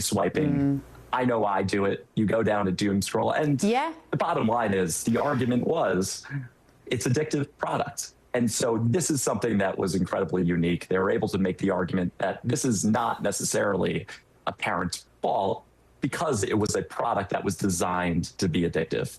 swiping. I know I do it. You go down to doom scroll. And yeah, the bottom line is the argument was it's addictive product. And so this is something that was incredibly unique. They were able to make the argument that this is not necessarily a parent's fault because it was a product that was designed to be addictive.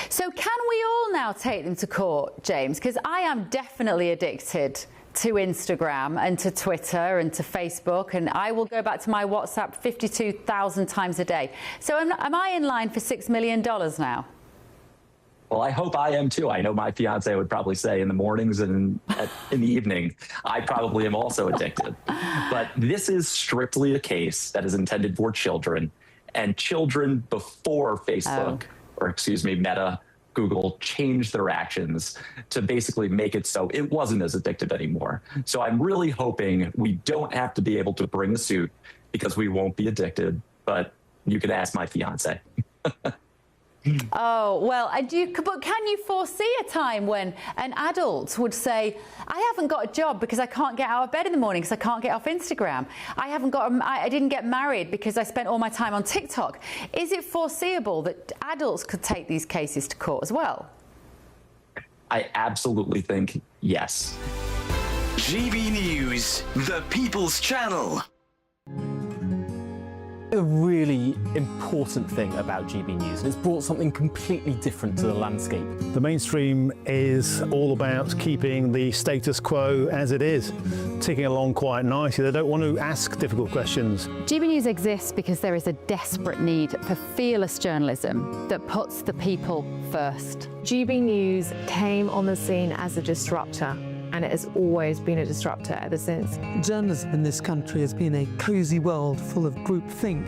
So can we all now take them to court, James? Because I am definitely addicted to Instagram and to Twitter and to Facebook, and I will go back to my WhatsApp 52,000 times a day. So am I in line for $6 million now? Well, I hope I am too. I know my fiance would probably say in the mornings and in the evening, I probably am also addicted. But this is strictly a case that is intended for children, and children before Facebook, or excuse me, Meta, Google changed their actions to basically make it so it wasn't as addictive anymore. So I'm really hoping we don't have to be able to bring a suit because we won't be addicted, but you can ask my fiance. Oh, well, but can you foresee a time when an adult would say, I haven't got a job because I can't get out of bed in the morning because I can't get off Instagram. I didn't get married because I spent all my time on TikTok. Is it foreseeable that adults could take these cases to court as well? I absolutely think yes. GB News, the People's Channel. A really important thing about GB News, and it's brought something completely different to the landscape. The mainstream is all about keeping the status quo as it is, ticking along quite nicely. They don't want to ask difficult questions. GB News exists because there is a desperate need for fearless journalism that puts the people first. GB News came on the scene as a disruptor, and it has always been a disruptor ever since. Journalism in this country has been a cosy world full of groupthink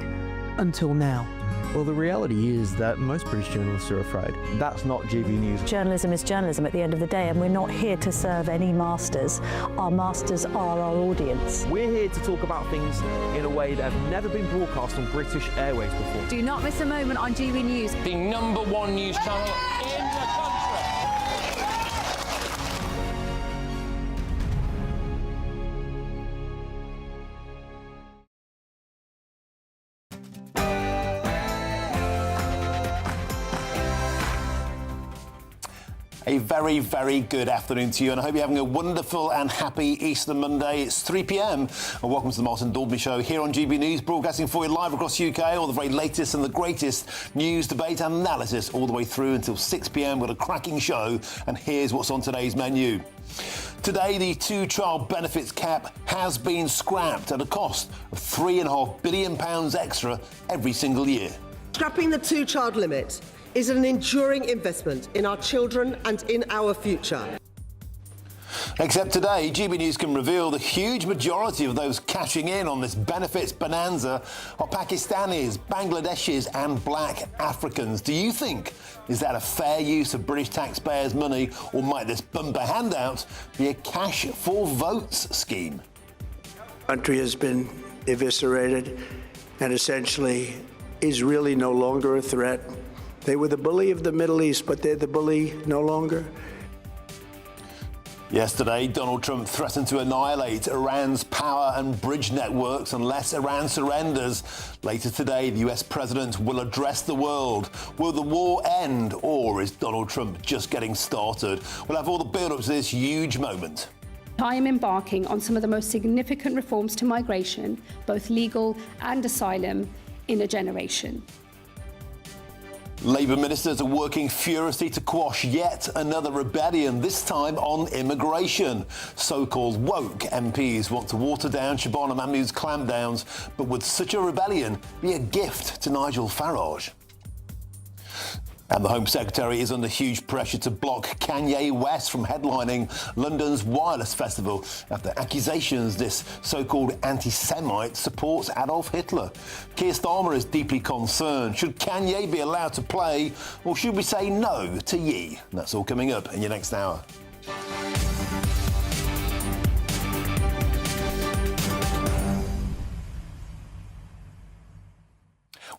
until now. Well, the reality is that most British journalists are afraid. That's not GB News. Journalism is journalism at the end of the day, and we're not here to serve any masters. Our masters are our audience. We're here to talk about things in a way that have never been broadcast on British airwaves before. Do not miss a moment on GB News. The #1 news channel in the country. A very, very good afternoon to you, and I hope you're having a wonderful and happy Easter Monday. It's 3 p.m, and welcome to the Martin Daubney Show here on GB News, broadcasting for you live across the UK, all the very latest and the greatest news, debate and analysis all the way through until 6 p.m. We've got a cracking show, and here's what's on today's menu. Today, the two-child benefits cap has been scrapped at a cost of £3.5 billion extra every single year. Scrapping the two-child limit is an enduring investment in our children and in our future. Except today, GB News can reveal the huge majority of those cashing in on this benefits bonanza are Pakistanis, Bangladeshis and black Africans. Do you think, is that a fair use of British taxpayers' money, or might this bumper handout be a cash for votes scheme? The country has been eviscerated and essentially is really no longer a threat. They were the bully of the Middle East, but they're the bully no longer. Yesterday, Donald Trump threatened to annihilate Iran's power and bridge networks unless Iran surrenders. Later today, the US president will address the world. Will the war end, or is Donald Trump just getting started? We'll have all the build-up to this huge moment. I am embarking on some of the most significant reforms to migration, both legal and asylum, in a generation. Labour ministers are working furiously to quash yet another rebellion, this time on immigration. So-called woke MPs want to water down Shabana Mahmood's clampdowns, but would such a rebellion be a gift to Nigel Farage? And the Home Secretary is under huge pressure to block Kanye West from headlining London's Wireless Festival after accusations this so-called anti-Semite supports Adolf Hitler. Keir Starmer is deeply concerned. Should Kanye be allowed to play, or should we say no to Ye? And that's all coming up in your next hour.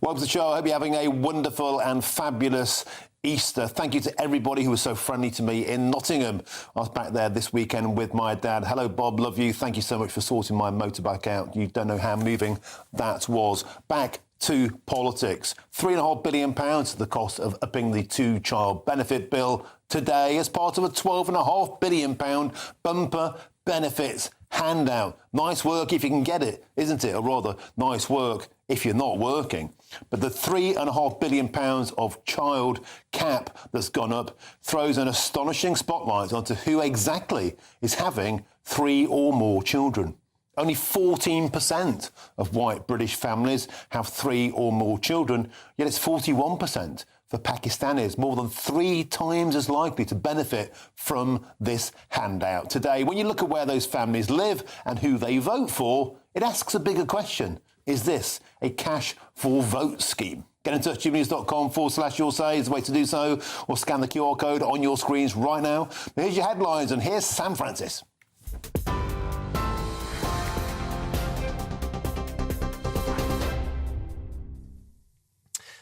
Welcome to the show. I hope you're having a wonderful and fabulous Easter. Thank you to everybody who was so friendly to me in Nottingham. I was back there this weekend with my dad. Hello, Bob. Love you. Thank you so much for sorting my motorbike out. You don't know how moving that was. Back to politics. £3.5 billion the cost of upping the two-child benefit bill today as part of a £12.5 billion bumper benefits handout. Nice work if you can get it, isn't it? Or rather, nice work if you're not working. But the £3.5 billion of child cap that's gone up throws an astonishing spotlight onto who exactly is having 3 or more children. Only 14% of white British families have 3 or more children, yet it's 41% for Pakistanis, more than 3 times as likely to benefit from this handout today. When you look at where those families live and who they vote for, it asks a bigger question. Is this a cash for vote scheme? Get in touch, gbnews.com/your say is the way to do so, or scan the QR code on your screens right now. But here's your headlines, and here's Sam Francis.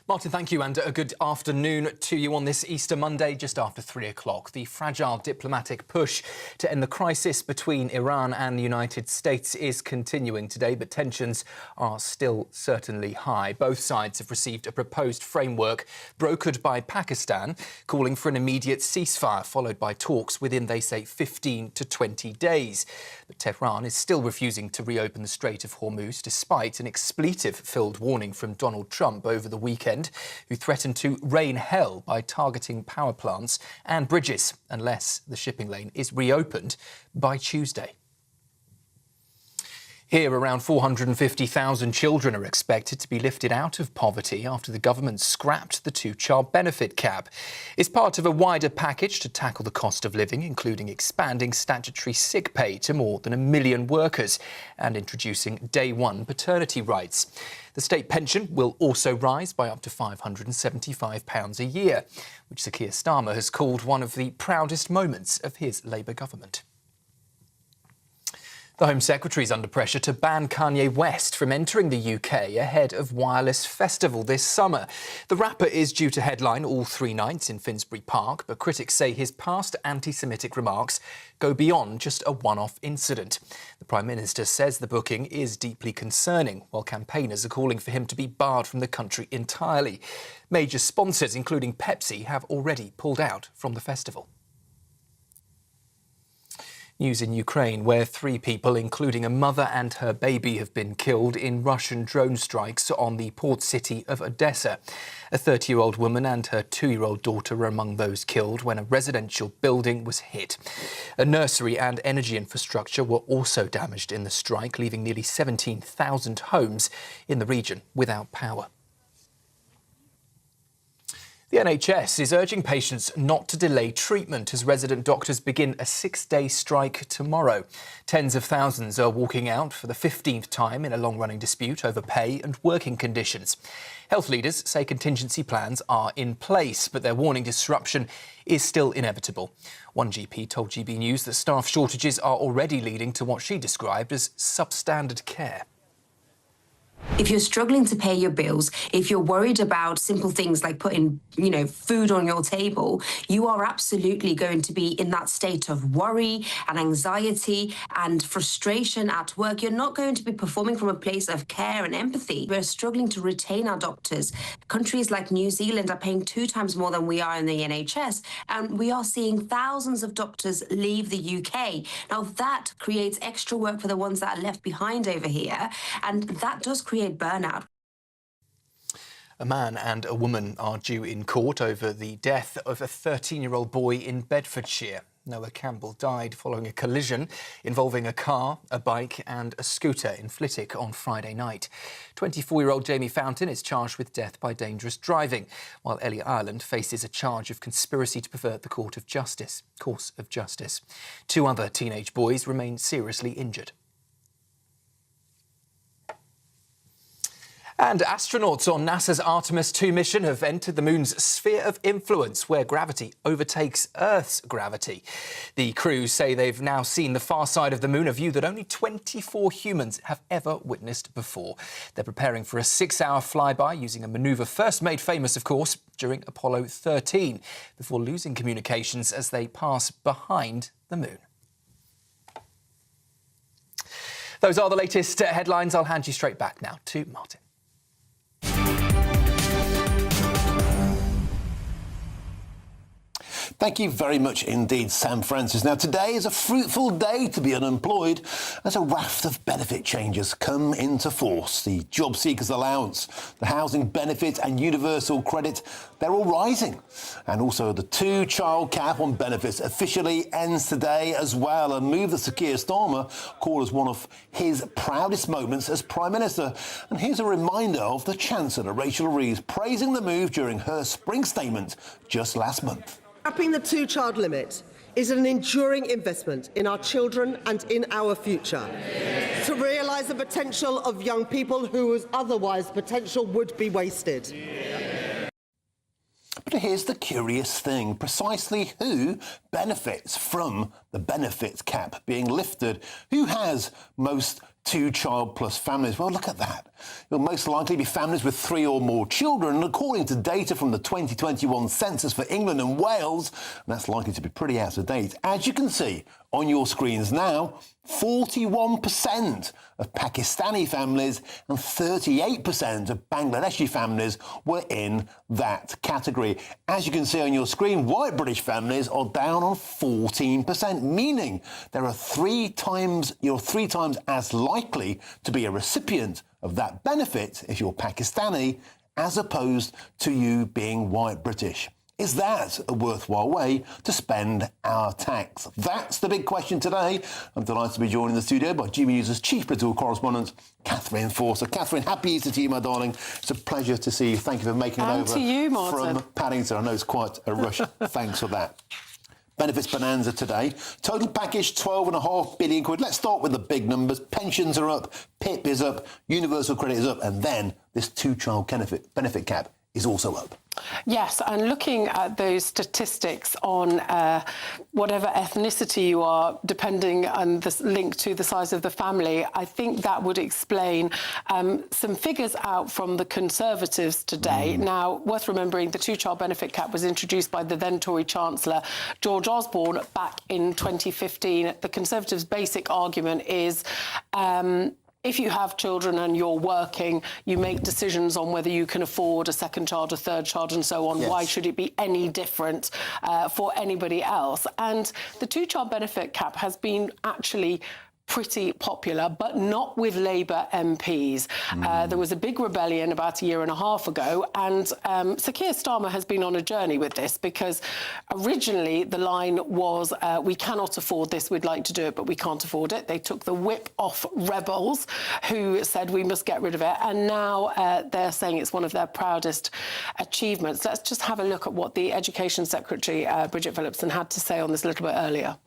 Martin, thank you, and a good afternoon to you on this Easter Monday, just after 3 o'clock. The fragile diplomatic push to end the crisis between Iran and the United States is continuing today, but tensions are still certainly high. Both sides have received a proposed framework brokered by Pakistan, calling for an immediate ceasefire, followed by talks within, they say, 15 to 20 days. But Tehran is still refusing to reopen the Strait of Hormuz, despite an expletive-filled warning from Donald Trump over the weekend, who threatened to rain hell by targeting power plants and bridges unless the shipping lane is reopened by Tuesday. Here, around 450,000 children are expected to be lifted out of poverty after the government scrapped the two-child benefit cap. It's part of a wider package to tackle the cost of living, including expanding statutory sick pay to more than 1 million workers and introducing day one paternity rights. The state pension will also rise by up to £575 a year, which Sir Keir Starmer has called one of the proudest moments of his Labour government. The Home Secretary is under pressure to ban Kanye West from entering the UK ahead of Wireless Festival this summer. The rapper is due to headline all 3 nights in Finsbury Park, but critics say his past anti-Semitic remarks go beyond just a one-off incident. The Prime Minister says the booking is deeply concerning, while campaigners are calling for him to be barred from the country entirely. Major sponsors, including Pepsi, have already pulled out from the festival. News in Ukraine, where 3 people, including a mother and her baby, have been killed in Russian drone strikes on the port city of Odessa. A 30-year-old woman and her 2-year-old daughter were among those killed when a residential building was hit. A nursery and energy infrastructure were also damaged in the strike, leaving nearly 17,000 homes in the region without power. The NHS is urging patients not to delay treatment as resident doctors begin a 6-day strike tomorrow. Tens of thousands are walking out for the 15th time in a long-running dispute over pay and working conditions. Health leaders say contingency plans are in place, but they're warning disruption is still inevitable. One GP told GB News that staff shortages are already leading to what she described as substandard care. If you're struggling to pay your bills, if you're worried about simple things like putting, food on your table, you are absolutely going to be in that state of worry and anxiety and frustration at work. You're not going to be performing from a place of care and empathy. We're struggling to retain our doctors. Countries like New Zealand are paying 2 times more than we are in the NHS, and we are seeing thousands of doctors leave the UK. Now, that creates extra work for the ones that are left behind over here, and that does create burnout. A man and a woman are due in court over the death of a 13-year-old boy in Bedfordshire. Noah Campbell died following a collision involving a car, a bike and a scooter in Flitwick on Friday night. 24-year-old Jamie Fountain is charged with death by dangerous driving, while Ellie Ireland faces a charge of conspiracy to pervert the course of justice. 2 other teenage boys remain seriously injured. And astronauts on NASA's Artemis 2 mission have entered the moon's sphere of influence, where gravity overtakes Earth's gravity. The crew say they've now seen the far side of the moon, a view that only 24 humans have ever witnessed before. They're preparing for a 6-hour flyby using a manoeuvre first made famous, of course, during Apollo 13, before losing communications as they pass behind the moon. Those are the latest headlines. I'll hand you straight back now to Martin. Thank you very much indeed, Sam Francis. Now, today is a fruitful day to be unemployed as a raft of benefit changes come into force. The job seekers allowance, the housing benefit and universal credit, they're all rising. And also the 2-child cap on benefits officially ends today as well, a move that Sir Keir Starmer called as one of his proudest moments as Prime Minister. And here's a reminder of the Chancellor, Rachel Reeves, praising the move during her spring statement just last month. Capping the 2-child limit is an enduring investment in our children and in our future. Yeah. To realise the potential of young people whose otherwise potential would be wasted. Yeah. But here's the curious thing. Precisely who benefits from the benefits cap being lifted? Who has most 2-child plus families? Well, look at that. It'll most likely be families with 3 or more children. And according to data from the 2021 census for England and Wales, and that's likely to be pretty out of date, as you can see on your screens now, 41% of Pakistani families and 38% of Bangladeshi families were in that category. As you can see on your screen, white British families are down on 14%, meaning there are you're 3 times as likely to be a recipient of that benefit if you're Pakistani, as opposed to you being white British. Is that a worthwhile way to spend our tax? That's the big question today. I'm delighted to be joined in the studio by GBNews' chief political correspondent, Catherine Forster. Catherine, happy Easter to you, my darling. It's a pleasure to see you. Thank you for making it over to you, Martin. From Paddington. I know it's quite a rush. Thanks for that. Benefits bonanza today. Total package, 12.5 billion quid. Let's start with the big numbers. Pensions are up, PIP is up, universal credit is up, and then this 2-child benefit cap is also up. Yes, and looking at those statistics on whatever ethnicity you are, depending on the link to the size of the family, I think that would explain some figures out from the Conservatives today. Now, worth remembering, the 2-child benefit cap was introduced by the then Tory Chancellor, George Osborne, back in 2015. The Conservatives' basic argument is if you have children and you're working, you make decisions on whether you can afford a 2nd child, a 3rd child, and so on. Yes. Why should it be any different for anybody else? And the 2-child benefit cap has been actually pretty popular, but not with Labour MPs. There was a big rebellion about a year and a half ago, and Sir Keir Starmer has been on a journey with this, because originally the line was, we cannot afford this, we'd like to do it, but we can't afford it. They took the whip off rebels who said we must get rid of it, and now they're saying it's one of their proudest achievements. Let's just have a look at what the Education Secretary, Bridget Phillipson, had to say on this a little bit earlier.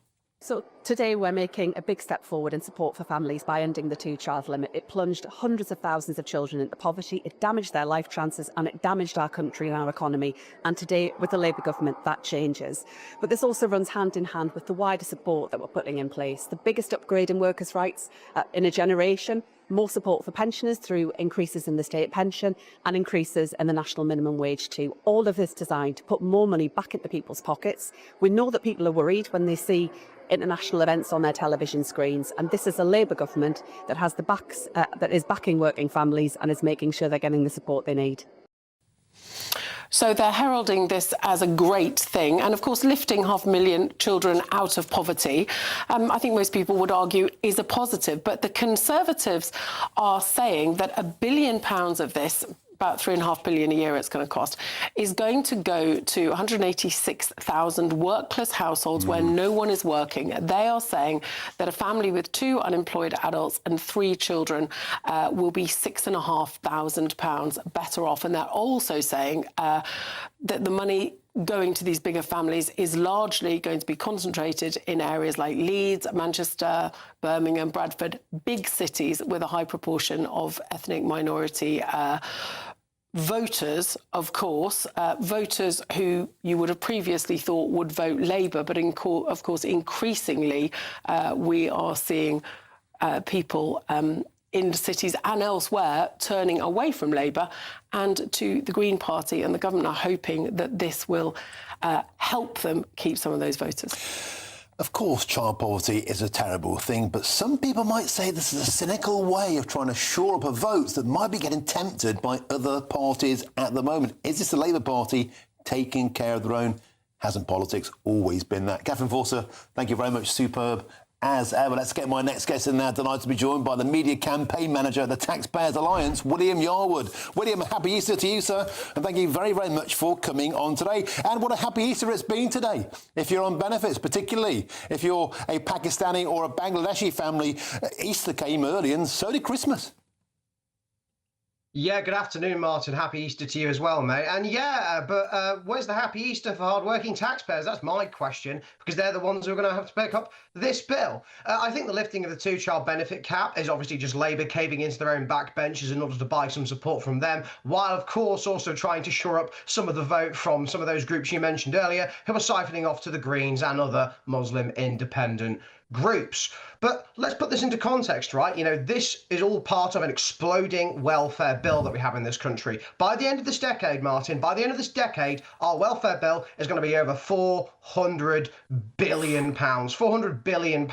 So today we're making a big step forward in support for families by ending the 2-child limit. It plunged hundreds of thousands of children into poverty, it damaged their life chances, and it damaged our country and our economy. And today, with the Labour government, that changes. But this also runs hand in hand with the wider support that we're putting in place. The biggest upgrade in workers' rights in a generation, more support for pensioners through increases in the state pension and increases in the national minimum wage too. All of this designed to put more money back into people's pockets. We know that people are worried when they see international events on their television screens, and this is a Labour government that has the backs that is backing working families and is making sure they're getting the support they need. So they're heralding this as a great thing, and of course lifting 500,000 children out of poverty, I think most people would argue is a positive. But the Conservatives are saying that £1 billion of this, about 3.5 billion a year it's going to cost, is going to go to 186,000 workless households where no one is working. They are saying that a family with 2 unemployed adults and 3 children will be £6,500 better off. And they're also saying that the money going to these bigger families is largely going to be concentrated in areas like Leeds, Manchester, Birmingham, Bradford, big cities with a high proportion of ethnic minority voters, of course, voters who you would have previously thought would vote Labour, but of course, increasingly, we are seeing people in the cities and elsewhere turning away from Labour and to the Green Party, and the government are hoping that this will help them keep some of those voters. Of course, child poverty is a terrible thing, but some people might say this is a cynical way of trying to shore up a vote that might be getting tempted by other parties at the moment. Is this the Labour Party taking care of their own? Hasn't politics always been that? Catherine Forster, thank you very much. Superb as ever. Let's get my next guest in now. Delighted to be joined by the media campaign manager at the Taxpayers Alliance, William Yarwood. William, happy Easter to you, sir, and thank you very, very much for coming on today. And what a happy Easter it's been today. If you're on benefits, particularly if you're a Pakistani or a Bangladeshi family, Easter came early and so did Christmas. Yeah, good afternoon, Martin. Happy Easter to you as well, mate. And yeah, but where's the happy Easter for hardworking taxpayers? That's my question, because they're the ones who are going to have to pick up this bill. I think the lifting of the two-child benefit cap is obviously just Labour caving into their own backbenchers in order to buy some support from them, while, of course, also trying to shore up some of the vote from some of those groups you mentioned earlier, who are siphoning off to the Greens and other Muslim independent groups. But let's put this into context, right? You know, this is all part of an exploding welfare bill that we have in this country. By the end of this decade, Martin, by the end of this decade, our welfare bill is going to be over £400 billion. £400 billion.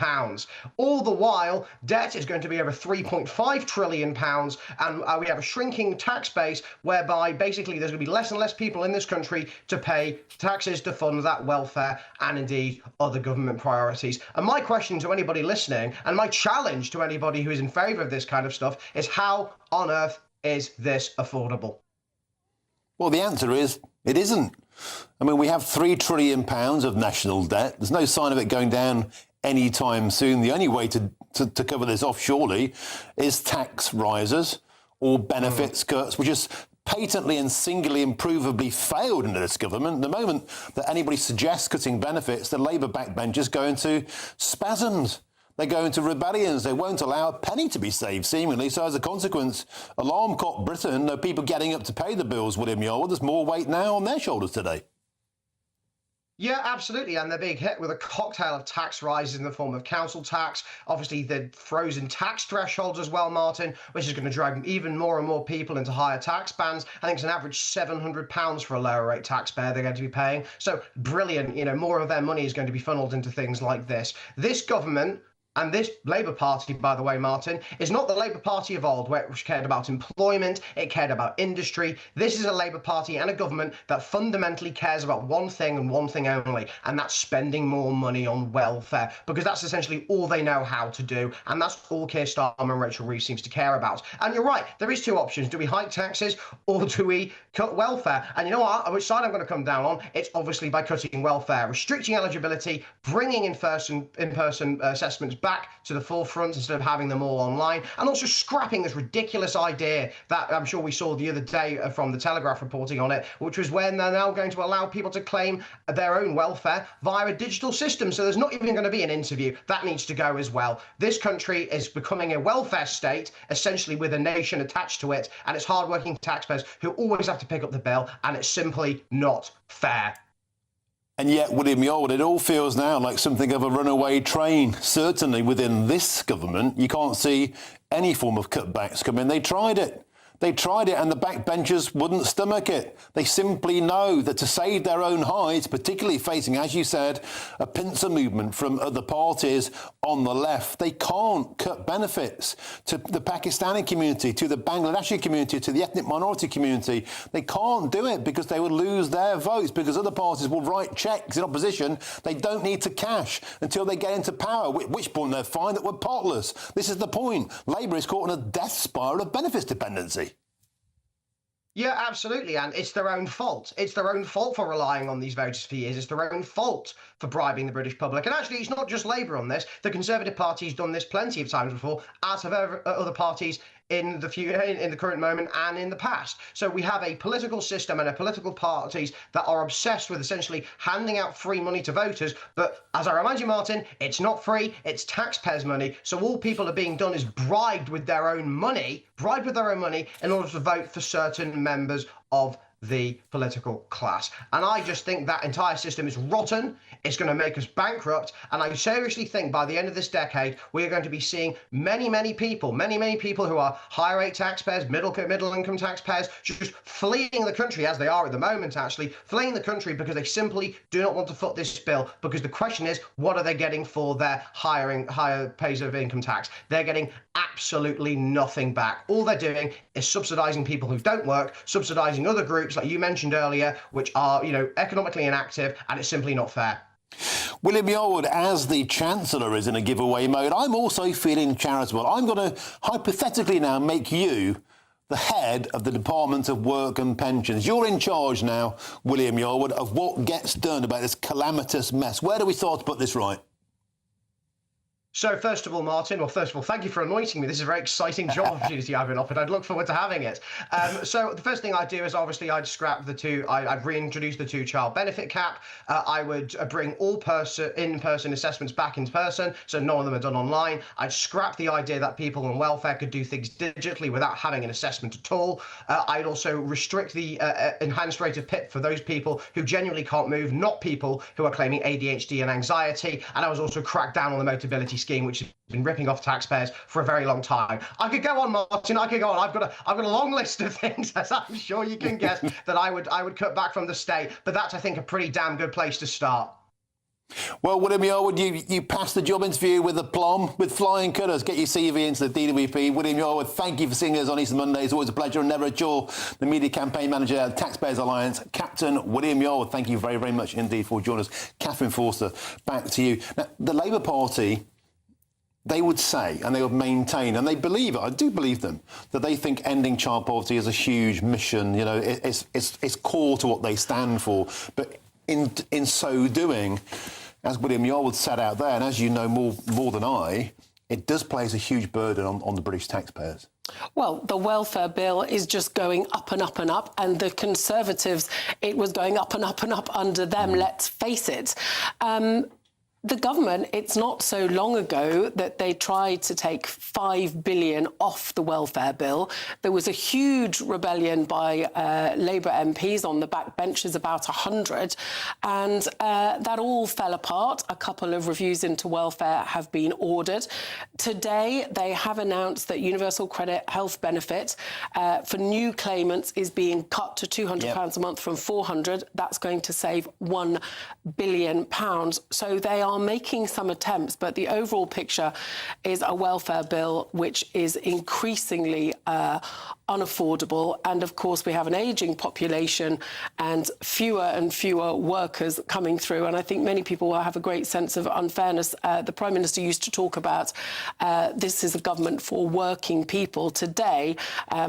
All the while, debt is going to be over £3.5 trillion. And we have a shrinking tax base whereby basically there's going to be less and less people in this country to pay taxes to fund that welfare and indeed other government priorities. And my question to anybody listening, and my challenge to anybody who is in favour of this kind of stuff, is how on earth is this affordable? Well, the answer is it isn't. I mean, we have £3 trillion of national debt. There's no sign of it going down anytime soon. The only way to cover this off, surely, is tax rises or benefits cuts, which is patently and singularly and provably failed under this government. The moment that anybody suggests cutting benefits, the Labour backbenchers go into spasms. They go into rebellions. They won't allow a penny to be saved, seemingly. So as a consequence, alarm clock Britain, there are people getting up to pay the bills, William Yarwood. There's more weight now on their shoulders today. Yeah, absolutely. And they're being hit with a cocktail of tax rises in the form of council tax, obviously the frozen tax thresholds as well, Martin, which is going to drag even more and more people into higher tax bands. I think it's an average £700 for a lower rate taxpayer they're going to be paying. So brilliant. You know, more of their money is going to be funneled into things like this. This government, and this Labour Party, by the way, Martin, is not the Labour Party of old, which cared about employment, it cared about industry. This is a Labour Party and a government that fundamentally cares about one thing and one thing only, and that's spending more money on welfare, because that's essentially all they know how to do, and that's all Keir Starmer and Rachel Reeves seems to care about. And you're right, there is two options. Do we hike taxes or do we cut welfare? And you know what? Which side I'm going to come down on? It's obviously by cutting welfare, restricting eligibility, bringing in-person assessments back to the forefront instead of having them all online, and also scrapping this ridiculous idea that I'm sure we saw the other day from the Telegraph reporting on it, which was when they're now going to allow people to claim their own welfare via a digital system. So there's not even going to be an interview. That needs to go as well. This country is becoming a welfare state, essentially with a nation attached to it, and it's hardworking taxpayers who always have to pick up the bill, and it's simply not fair. And yet, William Yarwood, it all feels now like something of a runaway train. Certainly within this government, you can't see any form of cutbacks coming. They tried it. They tried it and the backbenchers wouldn't stomach it. They simply know that to save their own hides, particularly facing, as you said, a pincer movement from other parties on the left, they can't cut benefits to the Pakistani community, to the Bangladeshi community, to the ethnic minority community. They can't do it because they would lose their votes, because other parties will write cheques in opposition they don't need to cash until they get into power, at which point they'll find that we're potless. This is the point. Labour is caught in a death spiral of benefits dependency. Yeah, absolutely. And it's their own fault. It's their own fault for relying on these voters for years. It's their own fault for bribing the British public. And actually, it's not just Labour on this. The Conservative Party's done this plenty of times before, as have other parties in the current moment and in the past. So we have a political system and a political parties that are obsessed with essentially handing out free money to voters. But as I remind you, Martin, it's not free, it's taxpayers' money. So all people are being done is bribed with their own money in order to vote for certain members of the political class. And I just think that entire system is rotten. It's going to make us bankrupt. And I seriously think by the end of this decade, we are going to be seeing many people who are higher rate taxpayers, middle income taxpayers, just fleeing the country, as they are at the moment, actually, fleeing the country because they simply do not want to foot this bill. Because the question is, what are they getting for their higher pays of income tax? They're getting absolutely nothing back. All they're doing is subsidising people who don't work, subsidising other groups like you mentioned earlier, which are, economically inactive, and it's simply not fair. William Yarwood, as the Chancellor is in a giveaway mode, I'm also feeling charitable. I'm going to hypothetically now make you the head of the Department of Work and Pensions. You're in charge now, William Yarwood, of what gets done about this calamitous mess. Where do we start to put this right? So first of all, Martin, thank you for anointing me. This is a very exciting job opportunity I've been offered. I'd look forward to having it. So the first thing I'd do is obviously I'd scrap I'd reintroduce the 2-child benefit cap. I would bring all in-person assessments back in person, so none of them are done online. I'd scrap the idea that people on welfare could do things digitally without having an assessment at all. I'd also restrict the enhanced rate of PIP for those people who genuinely can't move, not people who are claiming ADHD and anxiety. And I was also crack down on the Motability scheme, which has been ripping off taxpayers for a very long time. I could go on, Martin. I could go on. I've got a long list of things, as I'm sure you can guess, that I would cut back from the state. But that's, I think, a pretty damn good place to start. Well, William Yarwood, you passed the job interview with aplomb, with flying colours. Get your CV into the DWP. William Yarwood, thank you for seeing us on Easter Monday. It's always a pleasure and never a chore. The Media Campaign Manager at Taxpayers Alliance, Captain William Yarwood, thank you very, very much indeed for joining us. Catherine Forster, back to you. Now, the Labour Party, they would say, and they would maintain, and they believe it, I do believe them, that they think ending child poverty is a huge mission. It's core to what they stand for. But in so doing, as William Yarwood said out there, and as you know more than I, it does place a huge burden on the British taxpayers. Well, the welfare bill is just going up and up and up, and the Conservatives, it was going up and up and up under them, let's face it. The government, it's not so long ago that they tried to take $5 billion off the welfare bill. There was a huge rebellion by Labour MPs on the back benches, about 100, and that all fell apart. A couple of reviews into welfare have been ordered. Today, they have announced that universal credit health benefit for new claimants is being cut to £200 a month from £400. That's going to save £1 billion. So they are making some attempts, but the overall picture is a welfare bill which is increasingly unaffordable. And of course, we have an ageing population and fewer workers coming through. And I think many people will have a great sense of unfairness. The Prime Minister used to talk about this is a government for working people. Today,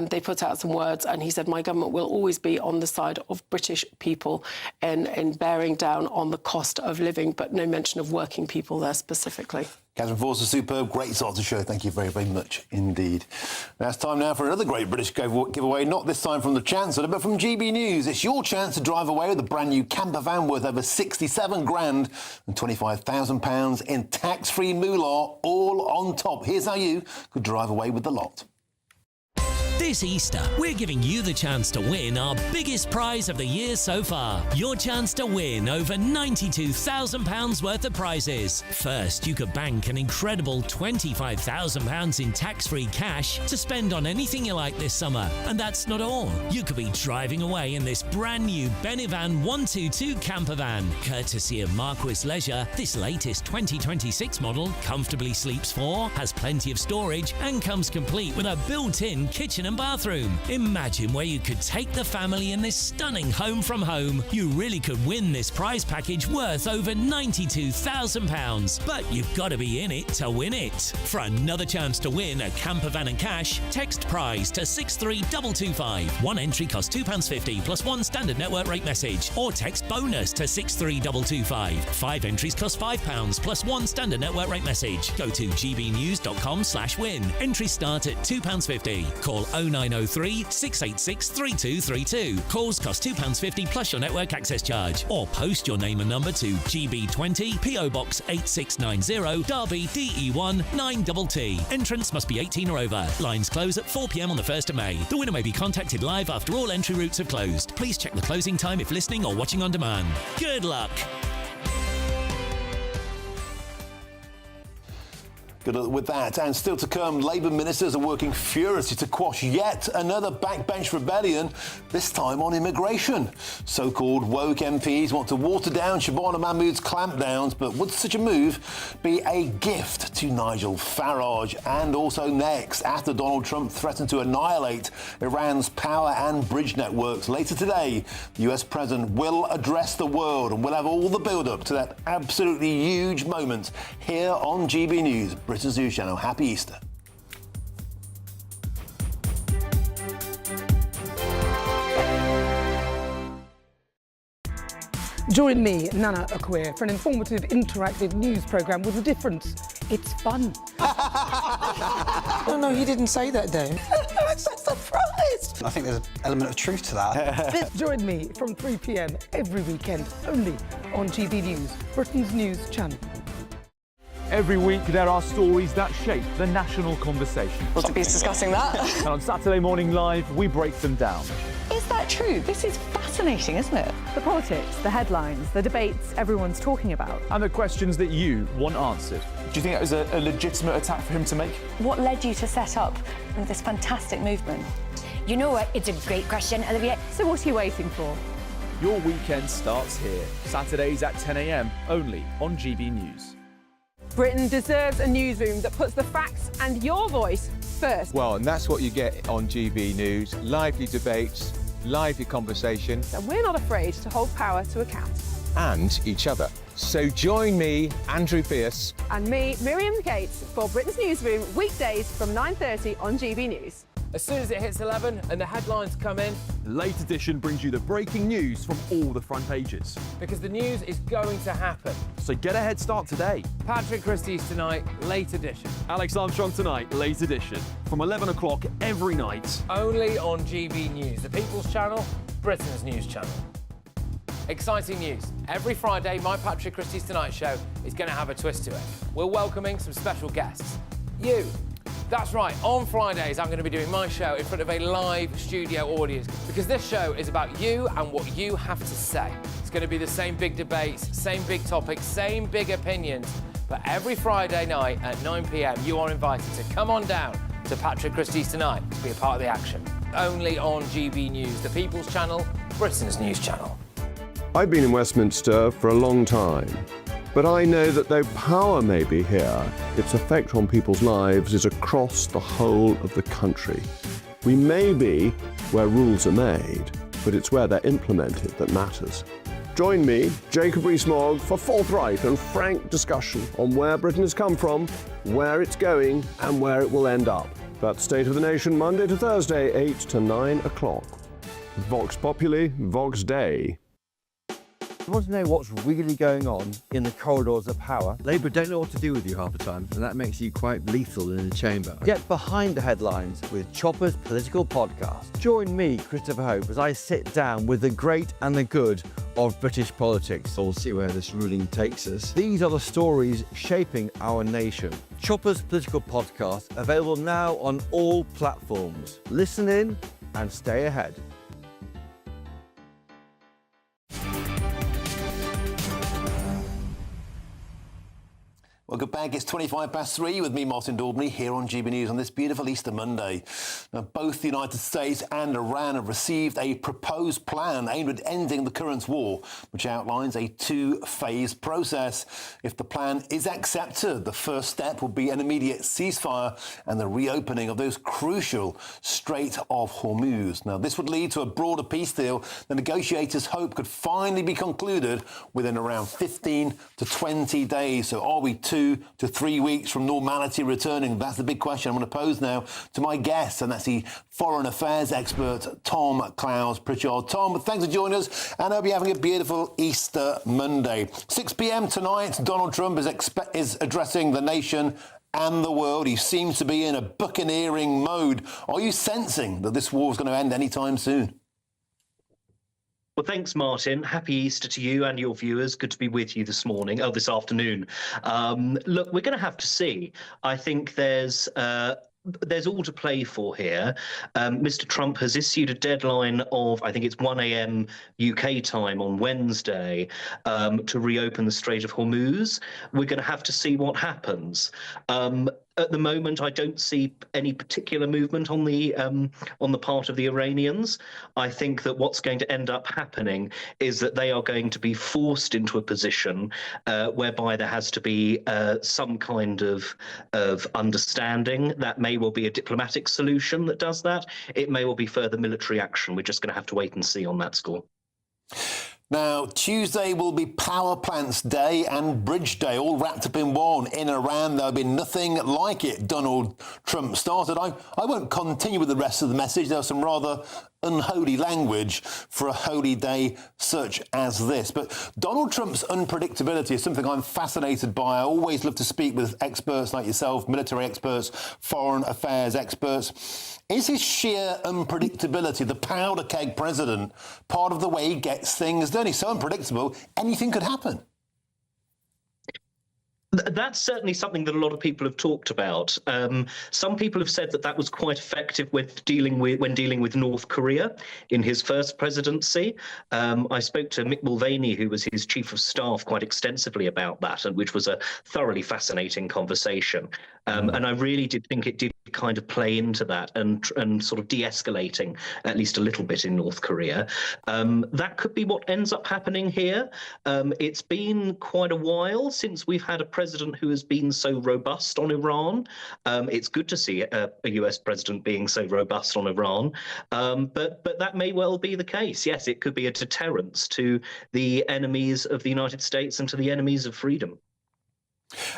they put out some words and he said, my government will always be on the side of British people in bearing down on the cost of living, but no mention of working people there specifically. Catherine Forster, superb, great start to the show. Thank you very, very much indeed. Now it's time now for another great British giveaway, not this time from the Chancellor, but from GB News. It's your chance to drive away with a brand new camper van worth over 67 grand and £25,000 in tax-free moolah, all on top. Here's how you could drive away with the lot. This Easter, we're giving you the chance to win our biggest prize of the year so far. Your chance to win over £92,000 worth of prizes. First, you could bank an incredible £25,000 in tax-free cash to spend on anything you like this summer. And that's not all. You could be driving away in this brand new Benivan 122 camper van. Courtesy of Marquis Leisure, this latest 2026 model comfortably sleeps 4, has plenty of storage, and comes complete with a built-in kitchen kitchen and bathroom. Imagine where you could take the family in this stunning home from home. You really could win this prize package worth over £92,000. But you've got to be in it to win it. For another chance to win a camper van and cash, text prize to 63225. One entry costs £2.50 plus one standard network rate message. Or text bonus to 63225. 5 entries cost £5 plus one standard network rate message. Go to gbnews.com/win. Entries start at £2.50. Call 0903 686 3232. Calls cost £2.50 plus your network access charge. Or post your name and number to GB20 PO Box 8690 Derby DE1 9TT. Entrance must be 18 or over. Lines close at 4 p.m. on the 1st of May. The winner may be contacted live after all entry routes have closed. Please check the closing time if listening or watching on demand. Good luck. Good luck with that. And still to come, Labour ministers are working furiously to quash yet another backbench rebellion, this time on immigration. So-called woke MPs want to water down Shabana Mahmood's clampdowns, but would such a move be a gift to Nigel Farage? And also next, after Donald Trump threatened to annihilate Iran's power and bridge networks, later today, the US president will address the world, and we'll have all the build-up to that absolutely huge moment here on GB News, Britain's news channel. Happy Easter. Join me, Nana Akweer, for an informative, interactive news programme with a difference. It's fun. No, he didn't say that, though. I'm so surprised. I think there's an element of truth to that. Join me from 3 p.m. every weekend, only on GB News, Britain's news channel. Every week there are stories that shape the national conversation. We'll be discussing that. And on Saturday Morning Live, we break them down. Is that true? This is fascinating, isn't it? The politics, the headlines, the debates everyone's talking about. And the questions that you want answered. Do you think that was a legitimate attack for him to make? What led you to set up this fantastic movement? You know what? It's a great question, Olivia. So what are you waiting for? Your weekend starts here. Saturdays at 10 a.m, only on GB News. Britain deserves a newsroom that puts the facts and your voice first. Well, and that's what you get on GB News. Lively debates, lively conversation. And we're not afraid to hold power to account. And each other. So join me, Andrew Pierce. And me, Miriam Gates, for Britain's Newsroom, weekdays from 9:30 on GB News. As soon as it hits 11 and the headlines come in, The Late Edition brings you the breaking news from all the front pages. because the news is going to happen. So get a head start today. Patrick Christie's tonight, late edition. Alex Armstrong tonight, Late Edition. From 11 o'clock every night. Only on GB News, the People's Channel, Britain's news channel. Exciting news. Every Friday, my Patrick Christie's Tonight Show is going to have a twist to it. We're welcoming some special guests. You. That's right, on Fridays I'm going to be doing my show in front of a live studio audience because this show is about you and what you have to say. It's going to be the same big debates, same big topics, same big opinions, but every Friday night at 9 p.m. you are invited to come on down to Patrick Christie's Tonight to be a part of the action. Only on GB News, the People's Channel, Britain's news channel. I've been in Westminster for a long time. But I know that though power may be here, its effect on people's lives is across the whole of the country. We may be where rules are made, but it's where they're implemented that matters. Join me, Jacob Rees-Mogg, for forthright and frank discussion on where Britain has come from, where it's going, and where it will end up. That's State of the Nation, Monday to Thursday, 8 to 9 o'clock. Vox Populi, Vox Dei. You want to know what's really going on in the corridors of power? Labour don't know what to do with you half the time, and that makes you quite lethal in the chamber. Get behind the headlines with Chopper's Political Podcast. Join me, Christopher Hope, as I sit down with the great and the good of British politics. We'll see where this ruling takes us. These are the stories shaping our nation. Chopper's Political Podcast, available now on all platforms. Listen in and stay ahead. Welcome back. It's 3 with me, Martin Daubney, here on GB News on this beautiful Easter Monday. Now, both the United States and Iran have received a proposed plan aimed at ending the current war, which outlines a two-phase process. If the plan is accepted, the first step will be an immediate ceasefire and the reopening of those crucial Strait of Hormuz. Now, this would lead to a broader peace deal the negotiators hope could finally be concluded within around 15 to 20 days. So are we 2 to 3 weeks from normality returning? That's the big question I'm going to pose now to my guest, and that's the foreign affairs expert, Tom Clowes-Pritchard. Tom, thanks for joining us, and I hope you're having a beautiful Easter Monday. 6 p.m. tonight, Donald Trump is addressing the nation and the world. He seems to be in a buccaneering mode. Are you sensing that this war is going to end anytime soon? Well, thanks, Martin. Happy Easter to you and your viewers. Good to be with you this afternoon. Look, we're going to have to see. I think there's all to play for here. Mr. Trump has issued a deadline of, I think it's 1 a.m. UK time on Wednesday, to reopen the Strait of Hormuz. We're going to have to see what happens. At the moment, I don't see any particular movement on the part of the Iranians. I think that what's going to end up happening is that they are going to be forced into a position whereby there has to be some kind of understanding. That may well be a diplomatic solution that does that. It may well be further military action. We're just going to have to wait and see on that score. Now, Tuesday will be Power Plants Day and Bridge Day, all wrapped up in one. In Iran, there'll be nothing like it. Donald Trump started. I won't continue with the rest of the message. There's some rather unholy language for a holy day such as this. But Donald Trump's unpredictability is something I'm fascinated by. I always love to speak with experts like yourself, military experts, foreign affairs experts. Is his sheer unpredictability, the powder keg president, part of the way he gets things done? He's so unpredictable, anything could happen. That's certainly something that a lot of people have talked about. Some people have said that was quite effective when dealing with North Korea in his first presidency. I spoke to Mick Mulvaney, who was his chief of staff, quite extensively about that, and which was a thoroughly fascinating conversation. And I really did think it did kind of play into that and sort of de-escalating at least a little bit in North Korea. That could be what ends up happening here. It's been quite a while since we've had a president who has been so robust on Iran. It's good to see a US president being so robust on Iran, but that may well be the case. Yes, it could be a deterrence to the enemies of the United States and to the enemies of freedom.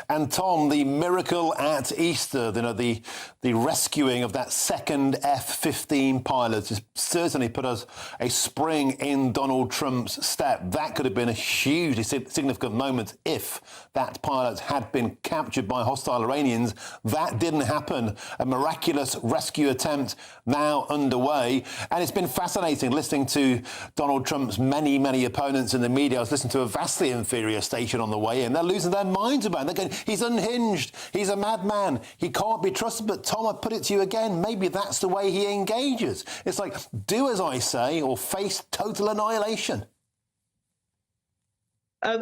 And Tom, the miracle at Easter, the rescuing of that second F-15 pilot has certainly put us a spring in Donald Trump's step. That could have been a hugely significant moment if that pilot had been captured by hostile Iranians. That didn't happen. A miraculous rescue attempt now underway. And it's been fascinating listening to Donald Trump's many, many opponents in the media. I was listening to a vastly inferior station on the way in. They're losing their minds about it. They're going, he's unhinged. He's a madman. He can't be trusted. But Tom, I put it to you again, maybe that's the way he engages. It's like, do as I say or face total annihilation.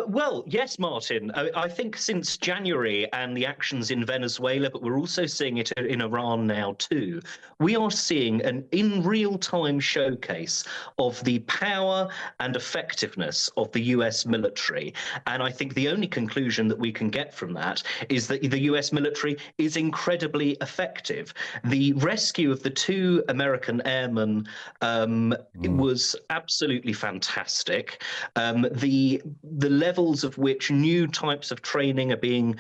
Well, yes, Martin. I think since January and the actions in Venezuela, but we're also seeing it in Iran now too, we are seeing an in real-time showcase of the power and effectiveness of the US military. And I think the only conclusion that we can get from that is that the US military is incredibly effective. The rescue of the 2 American airmen was absolutely fantastic. The levels of which new types of training are being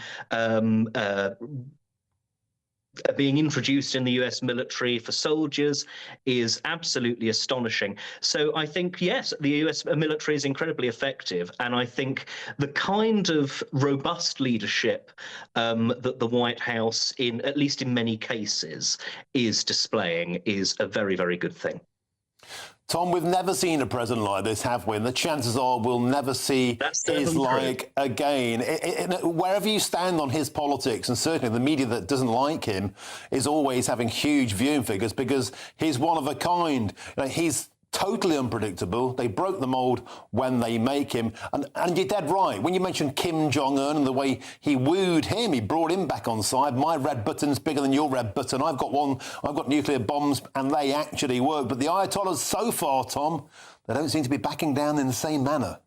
introduced in the US military for soldiers is absolutely astonishing. So I think, yes, the US military is incredibly effective. And I think the kind of robust leadership that the White House, at least in many cases, is displaying is a very, very good thing. Tom, we've never seen a president like this, have we? And the chances are we'll never see his like again. Wherever you stand on his politics, and certainly the media that doesn't like him is always having huge viewing figures because he's one of a kind. He's totally unpredictable. They broke the mould when they make him. And you're dead right. When you mentioned Kim Jong-un and the way he wooed him, he brought him back on side. My red button's bigger than your red button. I've got nuclear bombs, and they actually work. But the Ayatollahs so far, Tom, they don't seem to be backing down in the same manner.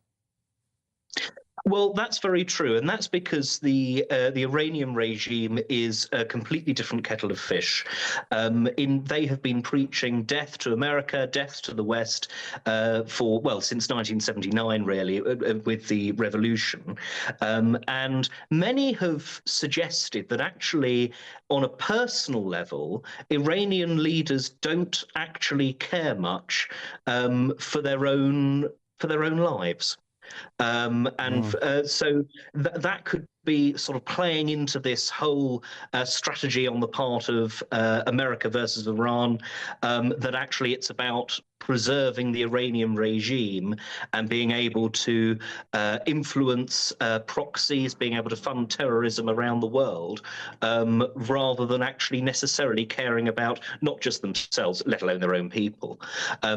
Well, that's very true, and that's because the Iranian regime is a completely different kettle of fish. They have been preaching death to America, death to the West since 1979, really, with the revolution. And many have suggested that actually, on a personal level, Iranian leaders don't actually care much for their own lives. So that could be sort of playing into this whole strategy on the part of America versus Iran, that actually it's about preserving the Iranian regime and being able to influence proxies, being able to fund terrorism around the world, rather than actually necessarily caring about not just themselves, let alone their own people.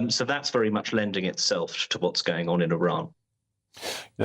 So that's very much lending itself to what's going on in Iran.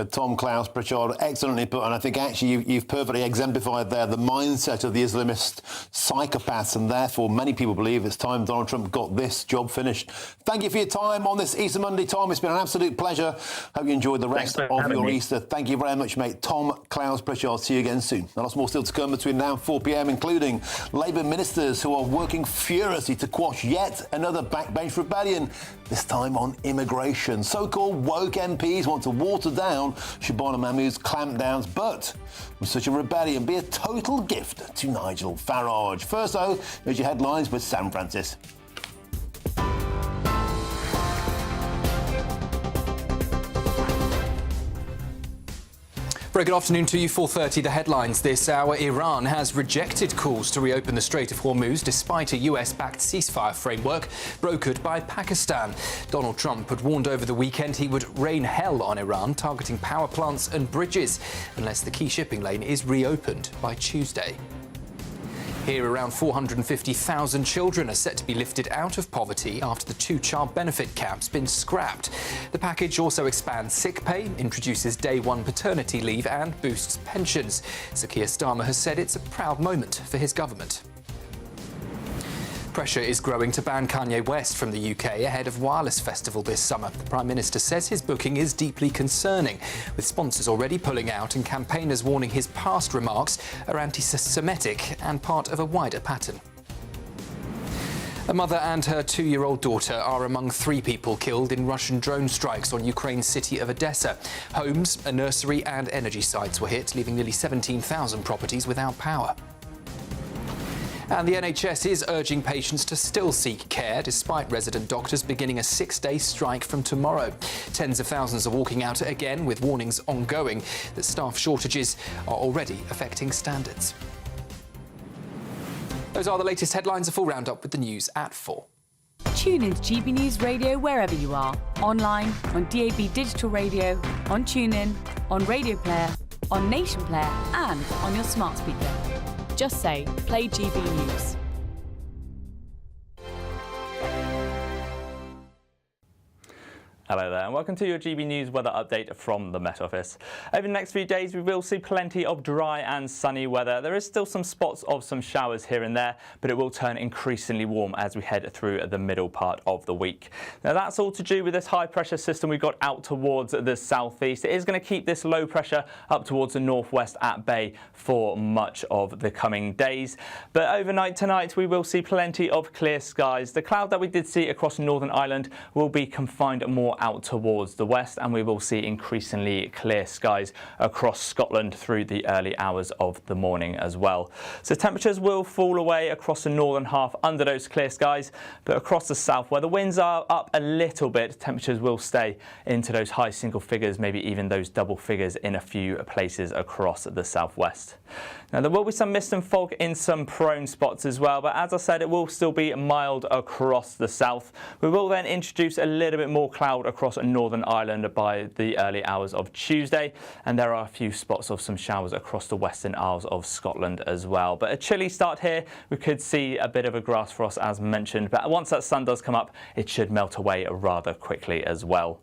Tom Klaus Pritchard, excellently put, and I think actually you've perfectly exemplified there the mindset of the Islamist psychopaths, and therefore many people believe it's time Donald Trump got this job finished. Thank you for your time on this Easter Monday, Tom. It's been an absolute pleasure. Hope you enjoyed the rest of your Easter. Thank you very much, mate. Tom Klaus Pritchard. See you again soon. Lots more still to come between now and 4 p.m, including Labour ministers who are working furiously to quash yet another backbench rebellion, this time on immigration. So-called woke MPs want to water down Shabana Mahmood's clampdowns, but would such a rebellion be a total gift to Nigel Farage? First, though, here's your headlines with Sam Francis. Very good afternoon to you. 4:30, the headlines this hour. Iran has rejected calls to reopen the Strait of Hormuz despite a US-backed ceasefire framework brokered by Pakistan. Donald Trump had warned over the weekend he would rain hell on Iran, targeting power plants and bridges, unless the key shipping lane is reopened by Tuesday. Here, around 450,000 children are set to be lifted out of poverty after the 2-child benefit cap's been scrapped. The package also expands sick pay, introduces day one paternity leave and boosts pensions. Sir Keir Starmer has said it's a proud moment for his government. Pressure is growing to ban Kanye West from the UK ahead of Wireless Festival this summer. The Prime Minister says his booking is deeply concerning, with sponsors already pulling out and campaigners warning his past remarks are anti-Semitic and part of a wider pattern. A mother and her 2-year-old daughter are among 3 people killed in Russian drone strikes on Ukraine's city of Odessa. Homes, a nursery and energy sites were hit, leaving nearly 17,000 properties without power. And the NHS is urging patients to still seek care, despite resident doctors beginning a 6-day strike from tomorrow. Tens of thousands are walking out again, with warnings ongoing that staff shortages are already affecting standards. Those are the latest headlines. A full roundup with the news at 4. Tune in to GB News Radio wherever you are. Online, on DAB digital radio, on TuneIn, on Radio Player, on Nation Player and on your smart speaker. Just say, play GB News. Hello there and welcome to your GB News weather update from the Met Office. Over the next few days we will see plenty of dry and sunny weather. There is still some spots of some showers here and there, but it will turn increasingly warm as we head through the middle part of the week. Now that's all to do with this high pressure system we've got out towards the southeast. It is going to keep this low pressure up towards the northwest at bay for much of the coming days. But overnight tonight we will see plenty of clear skies. The cloud that we did see across Northern Ireland will be confined more out towards the west, and we will see increasingly clear skies across Scotland through the early hours of the morning as well. So temperatures will fall away across the northern half under those clear skies, but across the south where the winds are up a little bit, temperatures will stay into those high single figures, maybe even those double figures in a few places across the southwest. Now there will be some mist and fog in some prone spots as well, but as I said, it will still be mild across the south. We will then introduce a little bit more cloud cold across Northern Ireland by the early hours of Tuesday, and there are a few spots of some showers across the Western Isles of Scotland as well. But a chilly start here. We could see a bit of a grass frost as mentioned, but once that sun does come up, it should melt away rather quickly as well.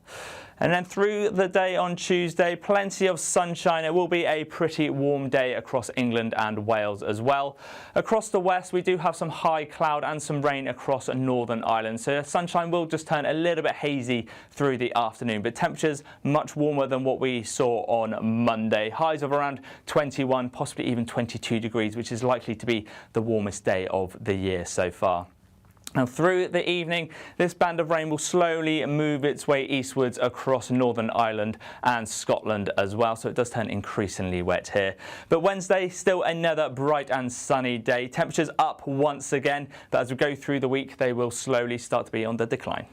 And then through the day on Tuesday, plenty of sunshine. It will be a pretty warm day across England and Wales as well. Across the west, we do have some high cloud and some rain across Northern Ireland. So sunshine will just turn a little bit hazy through the afternoon, but temperatures much warmer than what we saw on Monday. Highs of around 21, possibly even 22 degrees, which is likely to be the warmest day of the year so far. Now, through the evening, this band of rain will slowly move its way eastwards across Northern Ireland and Scotland as well, so it does turn increasingly wet here. But Wednesday, still another bright and sunny day. Temperatures up once again, but as we go through the week, they will slowly start to be on the decline.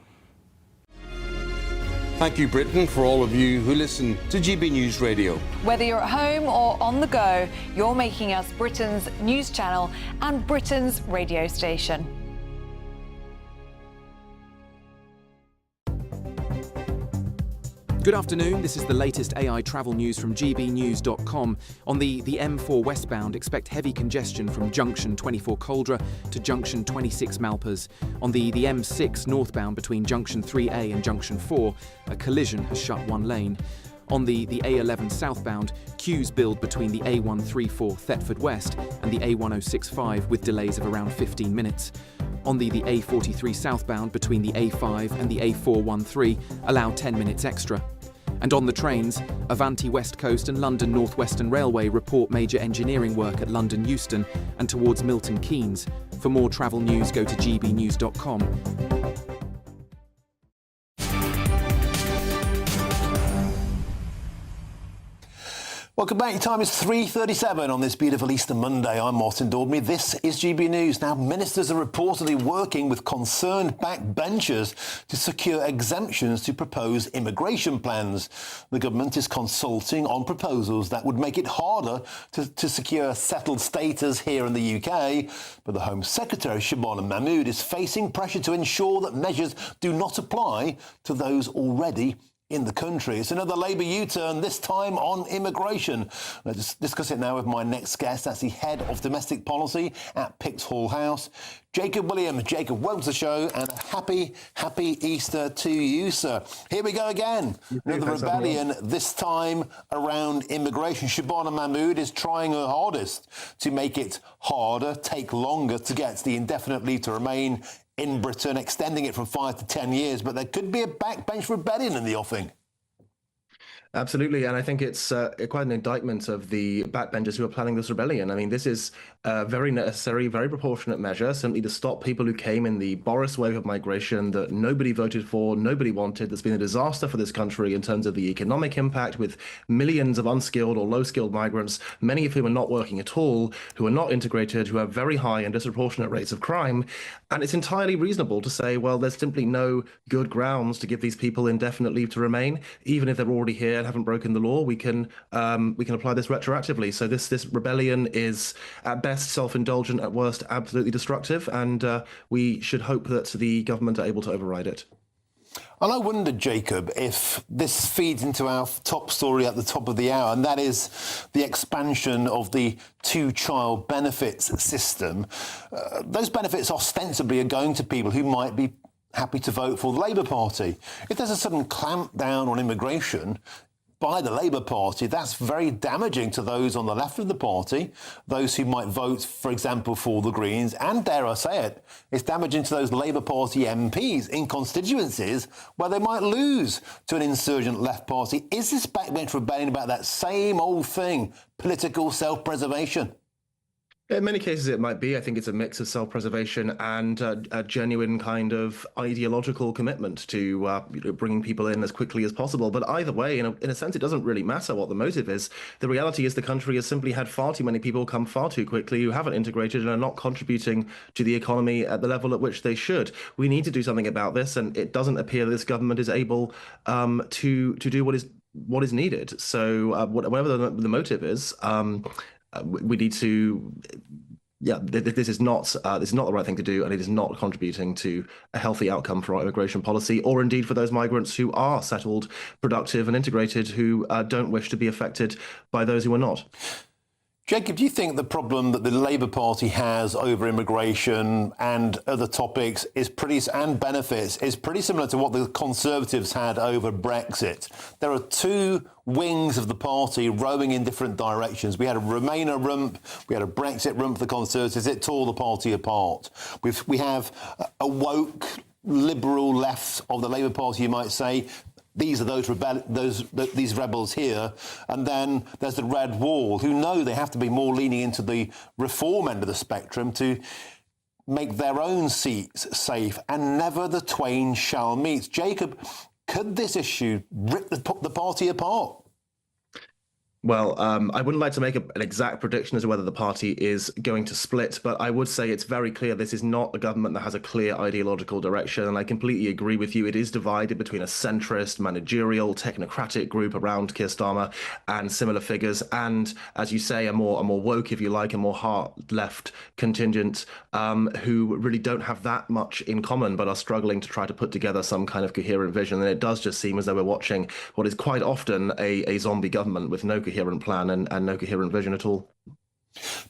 Thank you, Britain, for all of you who listen to GB News Radio. Whether you're at home or on the go, you're making us Britain's news channel and Britain's radio station. Good afternoon, this is the latest AI travel news from GBnews.com. On the M4 westbound, expect heavy congestion from junction 24 Coldra to junction 26 Malpas. On the M6 northbound between junction 3A and junction 4, a collision has shut one lane. On the A11 southbound, queues build between the A134 Thetford West and the A1065 with delays of around 15 minutes. On the A43 southbound between the A5 and the A413, allow 10 minutes extra. And on the trains, Avanti West Coast and London North Western Railway report major engineering work at London Euston and towards Milton Keynes. For more travel news, go to gbnews.com. Welcome back. Your time is 3:37 on this beautiful Easter Monday. I'm Martin Daubney. This is GB News. Now, ministers are reportedly working with concerned backbenchers to secure exemptions to proposed immigration plans. The government is consulting on proposals that would make it harder to secure settled status here in the UK. But the Home Secretary, Shabana Mahmood, is facing pressure to ensure that measures do not apply to those already in the country. It's another Labour U-turn, this time on immigration. Let's discuss it now with my next guest. That's the Head of Domestic Policy at Pixhall House, Jacob Williams. Jacob, welcome to the show and a happy Easter to you, sir. Here we go again. Another rebellion, this time around immigration. Shabana Mahmood is trying her hardest to make it harder, take longer to get the indefinite leave to remain in Britain, extending it from 5 to 10 years, but there could be a backbench rebellion in the offing. Absolutely, and I think it's quite an indictment of the backbenchers who are planning this rebellion. I mean, this is a very necessary, very proportionate measure, simply to stop people who came in the Boris wave of migration that nobody voted for, nobody wanted. That's been a disaster for this country in terms of the economic impact, with millions of unskilled or low-skilled migrants, many of whom are not working at all, who are not integrated, who have very high and disproportionate rates of crime. And it's entirely reasonable to say, well, there's simply no good grounds to give these people indefinite leave to remain, even if they're already here and haven't broken the law. We can apply this retroactively. So this rebellion is at best self-indulgent, at worst absolutely destructive, and we should hope that the government are able to override it. And I wondered, Jacob, if this feeds into our top story at the top of the hour, and that is the expansion of the two-child benefits system. Those benefits ostensibly are going to people who might be happy to vote for the Labour Party. If there's a sudden clampdown on immigration by the Labour Party, that's very damaging to those on the left of the party, those who might vote, for example, for the Greens, and dare I say it, it's damaging to those Labour Party MPs in constituencies where they might lose to an insurgent left party. Is this backbench rebellion about that same old thing, political self-preservation? In many cases, it might be. I think it's a mix of self-preservation and a genuine kind of ideological commitment to bringing people in as quickly as possible. But either way, in a sense, it doesn't really matter what the motive is. The reality is the country has simply had far too many people come far too quickly who haven't integrated and are not contributing to the economy at the level at which they should. We need to do something about this, and it doesn't appear that this government is able to do what is needed. So whatever the motive is, we need to this is not the right thing to do, and it is not contributing to a healthy outcome for our immigration policy, or indeed for those migrants who are settled, productive, and integrated, who don't wish to be affected by those who are not. Jacob, do you think the problem that the Labour Party has over immigration and other topics and benefits is pretty similar to what the Conservatives had over Brexit? There are two wings of the party rowing in different directions. We had a Remainer rump, we had a Brexit rump for the Conservatives. It tore the party apart. We have a woke, liberal left of the Labour Party, you might say. These are these rebels here. And then there's the red wall, who know they have to be more leaning into the reform end of the spectrum to make their own seats safe, and never the twain shall meet. Jacob, could this issue rip the party apart? Well, I wouldn't like to make an exact prediction as to whether the party is going to split, but I would say it's very clear this is not a government that has a clear ideological direction, and I completely agree with you. It is divided between a centrist, managerial, technocratic group around Keir Starmer and similar figures, and, as you say, a more woke, if you like, a more hard-left contingent who really don't have that much in common, but are struggling to try to put together some kind of coherent vision. And it does just seem as though we're watching what is quite often a zombie government with no coherent plan and no coherent vision at all.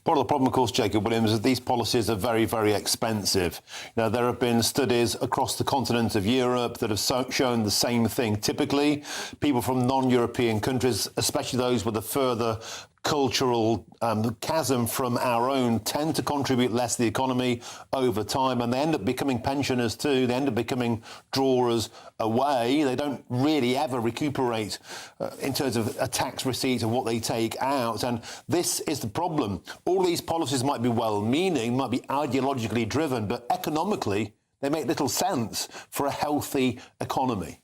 Part of the problem, of course, Jacob Williams, is these policies are very, very expensive. Now, there have been studies across the continent of Europe that have shown the same thing. Typically, people from non-European countries, especially those with a further cultural chasm from our own, tend to contribute less to the economy over time, and they end up becoming pensioners too. They end up becoming drawers away. They don't really ever recuperate in terms of a tax receipt of what they take out, and this is the problem. All these policies might be well-meaning, might be ideologically driven, but economically they make little sense for a healthy economy.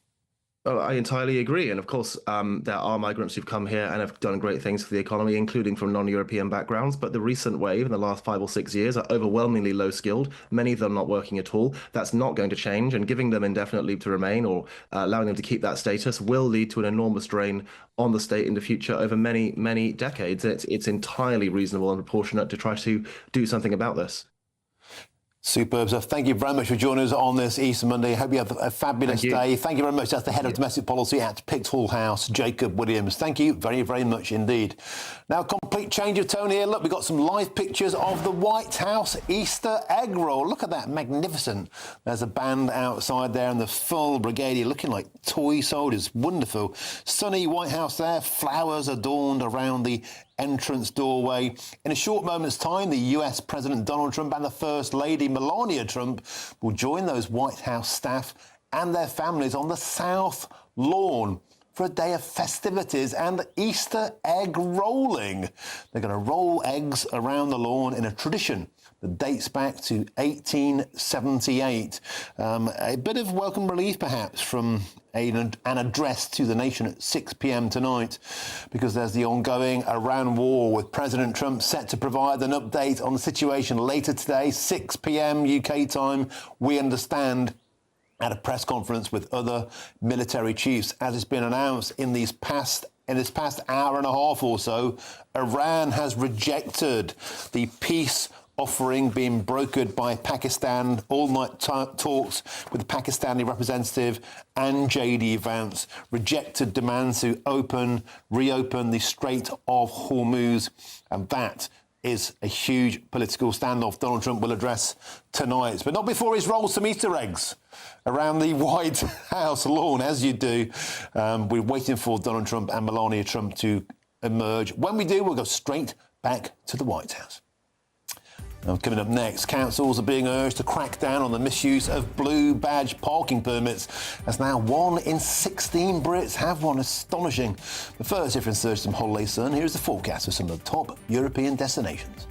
Oh, I entirely agree. And of course, there are migrants who've come here and have done great things for the economy, including from non-European backgrounds. But the recent wave in the last 5 or 6 years are overwhelmingly low skilled, many of them not working at all. That's not going to change. And giving them indefinite leave to remain or allowing them to keep that status will lead to an enormous drain on the state in the future over many, many decades. It's entirely reasonable and proportionate to try to do something about this. Superb stuff. Thank you very much for joining us on this Easter Monday. Hope you have a fabulous day. Thank you very much. That's the Head of Domestic Policy at Pickthall House, Jacob Williams. Thank you very, very much indeed. Now, complete change of tone here. Look, we've got some live pictures of the White House Easter egg roll. Look at that, magnificent. There's a band outside there and the full brigade looking like toy soldiers. Wonderful. Sunny White House there, flowers adorned around the entrance doorway. In a short moment's time, the US President Donald Trump and the First Lady Melania Trump will join those White House staff and their families on the South Lawn for a day of festivities and Easter egg rolling. They're going to roll eggs around the lawn in a tradition that dates back to 1878. A bit of welcome relief, perhaps, from an address to the nation at 6 p.m. tonight, because there's the ongoing Iran war, with President Trump set to provide an update on the situation later today, 6 p.m. UK time, we understand, at a press conference with other military chiefs. As it's been announced in this past hour and a half or so, Iran has rejected the peace offering being brokered by Pakistan, all-night talks with the Pakistani representative and J.D. Vance, rejected demands to reopen the Strait of Hormuz, and that is a huge political standoff Donald Trump will address tonight, but not before he rolls some Easter eggs around the White House lawn, as you do. We're waiting for Donald Trump and Melania Trump to emerge. When we do, we'll go straight back to the White House. Now, coming up next, councils are being urged to crack down on the misuse of blue badge parking permits, as now 1 in 16 Brits have one. Astonishing. But first, if you're in search of some holiday sun, here's the forecast for some of the top European destinations.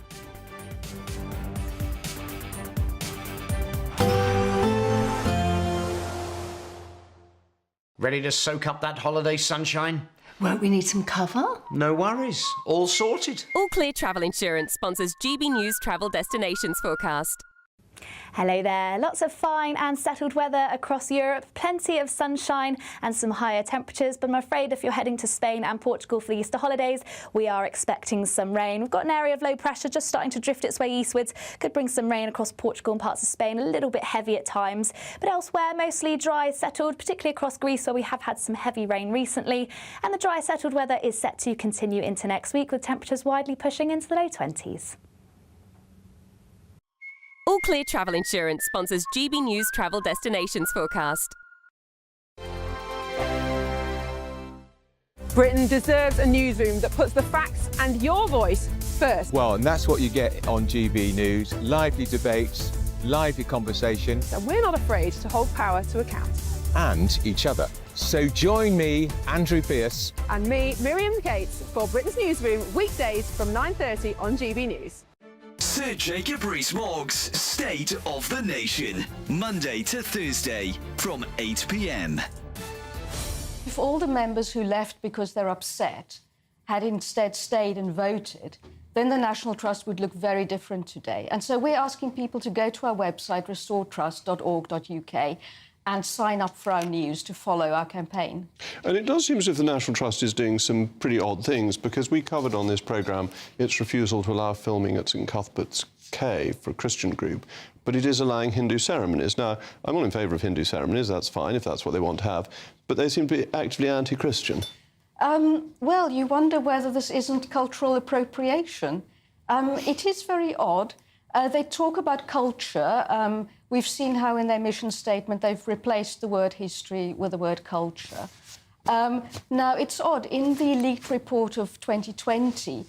Ready to soak up that holiday sunshine? Won't we need some cover? No worries. All sorted. All Clear Travel Insurance sponsors GB News Travel Destinations Forecast. Hello there. Lots of fine and settled weather across Europe, plenty of sunshine and some higher temperatures, but I'm afraid if you're heading to Spain and Portugal for the Easter holidays, we are expecting some rain. We've got an area of low pressure just starting to drift its way eastwards, could bring some rain across Portugal and parts of Spain, a little bit heavy at times, but elsewhere mostly dry, settled, particularly across Greece where we have had some heavy rain recently, and the dry, settled weather is set to continue into next week with temperatures widely pushing into the low 20s. All Clear Travel Insurance sponsors GB News Travel Destinations Forecast. Britain deserves a newsroom that puts the facts and your voice first. Well, and that's what you get on GB News. Lively debates, lively conversation. And we're not afraid to hold power to account. And each other. So join me, Andrew Pearce. And me, Miriam Cates, for Britain's Newsroom, weekdays from 9:30 on GB News. Sir Jacob Rees-Mogg's State of the Nation, Monday to Thursday from 8 p.m. If all the members who left because they're upset had instead stayed and voted, then the National Trust would look very different today. And so we're asking people to go to our website, restoretrust.org.uk, and sign up for our news to follow our campaign. And it does seem as if the National Trust is doing some pretty odd things, because we covered on this programme its refusal to allow filming at St Cuthbert's Cave for a Christian group, but it is allowing Hindu ceremonies. Now, I'm not in favour of Hindu ceremonies, that's fine if that's what they want to have, but they seem to be actively anti-Christian. Well, you wonder whether this isn't cultural appropriation. It is very odd. They talk about culture. We've seen how in their mission statement they've replaced the word history with the word culture. Now, it's odd. In the leaked report of 2020,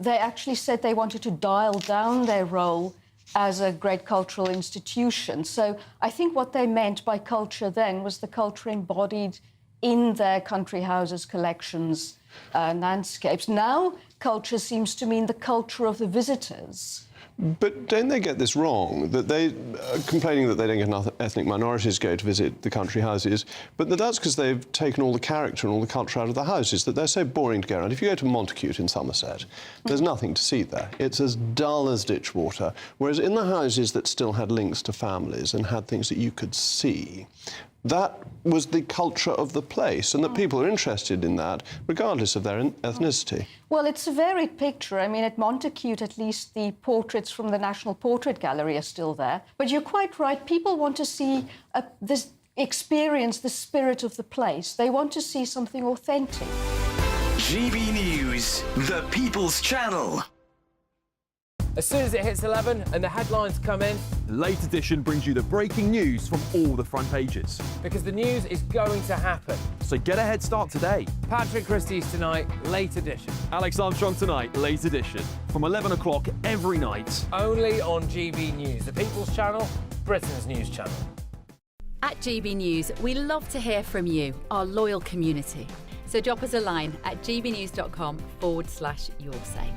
they actually said they wanted to dial down their role as a great cultural institution. So I think what they meant by culture then was the culture embodied in their country houses, collections, landscapes. Now, culture seems to mean the culture of the visitors. But don't they get this wrong, that they are complaining that they don't get enough ethnic minorities go to visit the country houses, but that's because they've taken all the character and all the culture out of the houses, that they're so boring to go around. If you go to Montacute in Somerset, there's nothing to see there. It's as dull as ditch water, whereas in the houses that still had links to families and had things that you could see, that was the culture of the place, and that people are interested in that, regardless of their ethnicity. Well, it's a varied picture. I mean, at Montacute, at least, the portraits from the National Portrait Gallery are still there. But you're quite right. People want to see this experience, the spirit of the place. They want to see something authentic. GB News, the People's Channel. As soon as it hits 11 and the headlines come in, the Late Edition brings you the breaking news from all the front pages. Because the news is going to happen. So get a head start today. Patrick Christie's tonight, Late Edition. Alex Armstrong tonight, Late Edition. From 11 o'clock every night. Only on GB News, the People's Channel, Britain's news channel. At GB News, we love to hear from you, our loyal community. So drop us a line at gbnews.com/yoursay.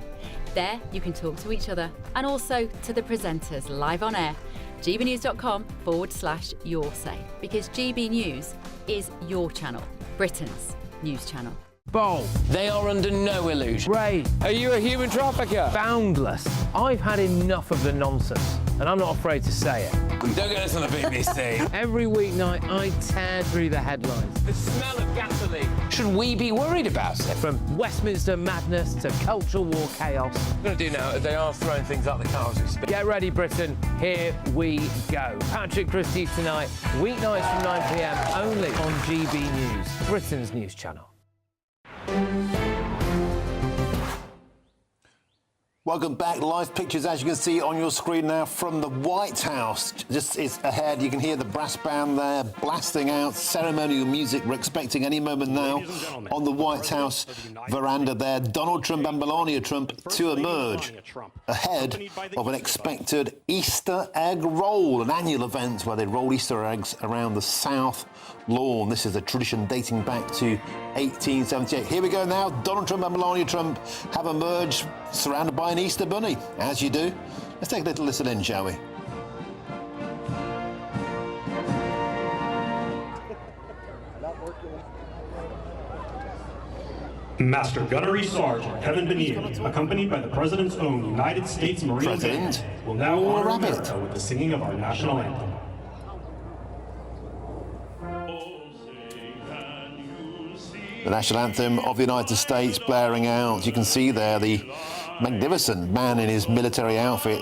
There, you can talk to each other and also to the presenters live on air. gbnews.com/yoursay, because GB News is your channel, Britain's news channel. Bold. They are under no illusion. Ray, are you a human trafficker? Boundless. I've had enough of the nonsense, and I'm not afraid to say it. Don't get this on the BBC. Every weeknight, I tear through the headlines. The smell of gasoline. Should we be worried about it? From Westminster madness to cultural war chaos. What I'm going to do now is they are throwing things up the car as we speak. Get ready, Britain. Here we go. Patrick Christie's tonight, weeknights from 9 p.m, only on GB News, Britain's news channel. Welcome back. Live pictures, as you can see on your screen now, from the White House. Just is ahead. You can hear the brass band there blasting out ceremonial music. We're expecting any moment now on the White House veranda there, Donald Trump and Melania Trump to emerge ahead of an expected Easter egg roll, an annual event where they roll Easter eggs around the South Lawn. This is a tradition dating back to 1878. Here we go now. Donald Trump and Melania Trump have emerged surrounded by an Easter bunny, as you do. Let's take a little listen in, shall we? Master Gunnery Sergeant Kevin Benito, accompanied by the President's own United States Marine Band, will now honor America with the singing of our national anthem. The national anthem of the United States blaring out. You can see there the magnificent man in his military outfit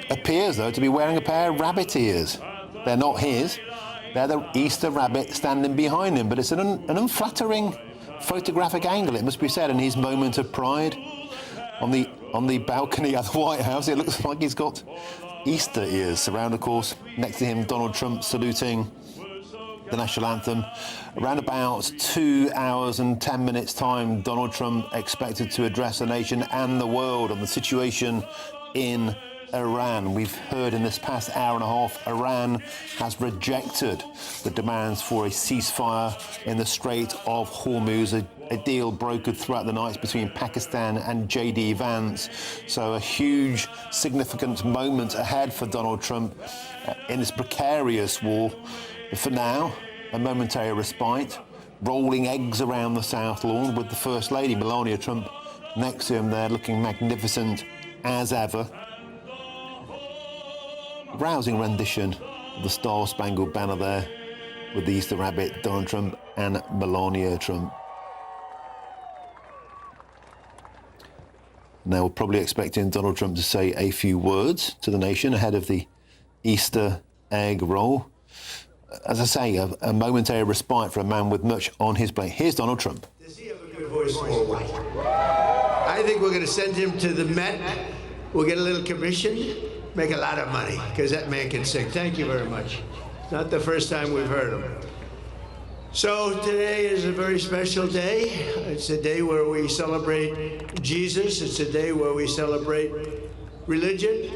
appears, though, to be wearing a pair of rabbit ears. They're not his. They're the Easter rabbit standing behind him, but it's an unflattering photographic angle, it must be said, in his moment of pride. On the balcony at the White House, it looks like he's got Easter ears. Surrounded, of course, next to him, Donald Trump saluting the national anthem. Around about 2 hours and 10 minutes' time, Donald Trump expected to address the nation and the world on the situation in Iran. We've heard in this past hour and a half, Iran has rejected the demands for a ceasefire in the Strait of Hormuz, a deal brokered throughout the night between Pakistan and J.D. Vance. So a huge, significant moment ahead for Donald Trump in this precarious war. But for now, a momentary respite, rolling eggs around the South Lawn with the First Lady, Melania Trump, next to him there, looking magnificent as ever. Rousing rendition of the Star-Spangled Banner there with the Easter Rabbit, Donald Trump and Melania Trump. Now we're probably expecting Donald Trump to say a few words to the nation ahead of the Easter egg roll. As I say, a momentary respite for a man with much on his plate. Here's Donald Trump. Does he have a good voice forward? I think we're going to send him to the Met. We'll get a little commission. Make a lot of money, because that man can sing. Thank you very much. Not the first time we've heard him. So today is a very special day. It's a day where we celebrate Jesus. It's a day where we celebrate religion.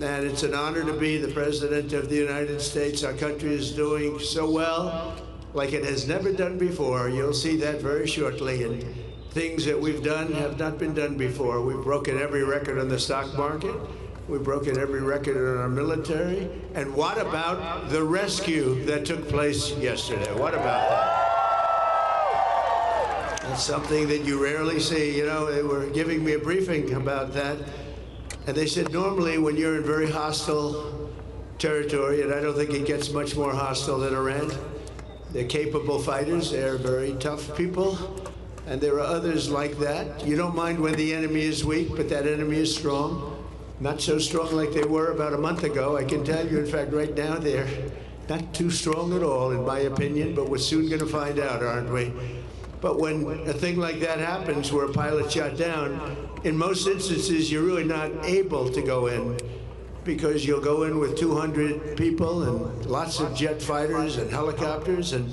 And it's an honor to be the President of the United States. Our country is doing so well, like it has never done before. You'll see that very shortly. And things that we've done have not been done before. We've broken every record on the stock market. We've broken every record in our military. And what about the rescue that took place yesterday? What about that? That's something that you rarely see. You know, they were giving me a briefing about that. And they said normally when you're in very hostile territory, and I don't think it gets much more hostile than Iran, they're capable fighters. They're very tough people. And there are others like that. You don't mind when the enemy is weak, but that enemy is strong. Not so strong like they were about a month ago. I can tell you, in fact, right now they're not too strong at all, in my opinion, but we're soon going to find out, aren't we? But when a thing like that happens, where a pilot shot down, in most instances, you're really not able to go in, because you'll go in with 200 people and lots of jet fighters and helicopters, and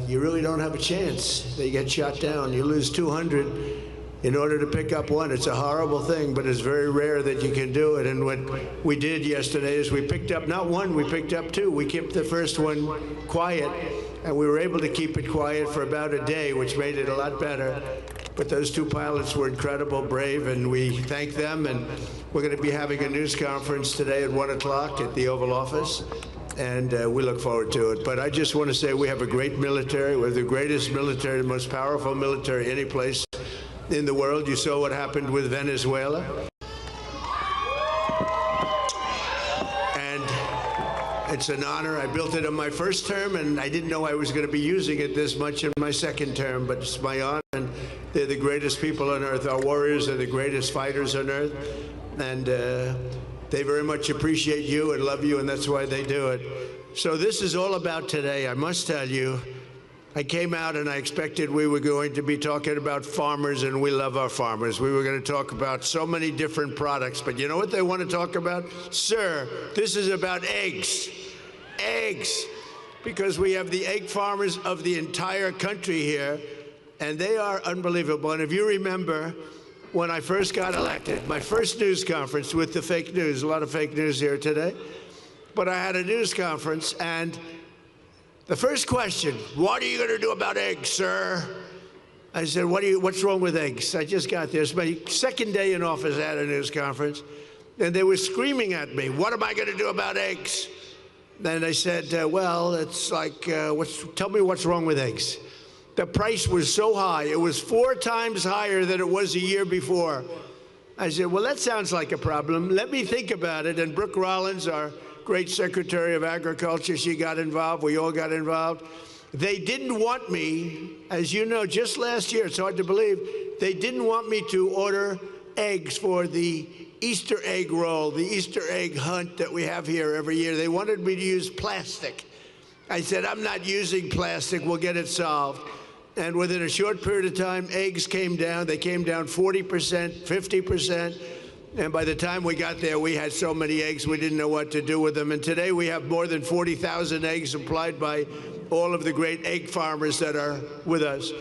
you really don't have a chance. They get shot down. You lose 200 in order to pick up one. It's a horrible thing, but it's very rare that you can do it. And what we did yesterday is we picked up not one, we picked up two. We kept the first one quiet, and we were able to keep it quiet for about a day, which made it a lot better. But those two pilots were incredible, brave, and we thank them. And we're going to be having a news conference today at 1 o'clock at the Oval Office, and we look forward to it. But I just want to say we have a great military. We're the greatest military, the most powerful military any place in the world. You saw what happened with Venezuela. And it's an honor. I built it in my first term, and I didn't know I was going to be using it this much in my second term, but it's my honor. And they're the greatest people on earth. Our warriors are the greatest fighters on earth. And they very much appreciate you and love you, and that's why they do it. So this is all about today. I must tell you, I came out and I expected we were going to be talking about farmers, and we love our farmers. We were going to talk about so many different products, but you know what they want to talk about? Sir, this is about eggs. Eggs. Because we have the egg farmers of the entire country here, and they are unbelievable. And if you remember, when I first got elected, my first news conference with the fake news, a lot of fake news here today, but I had a news conference, and the first question, what are you going to do about eggs, sir? I said, what's wrong with eggs? I just got there. It's my second day in office. I had a news conference, and they were screaming at me, what am I going to do about eggs? Then I said, well, it's like, tell me what's wrong with eggs. the price was so high. It was 4 times higher than it was a year before. I said, well, that sounds like a problem. Let me think about it. And Brooke Rollins, our great Secretary of Agriculture, she got involved. We all got involved. They didn't want me, as you know, just last year, it's hard to believe, they didn't want me to order eggs for the Easter egg roll, the Easter egg hunt that we have here every year. They wanted me to use plastic. I said, I'm not using plastic. We'll get it solved. And within a short period of time, eggs came down. They came down 40%, 50%. And by the time we got there, we had so many eggs, we didn't know what to do with them. And today we have more than 40,000 eggs supplied by all of the great egg farmers that are with us.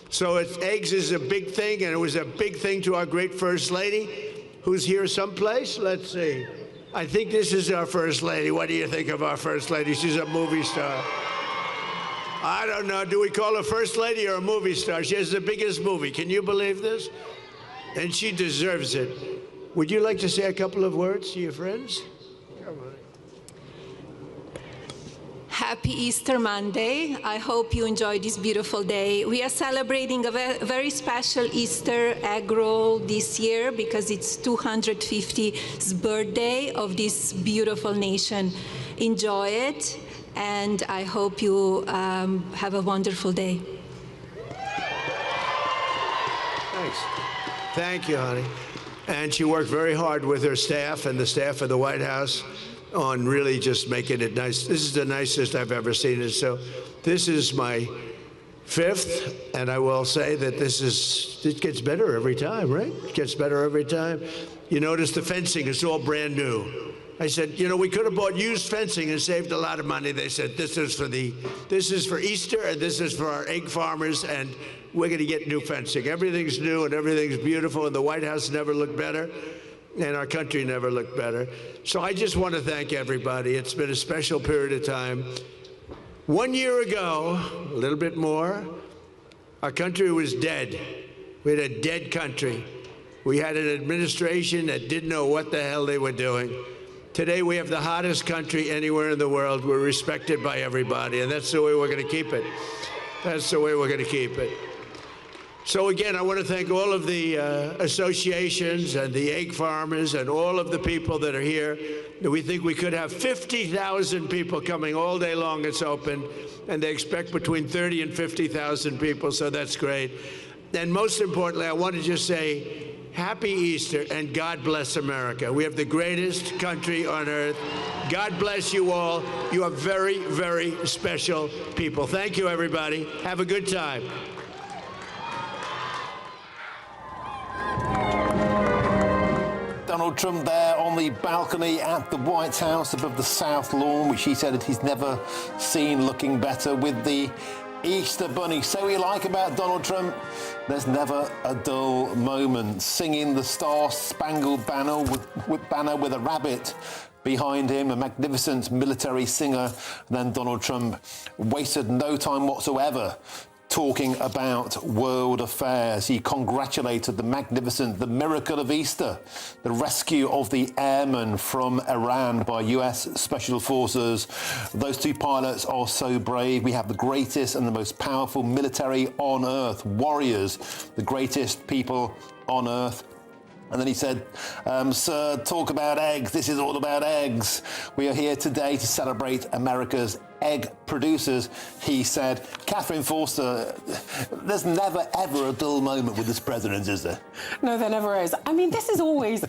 So eggs is a big thing, and it was a big thing to our great First Lady, who's here someplace. Let's see. I think this is our First Lady. What do you think of our First Lady? She's a movie star. I don't know. Do we call her First Lady or a movie star? She has the biggest movie. Can you believe this? And she deserves it. Would you like to say a couple of words to your friends? Come on. Happy Easter Monday. I hope you enjoy this beautiful day. We are celebrating a very special Easter egg roll this year because it's 250th birthday of this beautiful nation. Enjoy it. And I hope you have a wonderful day. Thanks. Thank you, honey. And she worked very hard with her staff and the staff of the White House on really just making it nice. This is the nicest I've ever seen it. So this is my 5th, and I will say that it gets better every time, right? It gets better every time. You notice the fencing is all brand new. I said, you know, we could have bought used fencing and saved a lot of money. They said, this is for Easter, and this is for our egg farmers, and we're going to get new fencing. Everything's new and everything's beautiful, and the White House never looked better, and our country never looked better. So I just want to thank everybody. It's been a special period of time. 1 year ago, a little bit more, our country was dead. We had a dead country. We had an administration that didn't know what the hell they were doing. Today, we have the hottest country anywhere in the world. We're respected by everybody, and that's the way we're going to keep it. That's the way we're going to keep it. So again, I want to thank all of the associations and the egg farmers and all of the people that are here. We think we could have 50,000 people coming all day long. It's open, and they expect between 30 and 50,000 people, so that's great. And most importantly, I want to just say, Happy Easter, and God bless America. We have the greatest country on earth. God bless you all. You are very, very special people. Thank you, everybody. Have a good time. Donald Trump there on the balcony at the White House above the South Lawn, which he said that he's never seen looking better, with the Easter Bunny. Say what you like about Donald Trump, there's never a dull moment. Singing the Star-Spangled Banner with a rabbit behind him, a magnificent military singer. Then Donald Trump wasted no time whatsoever talking about world affairs. He congratulated the miracle of Easter, the rescue of the airmen from Iran by US Special Forces. Those 2 pilots are so brave. We have the greatest and the most powerful military on earth, warriors, the greatest people on earth. And then he said, sir, talk about eggs. This is all about eggs. We are here today to celebrate America's egg producers, he said. Catherine Forster, there's never, ever a dull moment with this president, is there? No, there never is. I mean, this is always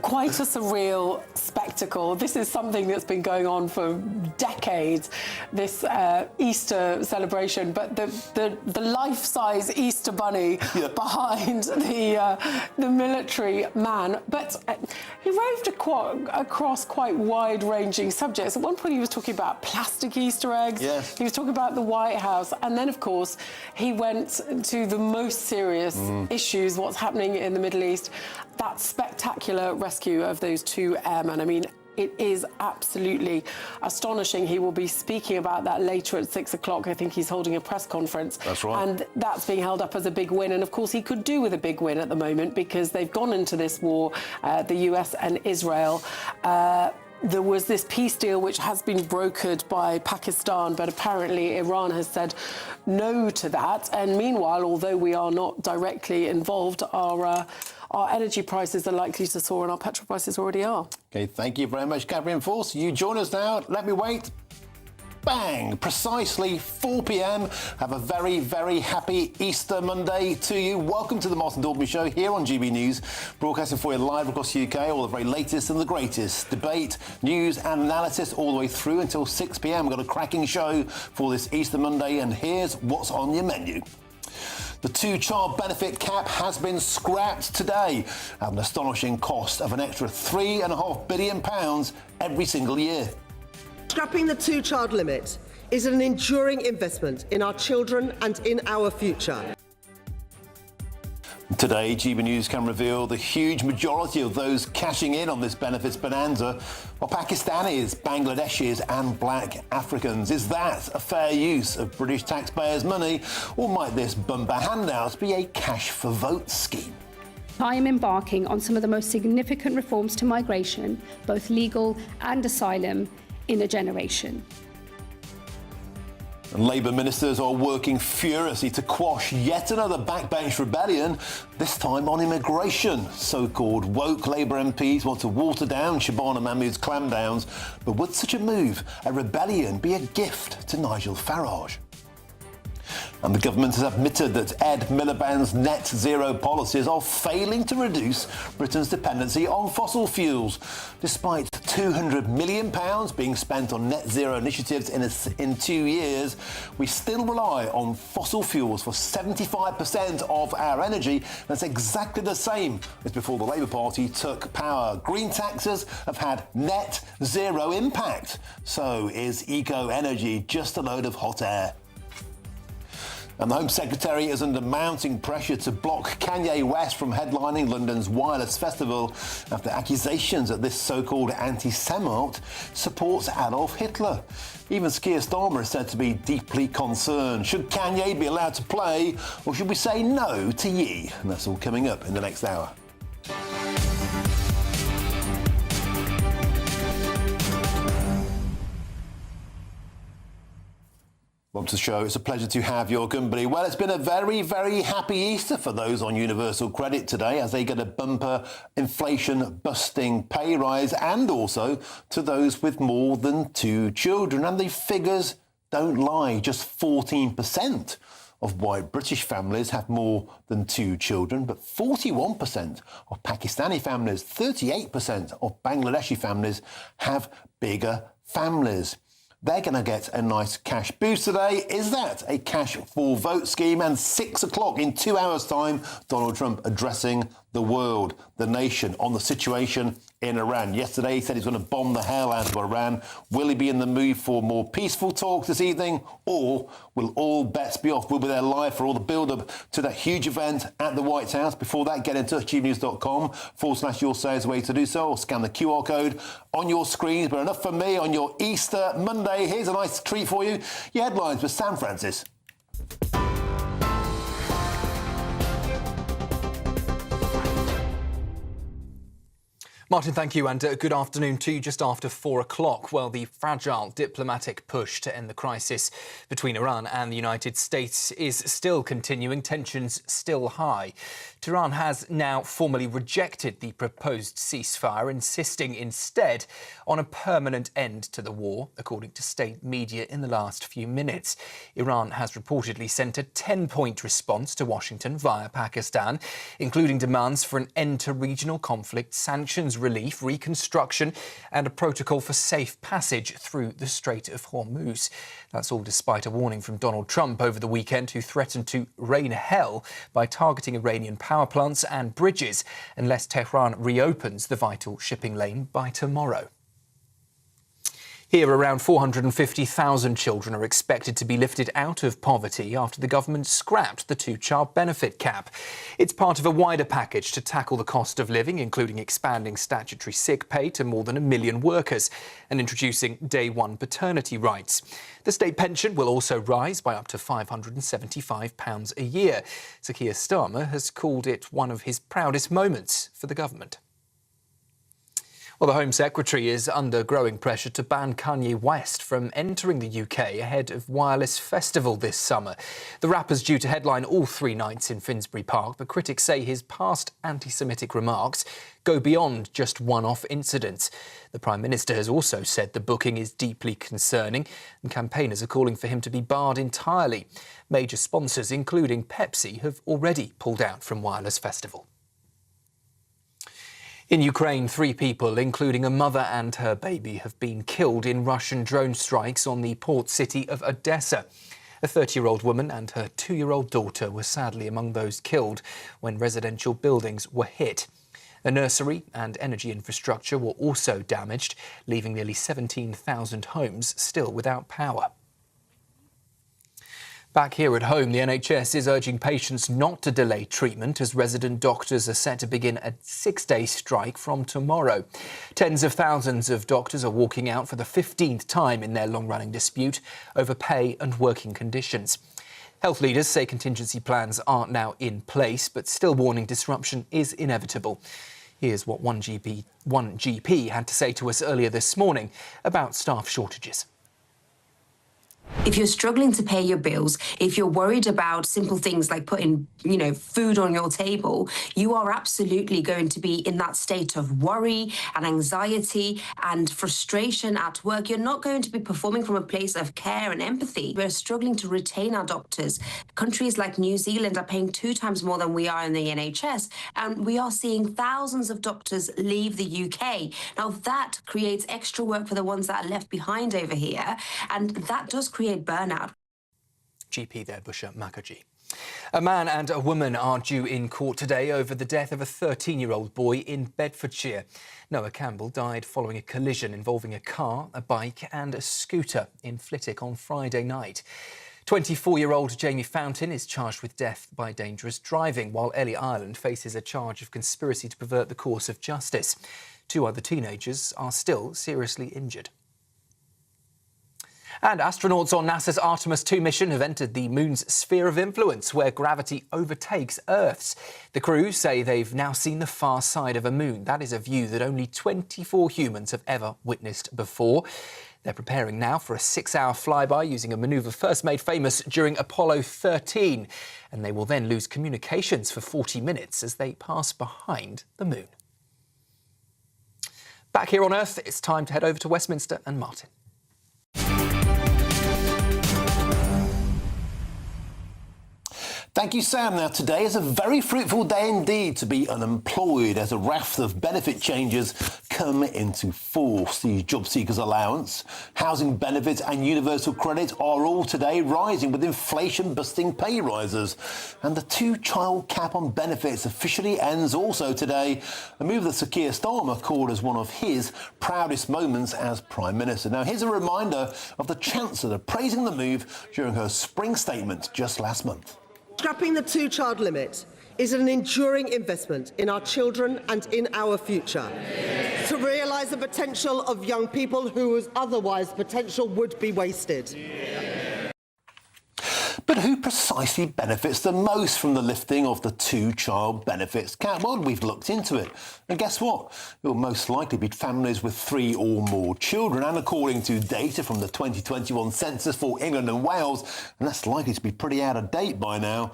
quite a surreal spectacle. This is something that's been going on for decades, this Easter celebration. But the life-size Easter bunny behind the military man. But he roved across quite wide-ranging subjects. At one point, he was talking about plastic Easter eggs. Yes. He was talking about the White House. And then, of course, he went to the most serious issues, what's happening in the Middle East. That spectacular rescue of those 2 airmen. I mean, it is absolutely astonishing. He will be speaking about that later at 6 o'clock. I think he's holding a press conference. That's right. And that's being held up as a big win. And of course, he could do with a big win at the moment because they've gone into this war, the US and Israel, there was this peace deal which has been brokered by Pakistan, but apparently Iran has said no to that. And meanwhile, although we are not directly involved, our energy prices are likely to soar, and our petrol prices already are. OK, thank you very much, Catherine Force. You join us now. Let me wait. Bang! Precisely 4 p.m. Have a very, very happy Easter Monday to you. Welcome to the Martin Daubney Show here on GB News, broadcasting for you live across the UK, all the very latest and the greatest debate, news and analysis all the way through until 6 p.m. We've got a cracking show for this Easter Monday, and here's what's on your menu. The two-child benefit cap has been scrapped today at an astonishing cost of an extra £3.5 billion every single year. Scrapping the two-child limit is an enduring investment in our children and in our future. Today, GB News can reveal the huge majority of those cashing in on this benefits bonanza are Pakistanis, Bangladeshis and black Africans. Is that a fair use of British taxpayers' money, or might this bumper handouts be a cash-for-vote scheme? I am embarking on some of the most significant reforms to migration, both legal and asylum, in a generation. And Labour ministers are working furiously to quash yet another backbench rebellion, this time on immigration. So-called woke Labour MPs want to water down Shabana Mahmood's clampdowns, but would such a move, a rebellion, be a gift to Nigel Farage? And the government has admitted that Ed Miliband's net zero policies are failing to reduce Britain's dependency on fossil fuels. Despite £200 million being spent on net zero initiatives in 2 years, we still rely on fossil fuels for 75% of our energy. That's exactly the same as before the Labour Party took power. Green taxes have had net zero impact. So is eco-energy just a load of hot air? And the Home Secretary is under mounting pressure to block Kanye West from headlining London's Wireless Festival after accusations that this so-called anti-Semite supports Adolf Hitler. Even Keir Starmer is said to be deeply concerned. Should Kanye be allowed to play, or should we say no to Ye? And that's all coming up in the next hour. Welcome to the show. It's a pleasure to have your company. Well, it's been a very, very happy Easter for those on Universal Credit today as they get a bumper inflation-busting pay rise, and also to those with more than 2 children. And the figures don't lie. Just 14% of white British families have more than 2 children, but 41% of Pakistani families, 38% of Bangladeshi families have bigger families. They're going to get a nice cash boost today. Is that a cash for vote scheme? And 6 o'clock in 2 hours' time, Donald Trump addressing the world, the nation, on the situation in Iran. Yesterday, he said he's going to bomb the hell out of Iran. Will he be in the mood for more peaceful talks this evening, or will all bets be off? We'll be there live for all the build-up to that huge event at the White House. Before that, get in touch, gbnews.com/your say is the way to do so, or scan the QR code on your screens. But enough from me on your Easter Monday. Here's a nice treat for you. Your headlines with Sam Francis. Martin, thank you, and good afternoon to you. Just after 4 o'clock, well, the fragile diplomatic push to end the crisis between Iran and the United States is still continuing, tensions still high. Tehran has now formally rejected the proposed ceasefire, insisting instead on a permanent end to the war, according to state media in the last few minutes. Iran has reportedly sent a 10-point response to Washington via Pakistan, including demands for an end to regional conflict, sanctions relief, reconstruction and a protocol for safe passage through the Strait of Hormuz. That's all despite a warning from Donald Trump over the weekend, who threatened to rain hell by targeting Iranian power plants and bridges unless Tehran reopens the vital shipping lane by tomorrow. Here, around 450,000 children are expected to be lifted out of poverty after the government scrapped the two-child benefit cap. It's part of a wider package to tackle the cost of living, including expanding statutory sick pay to more than 1 million workers and introducing day one paternity rights. The state pension will also rise by up to £575 a year. Sir Keir Starmer has called it one of his proudest moments for the government. Well, the Home Secretary is under growing pressure to ban Kanye West from entering the UK ahead of Wireless Festival this summer. The rapper's due to headline all 3 nights in Finsbury Park, but critics say his past anti-Semitic remarks go beyond just one-off incidents. The Prime Minister has also said the booking is deeply concerning, and campaigners are calling for him to be barred entirely. Major sponsors, including Pepsi, have already pulled out from Wireless Festival. In Ukraine, 3 people, including a mother and her baby, have been killed in Russian drone strikes on the port city of Odessa. A 30-year-old woman and her 2-year-old daughter were sadly among those killed when residential buildings were hit. A nursery and energy infrastructure were also damaged, leaving nearly 17,000 homes still without power. Back here at home, the NHS is urging patients not to delay treatment as resident doctors are set to begin a 6-day strike from tomorrow. Tens of thousands of doctors are walking out for the 15th time in their long-running dispute over pay and working conditions. Health leaders say contingency plans are now in place, but still warning disruption is inevitable. Here's what one GP had to say to us earlier this morning about staff shortages. If you're struggling to pay your bills, if you're worried about simple things like putting, food on your table, you are absolutely going to be in that state of worry and anxiety and frustration at work. You're not going to be performing from a place of care and empathy. We're struggling to retain our doctors. Countries like New Zealand are paying 2 times more than we are in the NHS, and we are seeing thousands of doctors leave the UK. Now, that creates extra work for the ones that are left behind over here, and that does create burnout. GP there, Busha Mukherjee. A man and a woman are due in court today over the death of a 13-year-old boy in Bedfordshire. Noah Campbell died following a collision involving a car, a bike and a scooter in Flitwick on Friday night. 24-year-old Jamie Fountain is charged with death by dangerous driving, while Ellie Ireland faces a charge of conspiracy to pervert the course of justice. 2 other teenagers are still seriously injured. And astronauts on NASA's Artemis 2 mission have entered the moon's sphere of influence, where gravity overtakes Earth's. The crew say they've now seen the far side of a moon. That is a view that only 24 humans have ever witnessed before. They're preparing now for a 6-hour flyby using a manoeuvre first made famous during Apollo 13. And they will then lose communications for 40 minutes as they pass behind the moon. Back here on Earth, it's time to head over to Westminster and Martin. Thank you, Sam. Now, today is a very fruitful day indeed to be unemployed as a raft of benefit changes come into force. The job seekers allowance, housing benefits and universal credit are all today rising with inflation-busting pay rises. And the 2-child cap on benefits officially ends also today, a move that Sir Keir Starmer called as one of his proudest moments as Prime Minister. Now, here's a reminder of the Chancellor praising the move during her spring statement just last month. Scrapping the 2-child limit is an enduring investment in our children and in our future. To realise the potential of young people whose otherwise potential would be wasted. But who precisely benefits the most from the lifting of the 2-child benefits cap? Well, we've looked into it. And guess what? It will most likely be families with 3 or more children. And according to data from the 2021 census for England and Wales, and that's likely to be pretty out of date by now,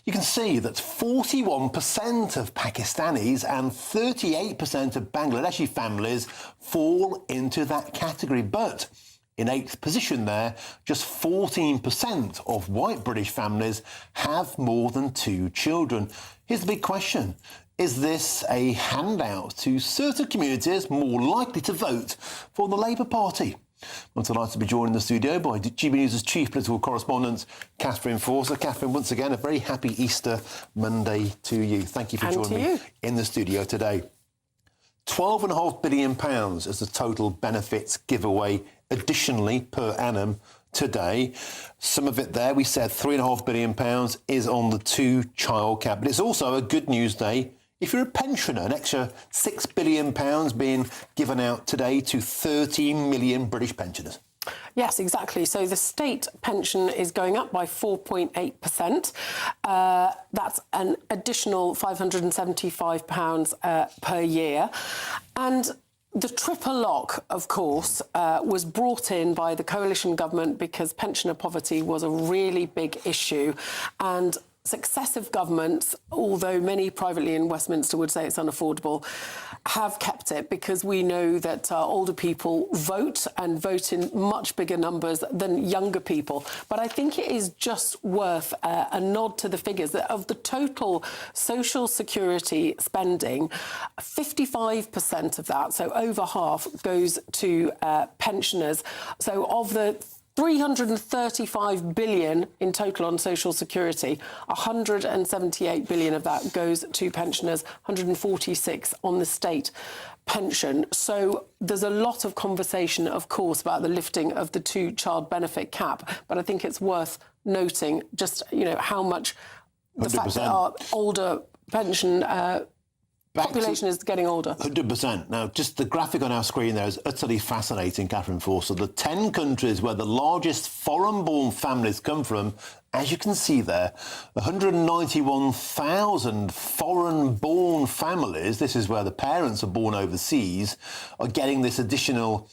you can see that 41% of Pakistanis and 38% of Bangladeshi families fall into that category. But in 8th position there, just 14% of white British families have more than 2 children. Here's the big question. Is this a handout to certain communities more likely to vote for the Labour Party? I'm delighted to be joined in the studio by GB News' chief political correspondent, Catherine Forster. Catherine, once again, a very happy Easter Monday to you. Thank you for joining me in the studio today. £12.5 billion is the total benefits giveaway additionally per annum today. Some of it there, we said £3.5 billion is on the 2-child cap. But it's also a good news day if you're a pensioner, an extra £6 billion being given out today to 13 million British pensioners. Yes, exactly. So the state pension is going up by 4.8%. That's an additional £575 per year. And The triple lock, of course, was brought in by the coalition government because pensioner poverty was a really big issue. And successive governments, although many privately in Westminster would say it's unaffordable, have kept it because we know that older people vote and vote in much bigger numbers than younger people. But I think it is just worth a nod to the figures that of the total social security spending, 55% of that, so over half, goes to pensioners. So of the 335 billion in total on social security, 178 billion of that goes to pensioners, 146 on the state pension. So there's a lot of conversation, of course, about the lifting of the two-child benefit cap, but I think it's worth noting just, you know, how much the 100%. Fact that our older pension population is getting older. 100%. Now, just the graphic on our screen there is utterly fascinating, Catherine Forster. The 10 countries where the largest foreign-born families come from, as you can see there, 191,000 foreign-born families, this is where the parents are born overseas, are getting this additional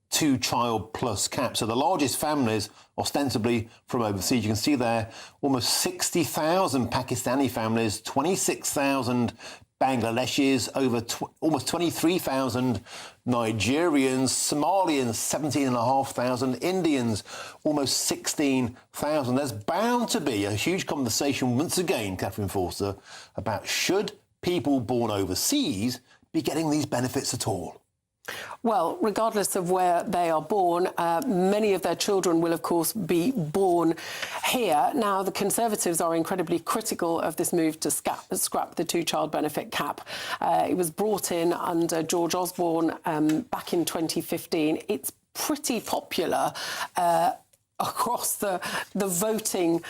two-child plus cap. So the largest families, ostensibly from overseas, you can see there, almost 60,000 Pakistani families, 26,000 Bangladeshis, over almost 23,000 Nigerians, Somalians, 17,500, Indians, almost 16,000. There's bound to be a huge conversation once again, Catherine Forster, about should people born overseas be getting these benefits at all? Well, regardless of where they are born, many of their children will, of course, be born here. Now, the Conservatives are incredibly critical of this move to scrap the two-child benefit cap. It was brought in under George Osborne back in 2015. It's pretty popular across the voting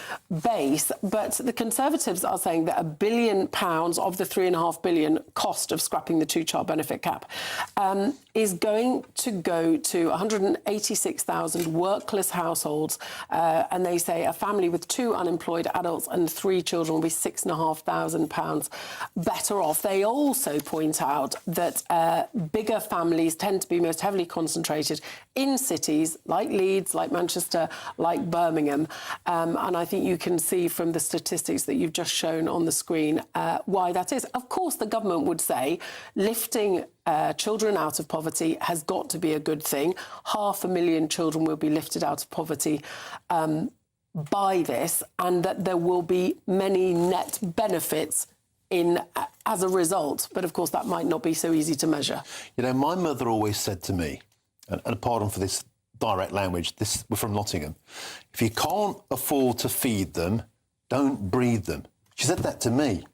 base, but the Conservatives are saying that £1 billion of the £3.5 billion cost of scrapping the two-child benefit cap is going to go to 186,000 workless households, and they say a family with 2 unemployed adults and 3 children will be £6,500 better off. They also point out that bigger families tend to be most heavily concentrated in cities like Leeds, like Manchester, like Birmingham. And I think you can see from the statistics that you've just shown on the screen why that is. Of course, the government would say lifting children out of poverty has got to be a good thing. 500,000 children will be lifted out of poverty by this, and that there will be many net benefits as a result. But of course, that might not be so easy to measure. You know, my mother always said to me, and pardon for this direct language, we're from Nottingham, if you can't afford to feed them, don't breed them. She said that to me.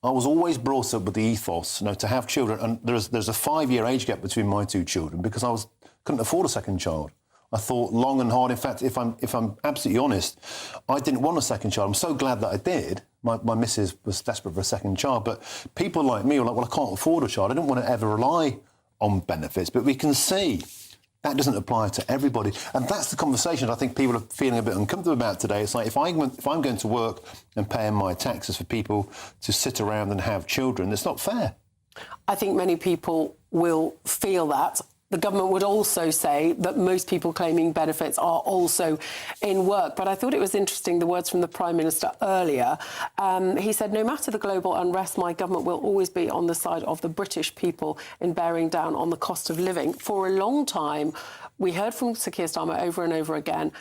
I was always brought up with the ethos, you know, to have children, and there's a 5-year age gap between my 2 children because I couldn't afford a second child. I thought long and hard. In fact, if I'm absolutely honest, I didn't want a second child. I'm so glad that I did. My missus was desperate for a second child, but people like me were like, well, I can't afford a child. I didn't want to ever rely on benefits, but we can see that doesn't apply to everybody. And that's the conversation I think people are feeling a bit uncomfortable about today. It's like, if I'm going to work and paying my taxes for people to sit around and have children, it's not fair. I think many people will feel that. The government would also say that most people claiming benefits are also in work. But I thought it was interesting, the words from the Prime Minister earlier. He said, no matter the global unrest, my government will always be on the side of the British people in bearing down on the cost of living. For a long time, we heard from Sir Keir Starmer over and over again,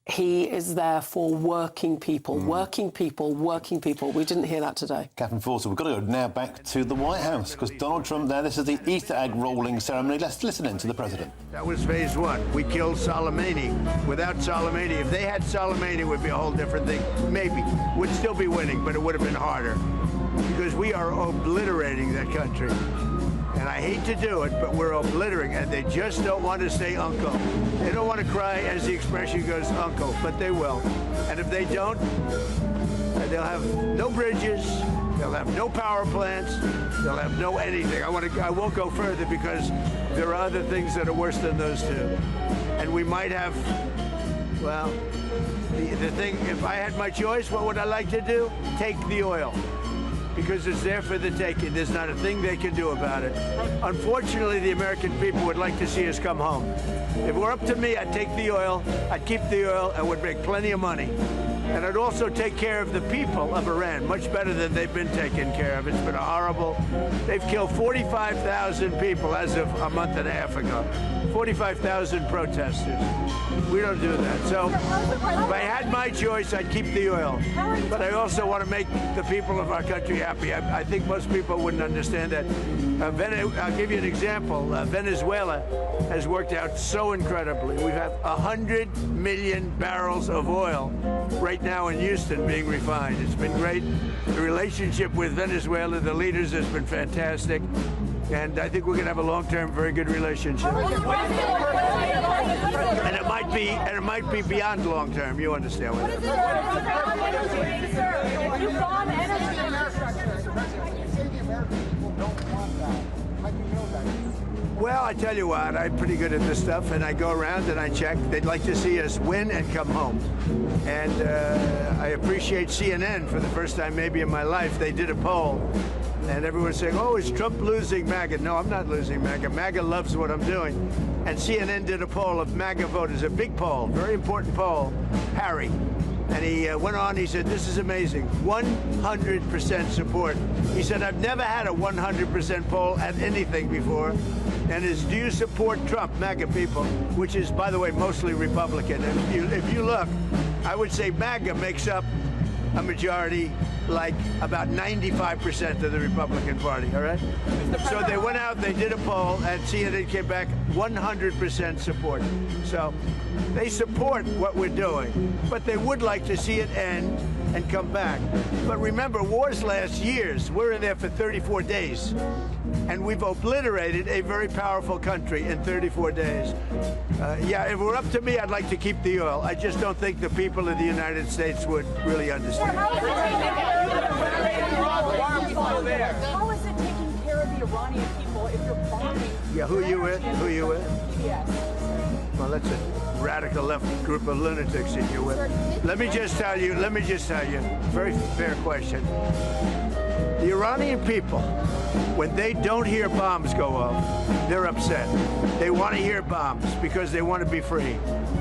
he is there for working people, working people, working people. We didn't hear that today. Catherine Forster, we've got to go now back to the White House because Donald Trump there, this is the Easter egg rolling ceremony. Let's listen in to the president. That was phase 1. We killed Soleimani. Without Soleimani, if they had Soleimani, it would be a whole different thing. Maybe. Would still be winning, but it would have been harder because we are obliterating that country. And I hate to do it, but we're obliterating, and they just don't want to say uncle. They don't want to cry, as the expression goes, uncle, but they will. And if they don't, they'll have no bridges, they'll have no power plants, they'll have no anything. I won't go further because there are other things that are worse than those two. And we might have, well, the thing, if I had my choice, what would I like to do? Take the oil. because it's there for the taking. There's not a thing they can do about it. Unfortunately, the American people would like to see us come home. If it were up to me, I'd take the oil, I'd keep the oil, and would make plenty of money. And I'd also take care of the people of Iran, much better than they've been taken care of. It's been horrible. They've killed 45,000 people as of a month and a half ago. 45,000 protesters. We don't do that. So if I had my choice, I'd keep the oil. But I also want to make the people of our country happy. I think most people wouldn't understand that. I'll give you an example. Venezuela has worked out so incredibly. We've had 100 million barrels of oil right now in Houston being refined. It's been great. The relationship with Venezuela, the leaders, has been fantastic. And I think we're going to have a long-term, very good relationship. And it might be beyond long-term. You understand what Well, I tell you what, I'm pretty good at this stuff, and I go around and I check. They'd like to see us win and come home. And I appreciate CNN for the first time maybe in my life. They did a poll, and everyone's saying, oh, is Trump losing MAGA? No, I'm not losing MAGA. MAGA loves what I'm doing. And CNN did a poll of MAGA voters, a big poll, very important poll, Harry. And he went on, he said, this is amazing, 100% support. He said, I've never had a 100% poll at anything before. And is, do you support Trump, MAGA people, which is, by the way, mostly Republican. And if you look, I would say MAGA makes up a majority, like about 95% of the Republican Party, all right? So they went out, they did a poll, and CNN came back 100% support. So they support what we're doing, but they would like to see it end and come back. But remember, wars last years. We're in there for 34 days. And we've obliterated a very powerful country in 34 days. Yeah, if it were up to me, I'd like to keep the oil. I just don't think the people of the United States would really understand. How is it taking care of the Iranian people if you're bombing? Yeah, who you with? Who you with? Yes. Well, that's a radical left group of lunatics that you're with. Let me just tell you, very fair question. The Iranian people, when they don't hear bombs go off, they're upset. They want to hear bombs because they want to be free.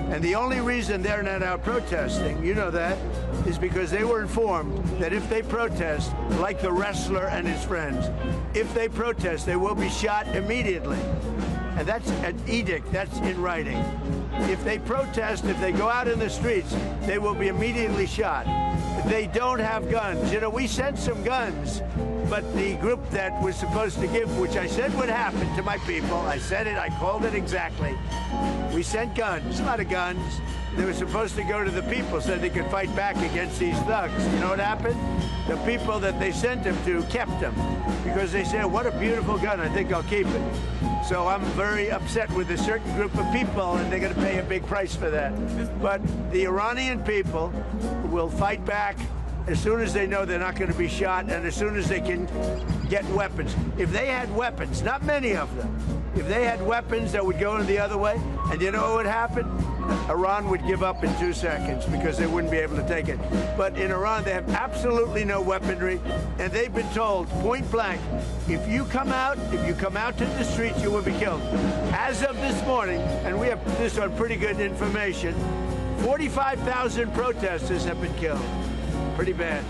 And the only reason they're not out protesting, you know that, is because they were informed that if they protest, like the wrestler and his friends, if they protest, they will be shot immediately. And that's an edict, that's in writing. If they protest, if they go out in the streets, they will be immediately shot. They don't have guns. You know, we sent some guns, but the group that was supposed to give, which I said would happen to my people, I said it, I called it exactly. We sent guns, a lot of guns. They were supposed to go to the people so they could fight back against these thugs. You know what happened? The people that they sent them to kept them because they said, what a beautiful gun, I think I'll keep it. So I'm very upset with a certain group of people, and they're going to pay a big price for that. But the Iranian people will fight back as soon as they know they're not going to be shot and as soon as they can get weapons. If they had weapons, not many of them, if they had weapons that would go in the other way, and you know what would happen? Iran would give up in 2 seconds because they wouldn't be able to take it. But in Iran, they have absolutely no weaponry, and they've been told point blank, if you come out to the streets, you will be killed. As of this morning, and we have this on pretty good information, 45,000 protesters have been killed. Pretty bad.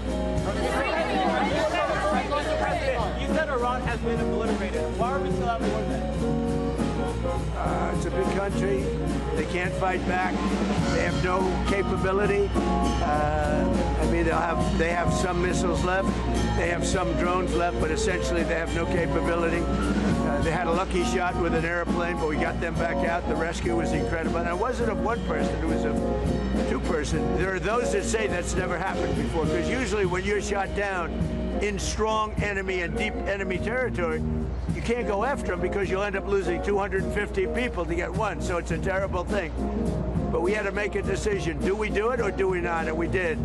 You said Iran has been obliterated. Why are we still at war then? It's a big country. They can't fight back. They have no capability. I mean, they have some missiles left. They have some drones left, but essentially they have no capability. They had a lucky shot with an airplane, but we got them back out. The rescue was incredible. And it wasn't of one person, it was of 2 persons. There are those that say that's never happened before, because usually when you're shot down in strong enemy and deep enemy territory, you can't go after them because you'll end up losing 250 people to get one. So it's a terrible thing. But we had to make a decision. Do we do it or do we not? And we did.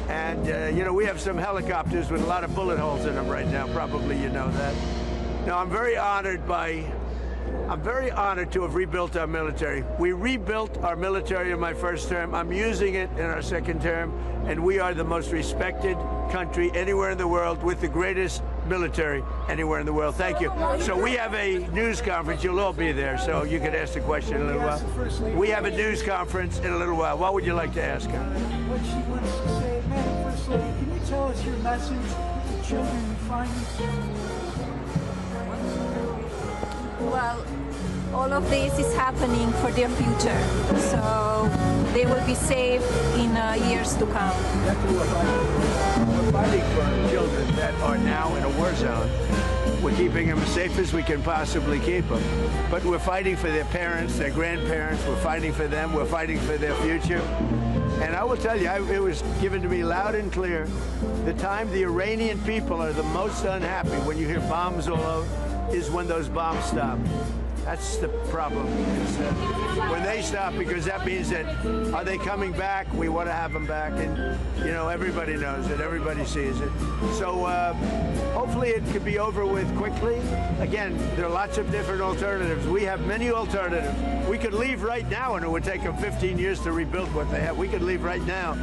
And, you know, we have some helicopters with a lot of bullet holes in them right now. Probably you know that. Now, I'm very honored by I'm very honored to have rebuilt our military. We rebuilt our military in my first term. I'm using it in our second term, and we are the most respected country anywhere in the world with the greatest military anywhere in the world. Thank you. So we have a news conference. You'll all be there, so you can ask the question in a little while. We have a news conference in a little while. What would you like to ask her? What she wants to say. Madam First Lady, can you tell us your message to the children you find? Well, all of this is happening for their future, so they will be safe in years to come. That's what we're fighting. We're fighting for children that are now in a war zone. We're keeping them as safe as we can possibly keep them. But we're fighting for their parents, their grandparents. We're fighting for them. We're fighting for their future. And I will tell you, it was given to me loud and clear, the time the Iranian people are the most unhappy when you hear bombs all over is when those bombs stop. That's the problem. It's, when they stop, because that means that, are they coming back? We want to have them back. And, you know, everybody knows it. Everybody sees it. So hopefully it could be over with quickly. Again, there are lots of different alternatives. We have many alternatives. We could leave right now, and it would take them 15 years to rebuild what they have. We could leave right now.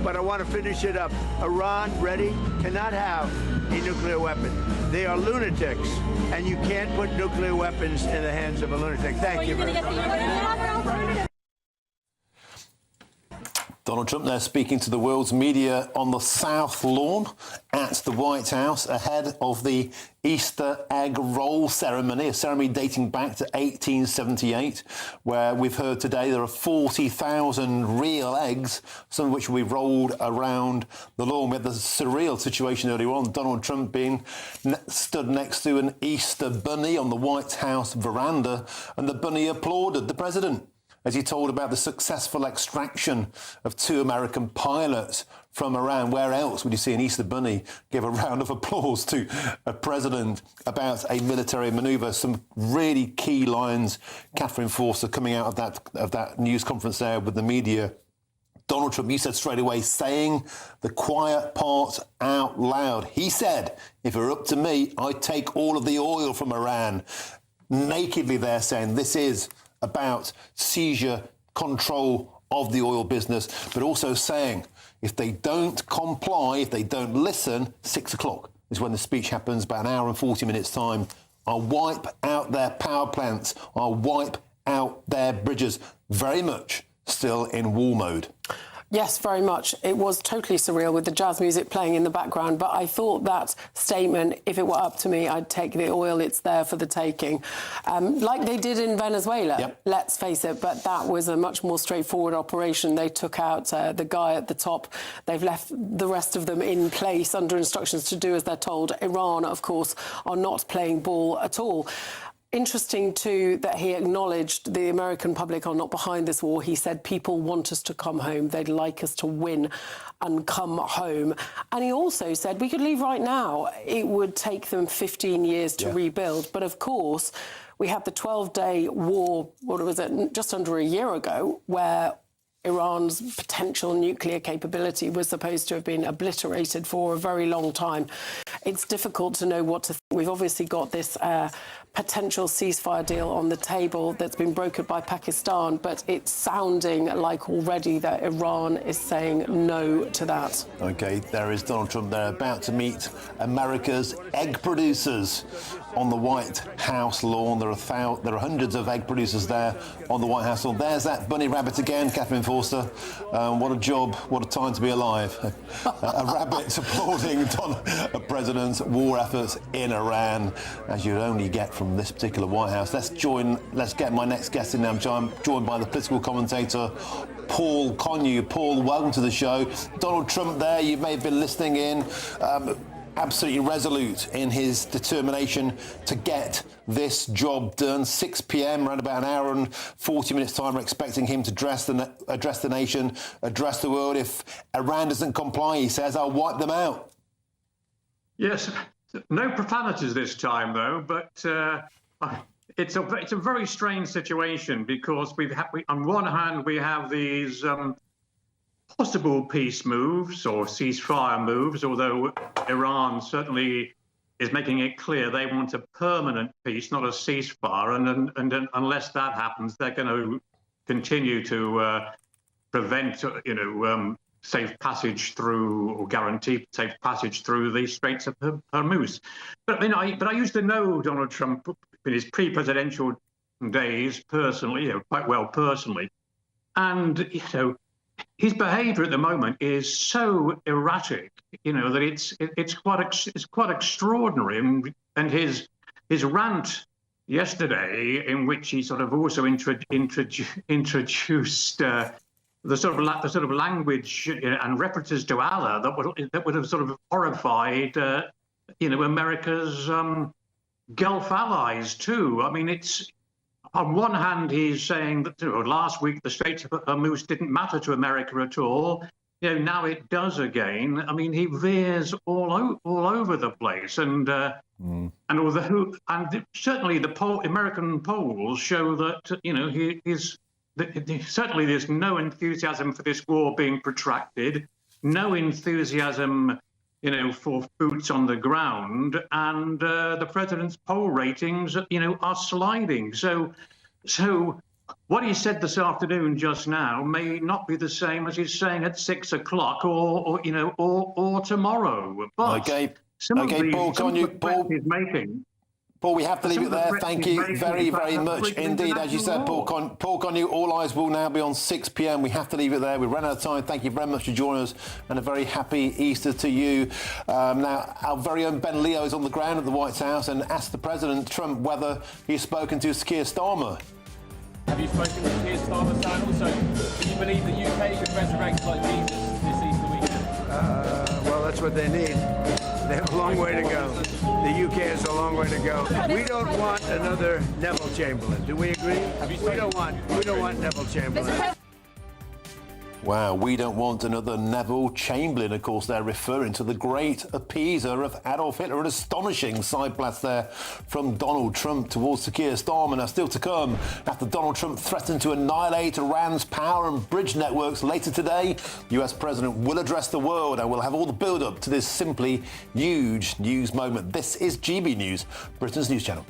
But I want to finish it up. Iran, ready, cannot have a nuclear weapon. They are lunatics, and you can't put nuclear weapons in the hands of a lunatic. Thank you very much. Donald Trump there speaking to the world's media on the South Lawn at the White House ahead of the Easter egg roll ceremony, a ceremony dating back to 1878, where we've heard today there are 40,000 real eggs, some of which will be rolled around the lawn. We had the surreal situation earlier on, Donald Trump being stood next to an Easter bunny on the White House veranda, and the bunny applauded the president as he told about the successful extraction of 2 American pilots from Iran. Where else would you see an Easter bunny give a round of applause to a president about a military manoeuvre? Some really key lines, Catherine Forster, coming out of that news conference there with the media. Donald Trump, you said straight away, saying the quiet part out loud. He said, if it were up to me, I'd take all of the oil from Iran. Nakedly there saying this is about seizure, control of the oil business, but also saying if they don't comply, if they don't listen, 6 o'clock is when the speech happens, about an hour and 40 minutes time. I'll wipe out their power plants. I'll wipe out their bridges. Very much still in war mode. Yes, very much. It was totally surreal with the jazz music playing in the background, but I thought that statement, if it were up to me, I'd take the oil, it's there for the taking. Like they did in Venezuela, yep. Let's face it, but that was a much more straightforward operation. They took out the guy at the top. They've left the rest of them in place under instructions to do as they're told. Iran, of course, are not playing ball at all. Interesting, too, that he acknowledged the American public are not behind this war. He said people want us to come home. They'd like us to win and come home. And he also said we could leave right now. It would take them 15 years to rebuild. But, of course, we had the 12-day war, what was it, just under a year ago, where Iran's potential nuclear capability was supposed to have been obliterated for a very long time. It's difficult to know what to think. We've obviously got this potential ceasefire deal on the table that's been brokered by Pakistan, but it's sounding like already that Iran is saying no to that. OK, there is Donald Trump there about to meet America's egg producers on the White House lawn. There are hundreds of egg producers there on the White House lawn. There's that bunny rabbit again, Catherine Forster. What a job, what a time to be alive. A rabbit applauding a president's war efforts in Iran, as you'd only get from this particular White House. Let's get my next guest in now. I'm joined by the political commentator Paul Connew. Paul, welcome to the show. Donald Trump there, you may have been listening in. Absolutely resolute in his determination to get this job done. 6 p.m, around about an hour and 40 minutes time, we're expecting him to address the nation, address the world. If Iran doesn't comply, he says, I'll wipe them out. Yes, no profanities this time, though, but it's a very strange situation because on one hand, we have these possible peace moves or ceasefire moves, although Iran certainly is making it clear they want a permanent peace, not a ceasefire. And unless that happens, they're going to continue to prevent, safe passage through, or guarantee safe passage through the Straits of Hormuz. But I used to know Donald Trump in his pre-presidential days personally, quite well personally, and his behaviour at the moment is so erratic, that it's quite extraordinary. And his rant yesterday, in which he sort of also introduced the sort of language and references to Allah that would have sort of horrified America's Gulf allies too. I mean, it's on one hand he's saying that last week the Straits of Hormuz didn't matter to America at all. Now it does again. I mean, he veers all over the place, and certainly the American polls show that he is. Certainly, there's no enthusiasm for this war being protracted, no enthusiasm, for boots on the ground, and the president's poll ratings, are sliding. So what he said this afternoon just now may not be the same as he's saying at 6 o'clock or tomorrow. But Paul, he's making. Paul, we have to leave it there. Thank you very, very much indeed. As you said, Paul Connew, all eyes will now be on 6 p.m. We have to leave it there. We ran out of time. Thank you very much for joining us, and a very happy Easter to you. Now, our very own Ben Leo is on the ground at the White House and asked the President Trump whether he's spoken to Keir Starmer. Have you spoken with Keir Starmer, and also do you believe the UK could resurrect like Jesus this Easter weekend? Well, that's what they need. They have a long way to go. The UK has a long way to go. We don't want another Neville Chamberlain. Do we agree? We don't want Neville Chamberlain. Wow, we don't want another Neville Chamberlain. Of course, they're referring to the great appeaser of Adolf Hitler. An astonishing side blast there from Donald Trump towards Keir Starmer. Now, still to come, after Donald Trump threatened to annihilate Iran's power and bridge networks later today, the US President will address the world, and we'll have all the build-up to this simply huge news moment. This is GB News, Britain's news channel.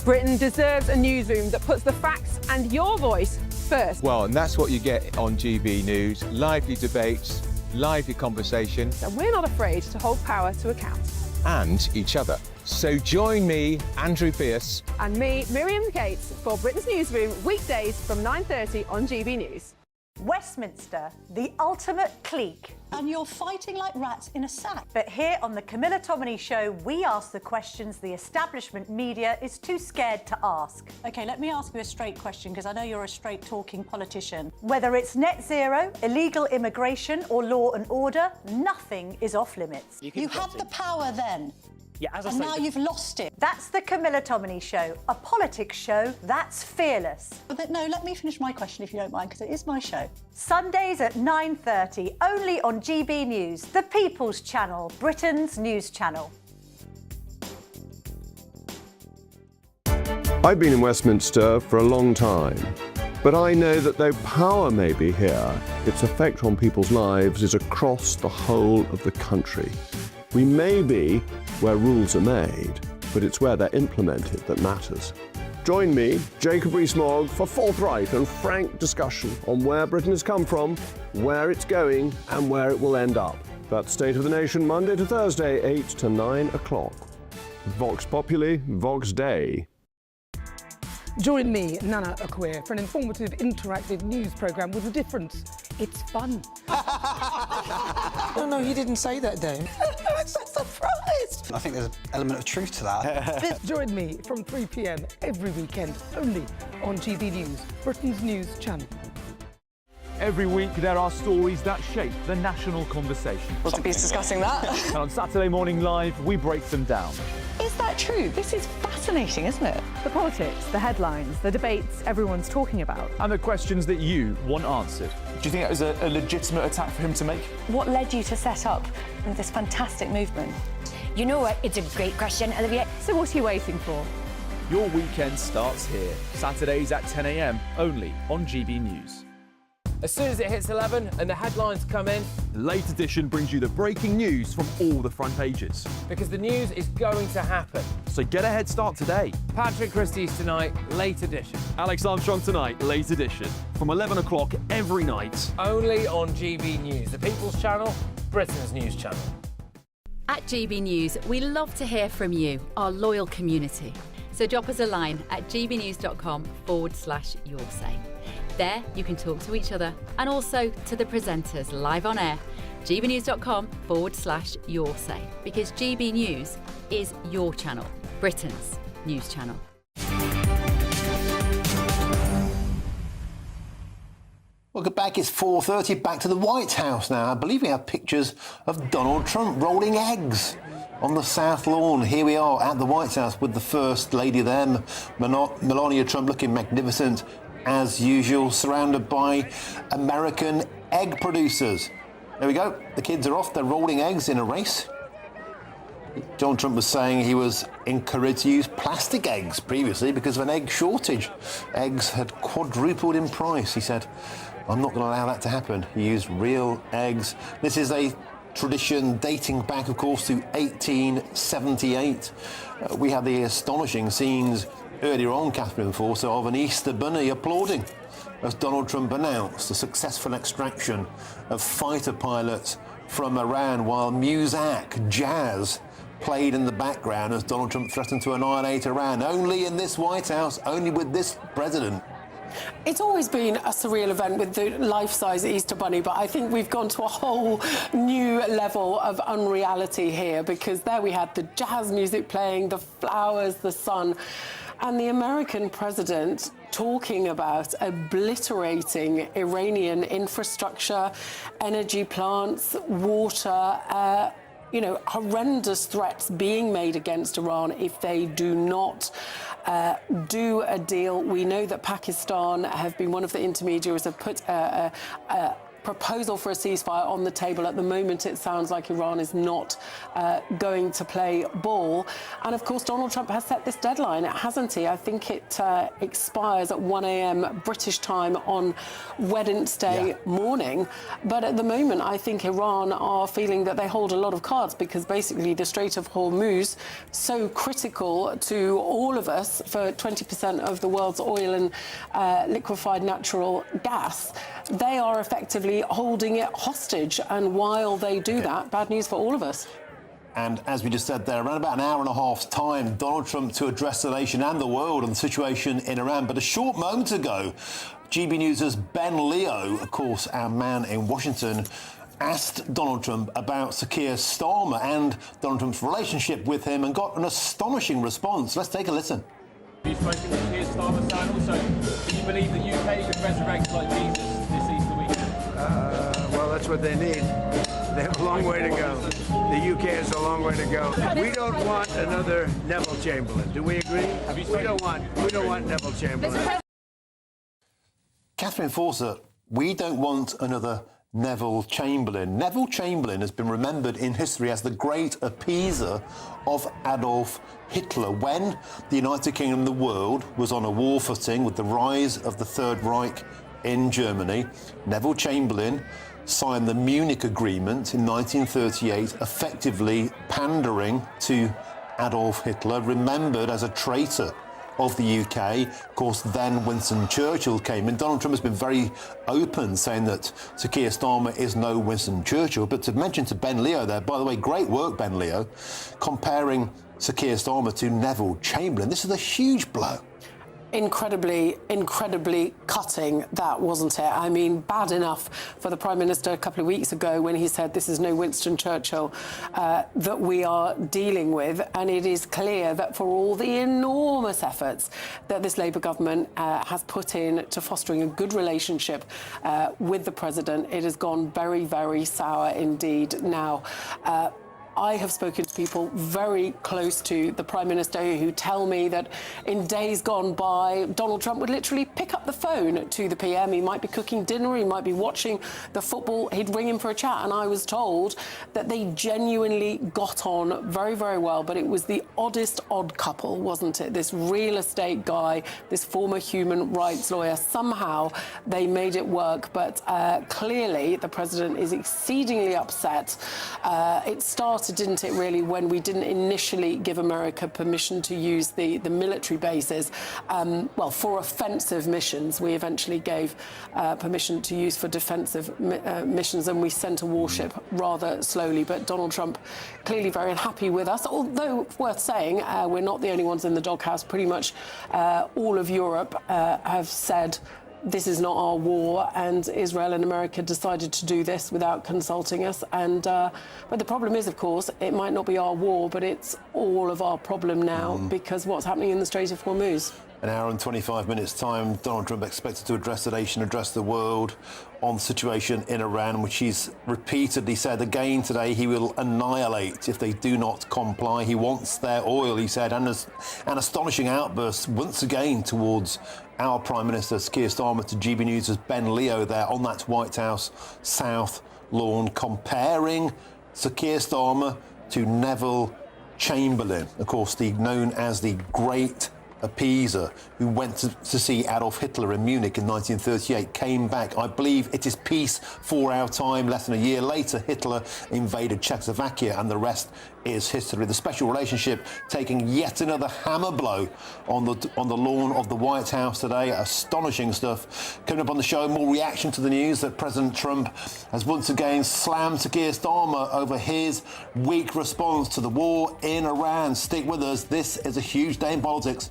Britain deserves a newsroom that puts the facts and your voice first. Well, and that's what you get on GB News. Lively debates, lively conversation. And we're not afraid to hold power to account. And each other. So join me, Andrew Pierce. And me, Miriam Gates, for Britain's Newsroom, weekdays from 9:30 on GB News. Westminster, the ultimate clique. And you're fighting like rats in a sack. But here on the Camilla Tominey Show, we ask the questions the establishment media is too scared to ask. OK, let me ask you a straight question, because I know you're a straight-talking politician. Whether it's net zero, illegal immigration or law and order, nothing is off limits. You had the power then. Yeah, as I and say, now you've lost it. That's the Camilla Tominey Show, a politics show that's fearless. But no, let me finish my question if you don't mind, because it is my show. Sundays at 9:30, only on GB News, the People's Channel, Britain's news channel. I've been in Westminster for a long time, but I know that though power may be here, its effect on people's lives is across the whole of the country. We may be where rules are made, but it's where they're implemented that matters. Join me, Jacob Rees-Mogg, for forthright and frank discussion on where Britain has come from, where it's going, and where it will end up. That's State of the Nation, Monday to Thursday, 8 to 9 o'clock. Vox Populi, Vox Dei. Join me, Nana Akwe, for an informative, interactive news programme with a difference. It's fun. No, he didn't say that, Dave. I'm so surprised. I think there's an element of truth to that. Join me from 3 p.m. every weekend, only on GB News, Britain's news channel. Every week there are stories that shape the national conversation. We'll be discussing that. And on Saturday Morning Live, we break them down. Is that true? This is fascinating, isn't it? The politics, the headlines, the debates everyone's talking about. And the questions that you want answered. Do you think that was a legitimate attack for him to make? What led you to set up this fantastic movement? You know what? It's a great question, Olivia. So what are you waiting for? Your weekend starts here. Saturdays at 10 a.m, only on GB News. As soon as it hits 11 and the headlines come in, The Late Edition brings you the breaking news from all the front pages. because the news is going to happen. So get a head start today. Patrick Christie's tonight, Late Edition. Alex Armstrong tonight, Late Edition. From 11 o'clock every night. Only on GB News, the People's Channel, Britain's news channel. At GB News, we love to hear from you, our loyal community. So drop us a line at gbnews.com/yoursay. There you can talk to each other and also to the presenters live on air. gbnews.com/yoursay, because GB News is your channel, Britain's news channel. Welcome back, it's 4:30, back to the White House now. I believe we have pictures of Donald Trump rolling eggs on the South Lawn. Here we are at the White House with the First Lady there, Melania Trump, looking magnificent as usual, surrounded by American egg producers. There we go, the kids are off, they're rolling eggs in a race. Donald Trump was saying he was encouraged to use plastic eggs previously because of an egg shortage. Eggs had quadrupled in price. He said, I'm not going to allow that to happen. He used real eggs. This is a tradition dating back, of course, to 1878. We had the astonishing scenes earlier on, Catherine Forster, of an Easter bunny applauding as Donald Trump announced the successful extraction of fighter pilots from Iran, while Muzak jazz played in the background as Donald Trump threatened to annihilate Iran. Only in this White House, only with this president. It's always been a surreal event with the life-size Easter Bunny, but I think we've gone to a whole new level of unreality here, because there we had the jazz music playing, the flowers, the sun, and the American president talking about obliterating Iranian infrastructure, energy plants, water, horrendous threats being made against Iran if they do not do a deal. We know that Pakistan have been one of the intermediaries, have put a proposal for a ceasefire on the table. At the moment, it sounds like Iran is not going to play ball. And of course, Donald Trump has set this deadline, hasn't he? I think it expires at 1 a.m. British time on Wednesday morning. But at the moment, I think Iran are feeling that they hold a lot of cards, because basically the Strait of Hormuz, so critical to all of us for 20% of the world's oil and liquefied natural gas, they are effectively holding it hostage. And while they do that, bad news for all of us. And as we just said there, around about an hour and a half's time, Donald Trump to address the nation and the world on the situation in Iran. But a short moment ago, GB News' Ben Leo, of course, our man in Washington, asked Donald Trump about Sir Keir Starmer and Donald Trump's relationship with him, and got an astonishing response. Let's take a listen. Have you spoken with Keir Starmer, and also, do you believe the UK could resurrect like Jesus this Easter weekend? Well, that's what they need. They have a long way to go. The UK has a long way to go. We don't want another Neville Chamberlain. Do we agree? We don't want Neville Chamberlain. Catherine Forster, we don't want another Neville Chamberlain. Neville Chamberlain has been remembered in history as the great appeaser of Adolf Hitler. When the United Kingdom and the world was on a war footing with the rise of the Third Reich in Germany, Neville Chamberlain signed the Munich Agreement in 1938, effectively pandering to Adolf Hitler, remembered as a traitor of the UK. Of course, then Winston Churchill came in. Donald Trump has been very open, saying that Sir Keir Starmer is no Winston Churchill. But to mention to Ben Leo there, by the way, great work, Ben Leo, comparing Sir Keir Starmer to Neville Chamberlain. This is a huge blow. Incredibly cutting, that, wasn't it? I mean, bad enough for the Prime Minister a couple of weeks ago when he said this is no Winston Churchill that we are dealing with. And it is clear that for all the enormous efforts that this Labour government has put in to fostering a good relationship with the President, it has gone very, very sour indeed now. I have spoken to people very close to the Prime Minister who tell me that in days gone by, Donald Trump would literally pick up the phone to the PM. He might be cooking dinner, he might be watching the football, he'd ring him for a chat. And I was told that they genuinely got on very, very well. But it was the oddest odd couple, wasn't it? This real estate guy, this former human rights lawyer, somehow they made it work. But clearly the president is exceedingly upset. It started, didn't it, really, when we didn't initially give America permission to use the military bases, well, for offensive missions. We eventually gave permission to use for defensive missions, and we sent a warship rather slowly. But Donald Trump clearly very unhappy with us, although worth saying, we're not the only ones in the doghouse. Pretty much all of Europe have said this is not our war, and Israel and America decided to do this without consulting us. And but the problem is, of course, it might not be our war, but it's all of our problem now because what's happening in the Strait of Hormuz. An hour and 25 minutes' time, Donald Trump expected to address the nation, address the world on the situation in Iran, which he's repeatedly said again today he will annihilate if they do not comply. He wants their oil, he said, and an astonishing outburst once again towards our Prime Minister, Keir Starmer, to GB News' Ben Leo there on that White House South lawn, comparing Sir Keir Starmer to Neville Chamberlain, of course, known as the Great Appeaser, who went to see Adolf Hitler in Munich in 1938, came back. I believe it is peace for our time. Less than a year later, Hitler invaded Czechoslovakia, and the rest is history. The special relationship taking yet another hammer blow on the lawn of the White House today. Astonishing stuff. Coming up on the show, more reaction to the news that President Trump has once again slammed Sir Keir Starmer over his weak response to the war in Iran. Stick with us. This is a huge day in politics.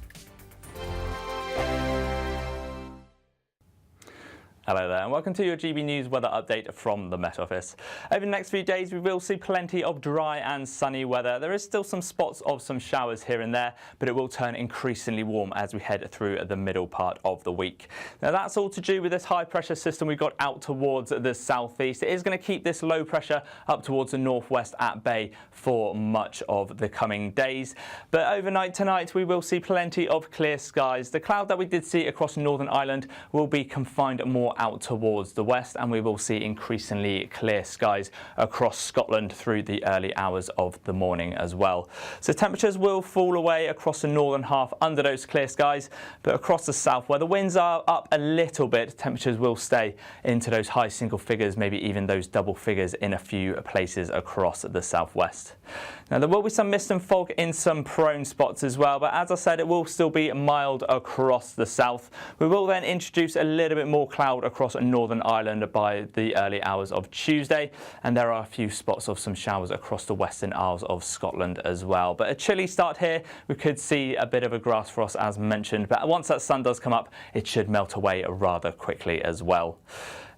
Hello there and welcome to your GB News weather update from the Met Office. Over the next few days we will see plenty of dry and sunny weather. There is still some spots of some showers here and there, but it will turn increasingly warm as we head through the middle part of the week. Now that's all to do with this high pressure system we've got out towards the southeast. It is going to keep this low pressure up towards the northwest at bay for much of the coming days. But overnight tonight we will see plenty of clear skies. The cloud that we did see across Northern Ireland will be confined more out towards the west, and we will see increasingly clear skies across Scotland through the early hours of the morning as well. So temperatures will fall away across the northern half under those clear skies, but across the south where the winds are up a little bit, temperatures will stay into those high single figures, maybe even those double figures in a few places across the southwest. Now there will be some mist and fog in some prone spots as well, but as I said, it will still be mild across the south. We will then introduce a little bit more cloud across Northern Ireland by the early hours of Tuesday, and there are a few spots of some showers across the Western Isles of Scotland as well. But a chilly start here. We could see a bit of a grass frost as mentioned, but once that sun does come up, it should melt away rather quickly as well.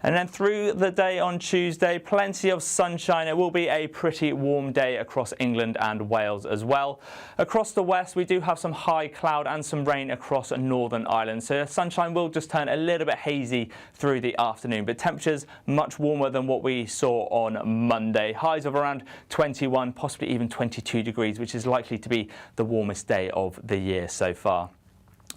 And then through the day on Tuesday, plenty of sunshine. It will be a pretty warm day across England and Wales as well. Across the west, we do have some high cloud and some rain across Northern Ireland. So the sunshine will just turn a little bit hazy through the afternoon, but temperatures much warmer than what we saw on Monday. Highs of around 21, possibly even 22 degrees, which is likely to be the warmest day of the year so far.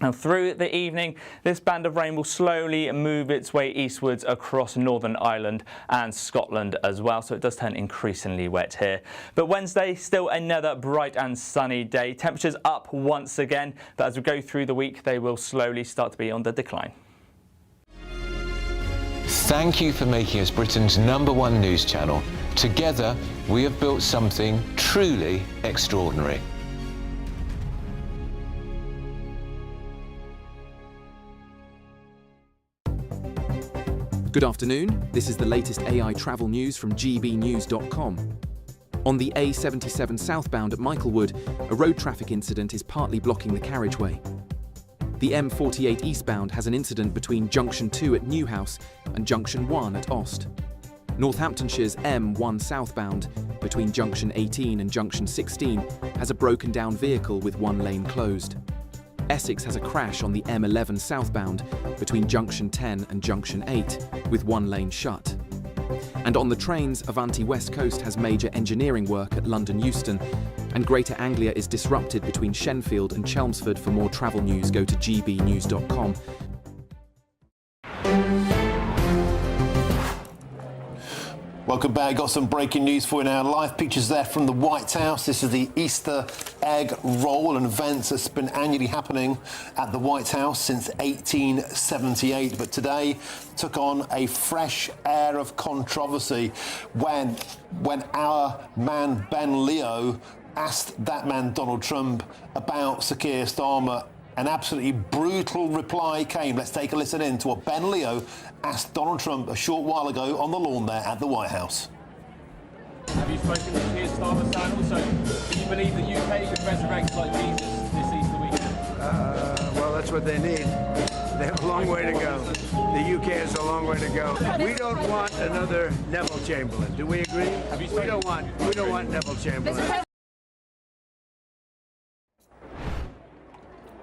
Now through the evening, this band of rain will slowly move its way eastwards across Northern Ireland and Scotland as well, so it does turn increasingly wet here. But Wednesday, still another bright and sunny day. Temperatures up once again, but as we go through the week, they will slowly start to be on the decline. Thank you for making us Britain's #1 news channel. Together, we have built something truly extraordinary. Good afternoon, this is the latest AI travel news from GBnews.com. On the A77 southbound at Michaelwood, a road traffic incident is partly blocking the carriageway. The M48 eastbound has an incident between Junction 2 at Newhouse and Junction 1 at Ost. Northamptonshire's M1 southbound between Junction 18 and Junction 16 has a broken down vehicle with one lane closed. Essex has a crash on the M11 southbound between Junction 10 and Junction 8 with one lane shut. And on the trains, Avanti West Coast has major engineering work at London Euston, and Greater Anglia is disrupted between Shenfield and Chelmsford. For more travel news, go to gbnews.com. Welcome back. Got some breaking news for you now. Live pictures there from the White House. This is the Easter egg roll, an event that's been annually happening at the White House since 1878, but today took on a fresh air of controversy when our man Ben Leo asked that man Donald Trump about Sir Keir Starmer. An absolutely brutal reply came. Let's take a listen in to what Ben Leo asked Donald Trump a short while ago on the lawn there at the White House. Have you spoken to Keir Starmer, sir? And also, do you believe the UK could resurrect like Jesus this Easter weekend? Well, that's what they need. They have a long way to go. The UK has a long way to go. We don't want another Neville Chamberlain. Do we agree? We don't want Neville Chamberlain.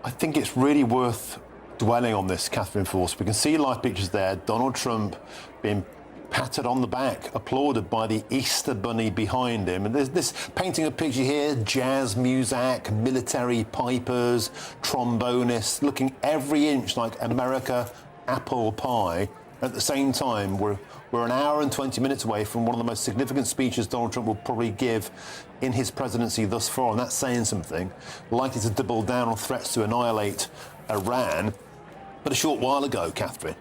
I think it's really worth dwelling on this, Catherine Force. We can see live pictures there. Donald Trump being patted on the back, applauded by the Easter Bunny behind him. And there's this painting a picture here, jazz music, military pipers, trombonists, looking every inch like America apple pie. At the same time, we're an hour and 20 minutes away from one of the most significant speeches Donald Trump will probably give in his presidency thus far, and that's saying something, likely to double down on threats to annihilate Iran. But a short while ago, Catherine,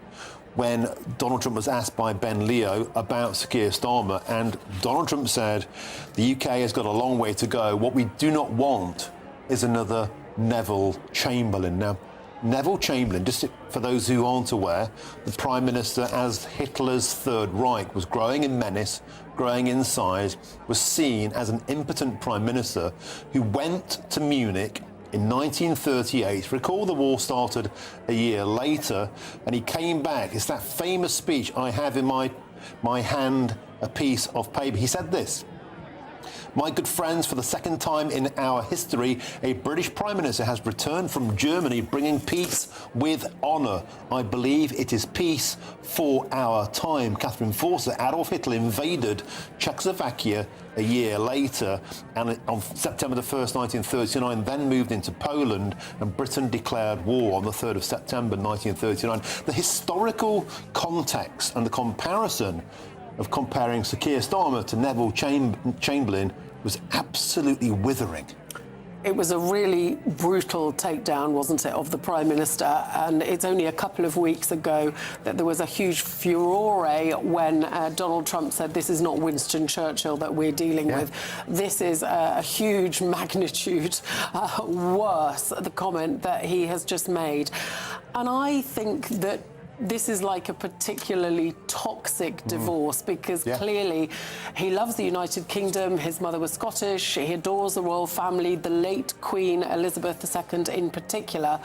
when Donald Trump was asked by Ben Leo about Sir Keir Starmer, and Donald Trump said, the UK has got a long way to go. What we do not want is another Neville Chamberlain. Now, Neville Chamberlain, just for those who aren't aware, the Prime Minister, as Hitler's Third Reich was growing in menace, growing in size, was seen as an impotent Prime Minister who went to Munich in 1938. Recall the war started a year later, and he came back. It's that famous speech, I have in my hand a piece of paper. He said this: "My good friends, for the second time in our history, a British Prime Minister has returned from Germany bringing peace with honour. I believe it is peace for our time." Catherine Forster, Adolf Hitler invaded Czechoslovakia a year later, and on September the 1st, 1939, then moved into Poland, and Britain declared war on the 3rd of September 1939. The historical context and the comparison of comparing Sir Keir Starmer to Neville Chamberlain was absolutely withering. It was a really brutal takedown, wasn't it, of the Prime Minister? And it's only a couple of weeks ago that there was a huge furore when Donald Trump said, this is not Winston Churchill that we're dealing with. This is a huge magnitude worse, the comment that he has just made. And I think that this is like a particularly toxic divorce, because clearly he loves the United Kingdom. His mother was Scottish. He adores the royal family, the late Queen Elizabeth II in particular.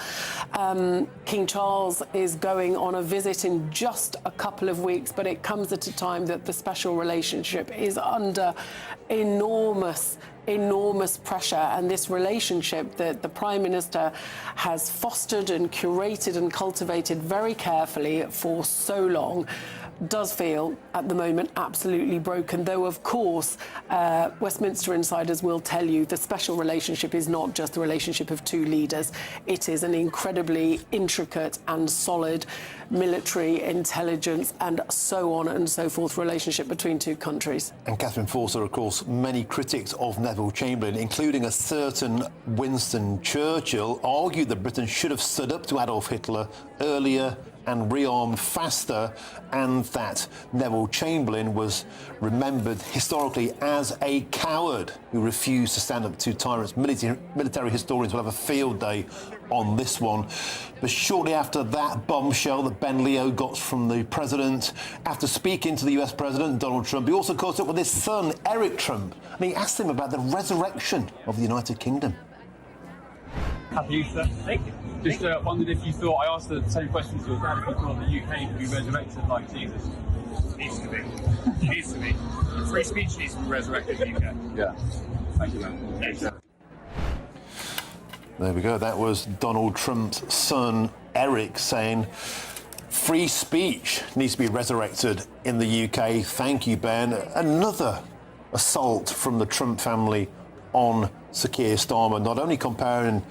King Charles is going on a visit in just a couple of weeks, but it comes at a time that the special relationship is under enormous pressure, and this relationship that the Prime Minister has fostered and curated and cultivated very carefully for so long does feel at the moment absolutely broken, though of course Westminster insiders will tell you the special relationship is not just the relationship of two leaders. It is an incredibly intricate and solid military, intelligence and so on and so forth relationship between two countries. And Catherine Forster, of course, many critics of Neville Chamberlain, including a certain Winston Churchill, argued that Britain should have stood up to Adolf Hitler earlier and rearmed faster, and that Neville Chamberlain was remembered historically as a coward who refused to stand up to tyrants. Military historians will have a field day on this one. But shortly after that bombshell that Ben Leo got from the president, after speaking to the US President Donald Trump, he also caught up with his son, Eric Trump, and he asked him about the resurrection of the United Kingdom. Happy Easter. Thank you. Just wondered if you thought, I asked the same question to your dad, if you thought the UK could be resurrected like Jesus. Needs to be. Needs to be. Free speech needs to be resurrected in the UK. Yeah. Thank you, man. Thanks. There we go. That was Donald Trump's son, Eric, saying Free speech needs to be resurrected in the UK. Thank you, Ben. Another assault from the Trump family on Sir Keir Starmer, not only comparing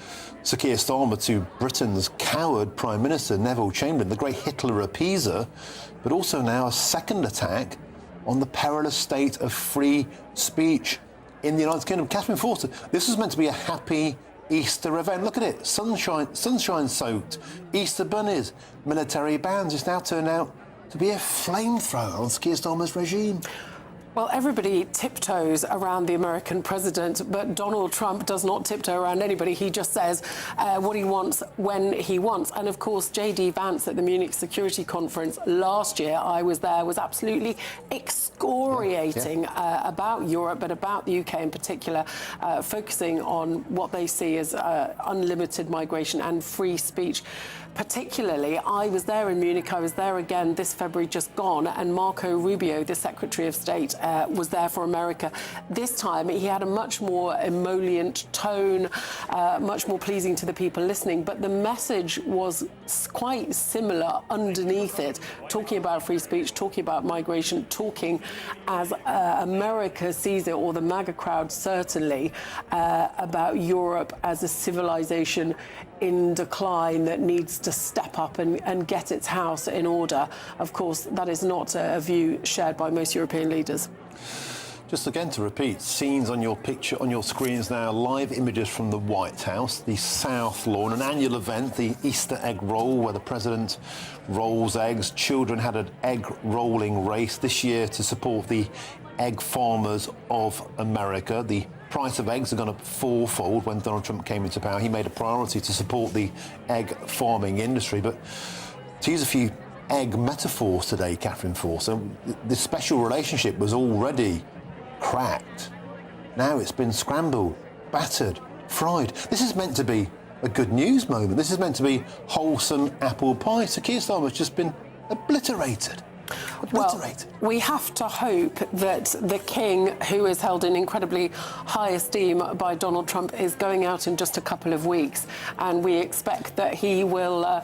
Sir Keir Starmer to Britain's coward Prime Minister Neville Chamberlain, the great Hitler appeaser, but also now a second attack on the perilous state of free speech in the United Kingdom. Catherine Forster, this was meant to be a happy Easter event. Look at it, sunshine-soaked, Easter bunnies, military bands. It's now turned out to be a flamethrower on Sir Keir Starmer's regime. Well, everybody tiptoes around the American president, but Donald Trump does not tiptoe around anybody. He just says what he wants when he wants. And of course, J.D. Vance at the Munich Security Conference last year, I was there, was absolutely excoriating about Europe, but about the UK in particular, focusing on what they see as unlimited migration and free speech. Particularly, I was there in Munich, I was there again this February just gone, and Marco Rubio, the Secretary of State, was there for America. This time, he had a much more emollient tone, much more pleasing to the people listening, but the message was quite similar underneath it, talking about free speech, talking about migration, talking as America sees it, or the MAGA crowd certainly, about Europe as a civilization in decline that needs to step up and get its house in order. Of course, that is not a view shared by most European leaders. Just again to repeat, scenes on your picture, on your screens now, live images from the White House, the South Lawn, an annual event, the Easter egg roll, where the president rolls eggs. Children had an egg rolling race this year to support the egg farmers of America. The price of eggs are going to fourfold when Donald Trump came into power. He made a priority to support the egg farming industry. But to use a few egg metaphors today, Catherine Forster, this special relationship was already cracked. Now it's been scrambled, battered, fried. This is meant to be a good news moment. This is meant to be wholesome apple pie. Sir Keir Starmer's just been obliterated. Well, we have to hope that the king, who is held in incredibly high esteem by Donald Trump, is going out in just a couple of weeks, and we expect that he will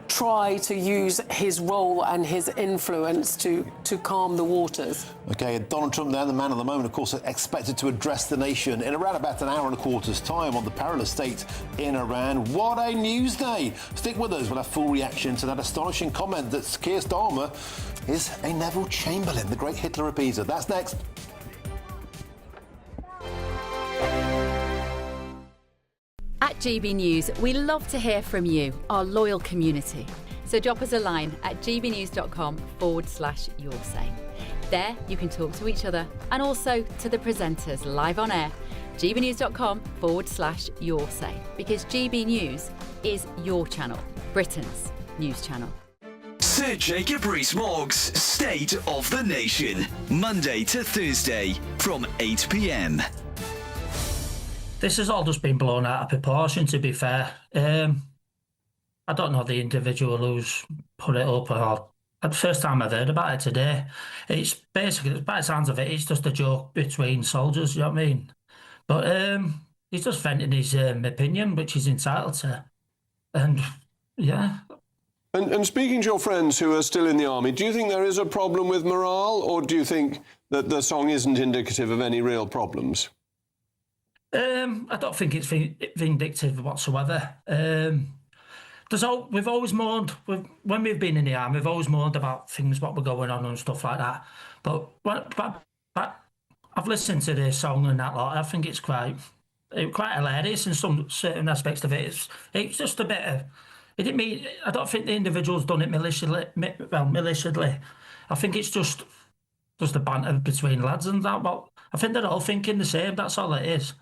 try to use his role and his influence to calm the waters. OK, Donald Trump there, the man of the moment, of course, expected to address the nation in around about an hour and a quarter's time on the perilous state in Iran. What a news day! Stick with us, we'll have full reaction to that astonishing comment that Keir Starmer is a Neville Chamberlain, the great Hitler appeaser. That's next. At GB News, we love to hear from you, our loyal community. So drop us a line at gbnews.com/yoursay. There you can talk to each other and also to the presenters live on air. gbnews.com/yoursay, because GB News is your channel, Britain's news channel. Sir Jacob Rees-Mogg's State of the Nation, Monday to Thursday from 8 p.m. This has all just been blown out of proportion, to be fair. I don't know the individual who's put it up, or the first time I've heard about it today. It's basically, by the sounds of it, it's just a joke between soldiers, you know what I mean? But he's just venting his opinion, which he's entitled to. And, yeah. And speaking to your friends who are still in the army, do you think there is a problem with morale, or do you think that the song isn't indicative of any real problems? I don't think it's vindictive whatsoever. We've always mourned, when we've been in the army, we've always mourned about things, what were going on and stuff like that. But I've listened to this song and that lot. I think it's quite hilarious in some certain aspects of it. It's just a bit of... It didn't mean... I don't think the individual's done it maliciously. I think it's just a banter between lads and that. But I think they're all thinking the same. That's all it is.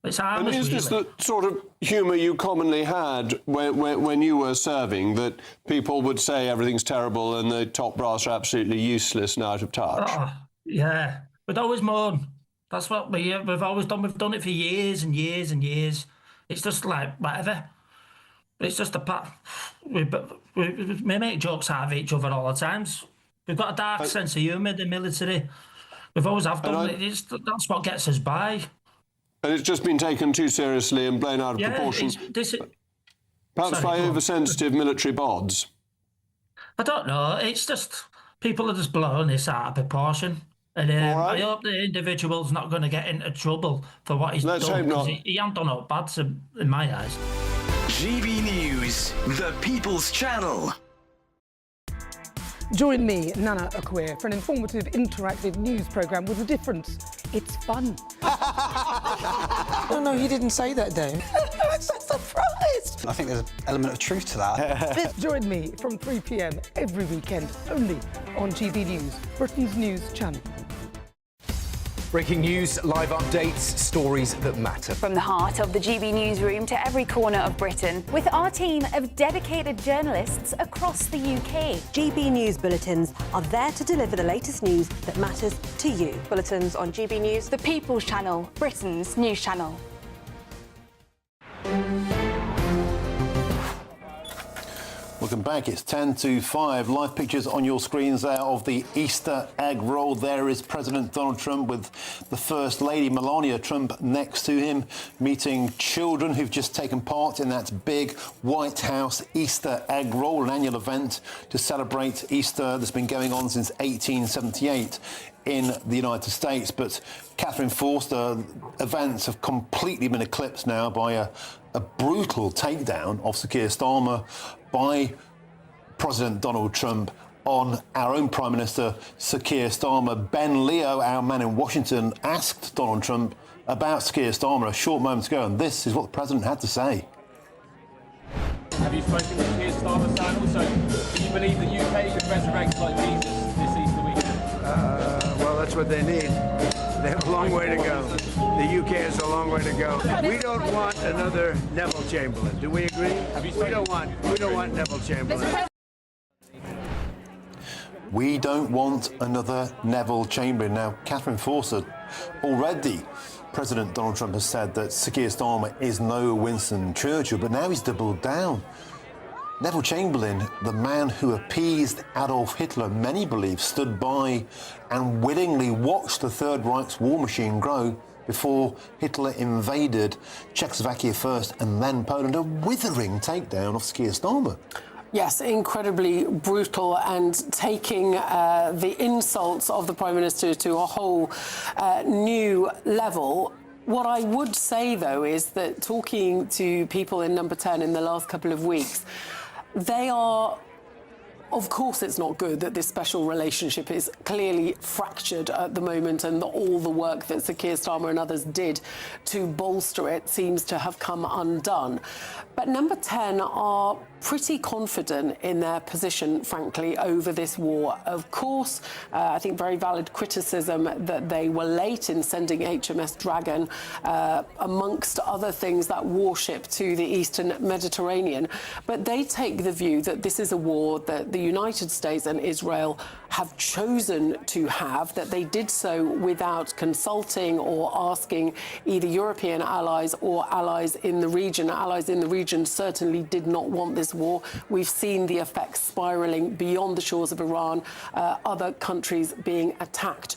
It's harmless, and is this really. the sort of humour you commonly had when you were serving, that people would say everything's terrible and the top brass are absolutely useless and out of touch? Oh, yeah. We'd always mourn. That's what we've always done. We've done it for years and years and years. It's just like, whatever. It's just we make jokes out of each other all the times. We've got a dark sense of humour in the military. We've always have done it. That's what gets us by. And it's just been taken too seriously and blown out of proportion. Perhaps by oversensitive military bods. I don't know. It's just people are just blowing this out of proportion. And I hope the individual's not going to get into trouble for what he's Let's done. hope not. He hasn't done no bad in my eyes. GB News, the People's Channel. Join me, Nana Akwe, for an informative, interactive news programme with a difference. It's fun. No, you didn't say that, Dave. I'm so surprised. I think there's an element of truth to that. Join me from 3 p.m. every weekend, only on GB News, Britain's news channel. Breaking news, live updates, stories that matter. From the heart of the GB newsroom to every corner of Britain, with our team of dedicated journalists across the UK. GB News bulletins are there to deliver the latest news that matters to you. Bulletins on GB News, the People's Channel, Britain's news channel. Welcome back. It's 10 to 5. Live pictures on your screens there of the Easter egg roll. There is President Donald Trump with the First Lady Melania Trump next to him, meeting children who've just taken part in that big White House Easter egg roll, an annual event to celebrate Easter that's been going on since 1878 in the United States. But Catherine Forster, events have completely been eclipsed now by a brutal takedown of Sir Keir Starmer by President Donald Trump on our own Prime Minister, Sir Keir Starmer. Ben Leo, our man in Washington, asked Donald Trump about Sir Keir Starmer a short moment ago, and this is what the President had to say. Have you spoken to Keir Starmer, Sam? Also, do you believe the UK could resurrect like Jesus this Easter weekend? Well, that's what they need. They have a long way to go. The UK has a long way to go. We don't want another Neville Chamberlain. Do we agree? We don't want Neville Chamberlain. We don't want another Neville Chamberlain. Now, Catherine Forster, already President Donald Trump has said that Sir Keir Starmer is no Winston Churchill, but now he's doubled down. Neville Chamberlain, the man who appeased Adolf Hitler, many believe stood by and willingly watched the Third Reich's war machine grow before Hitler invaded Czechoslovakia first and then Poland. A withering takedown of Sir Keir Starmer. Yes, incredibly brutal, and taking the insults of the Prime Minister to a whole new level. What I would say, though, is that talking to people in Number 10 in the last couple of weeks, they are, of course it's not good that this special relationship is clearly fractured at the moment, and all the work that Sir Keir Starmer and others did to bolster it seems to have come undone. But Number 10 are pretty confident in their position, frankly, over this war. Of course, I think very valid criticism that they were late in sending HMS Dragon, amongst other things, that warship to the Eastern Mediterranean. But they take the view that this is a war that the United States and Israel have chosen to have, that they did so without consulting or asking either European allies or allies in the region. Allies in the region certainly did not want this war. We've seen the effects spiralling beyond the shores of Iran, other countries being attacked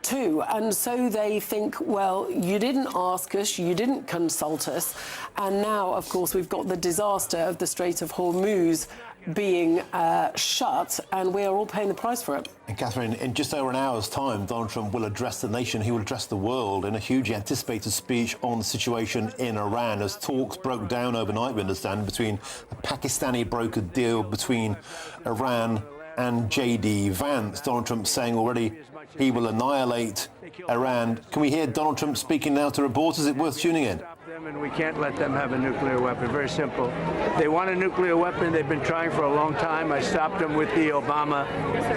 too. And so they think, well, you didn't ask us, you didn't consult us. And now, of course, we've got the disaster of the Strait of Hormuz being shut, and we are all paying the price for it. And Catherine, in just over an hour's time, Donald Trump will address the nation, he will address the world in a hugely anticipated speech on the situation in Iran, as talks broke down overnight, we understand, between a Pakistani brokered deal between Iran and J.D. Vance. Donald Trump saying already he will annihilate Iran. Can we hear Donald Trump speaking now to reporters? Is it worth tuning in? And we can't let them have a nuclear weapon. Very simple. They want a nuclear weapon. They've been trying for a long time. I stopped them with the Obama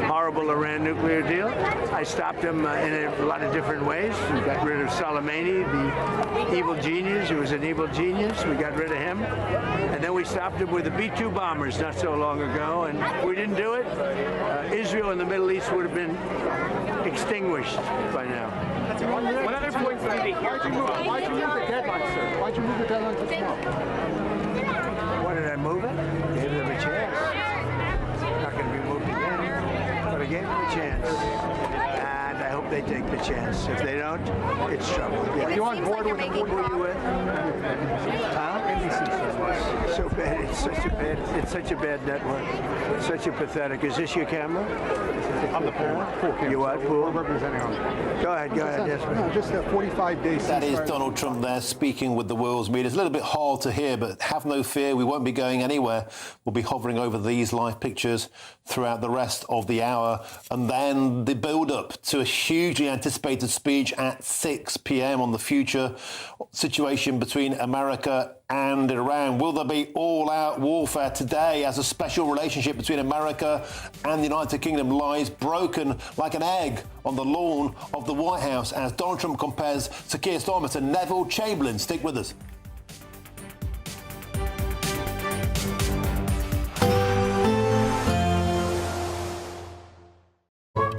horrible Iran nuclear deal. I stopped them in a lot of different ways. We got rid of Soleimani, the evil genius. He was an evil genius. We got rid of him. And then we stopped him with the B-2 bombers not so long ago. And if we didn't do it, Israel and the Middle East would have been extinguished by now. What other points would be? Why'd you move the deadline, sir? Why'd you move the deadline to tomorrow? Why did I move it? Gave them a chance. Not going to be moved again. But I gave them a chance. And I hope they take the chance. If they don't, it's trouble. Yeah. Are you on board with the Who are you with? Huh? NBC. so bad. It's such a bad network. Such a pathetic. Is this your camera? I'm the pool camera. You are pool? We're representing on. Go ahead. Yes, no, just a 45 days. That is Donald Trump there speaking with the world's media. It's a little bit hard to hear, but have no fear, we won't be going anywhere. We'll be hovering over these live pictures throughout the rest of the hour. And then the build-up to a hugely anticipated speech at 6 p.m. on the future situation between America and Iran. Will there be all-out warfare today as a special relationship between America and the United Kingdom lies broken like an egg on the lawn of the White House as Donald Trump compares Sir Keir Starmer to Neville Chamberlain? Stick with us.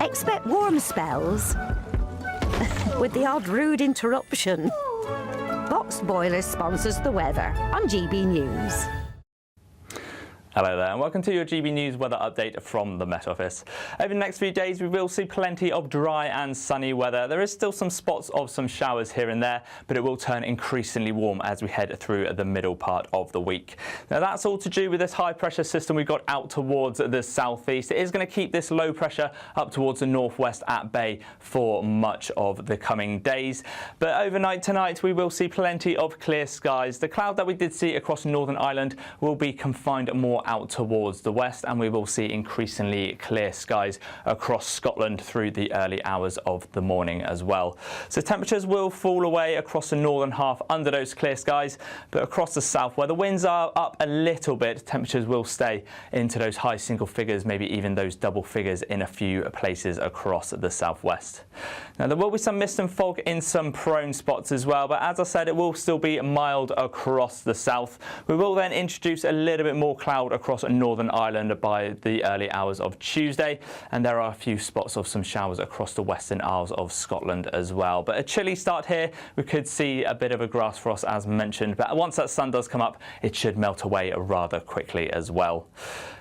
Expect warm spells with the odd rude interruption. Box Boilers sponsors the weather on GB News. Hello there and welcome to your GB News weather update from the Met Office. Over the next few days we will see plenty of dry and sunny weather. There is still some spots of some showers here and there, but it will turn increasingly warm as we head through the middle part of the week. Now that's all to do with this high pressure system we've got out towards the southeast. It is going to keep this low pressure up towards the northwest at bay for much of the coming days. But overnight tonight we will see plenty of clear skies. The cloud that we did see across Northern Ireland will be confined more out towards the west, and we will see increasingly clear skies across Scotland through the early hours of the morning as well. So temperatures will fall away across the northern half under those clear skies, but across the south where the winds are up a little bit, temperatures will stay into those high single figures, maybe even those double figures in a few places across the southwest. Now there will be some mist and fog in some prone spots as well, but as I said, it will still be mild across the south. We will then introduce a little bit more cloud across Northern Ireland by the early hours of Tuesday, and there are a few spots of some showers across the Western Isles of Scotland as well. But a chilly start here. We could see a bit of a grass frost as mentioned, but once that sun does come up, it should melt away rather quickly as well.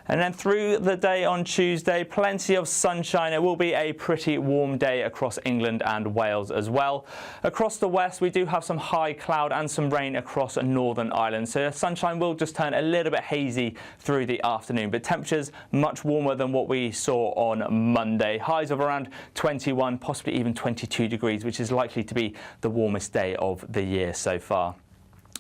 And then through the day on Tuesday, plenty of sunshine. It will be a pretty warm day across England and Wales as well. Across the west, we do have some high cloud and some rain across Northern Ireland. So sunshine will just turn a little bit hazy through the afternoon, but temperatures much warmer than what we saw on Monday. Highs of around 21, possibly even 22 degrees, which is likely to be the warmest day of the year so far.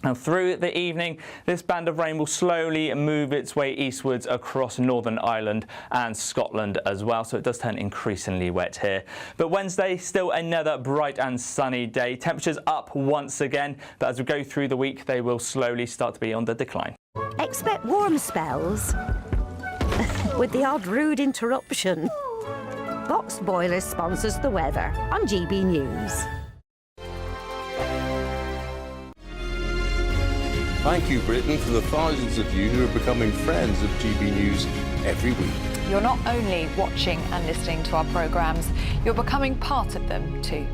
Now through the evening, this band of rain will slowly move its way eastwards across Northern Ireland and Scotland as well, so it does turn increasingly wet here. But Wednesday, still another bright and sunny day. Temperatures up once again, but as we go through the week, they will slowly start to be on the decline. Expect warm spells with the odd rude interruption. Box Boilers sponsors the weather on GB News. Thank you, Britain, for the thousands of you who are becoming friends of GB News every week. You're not only watching and listening to our programmes, you're becoming part of them too.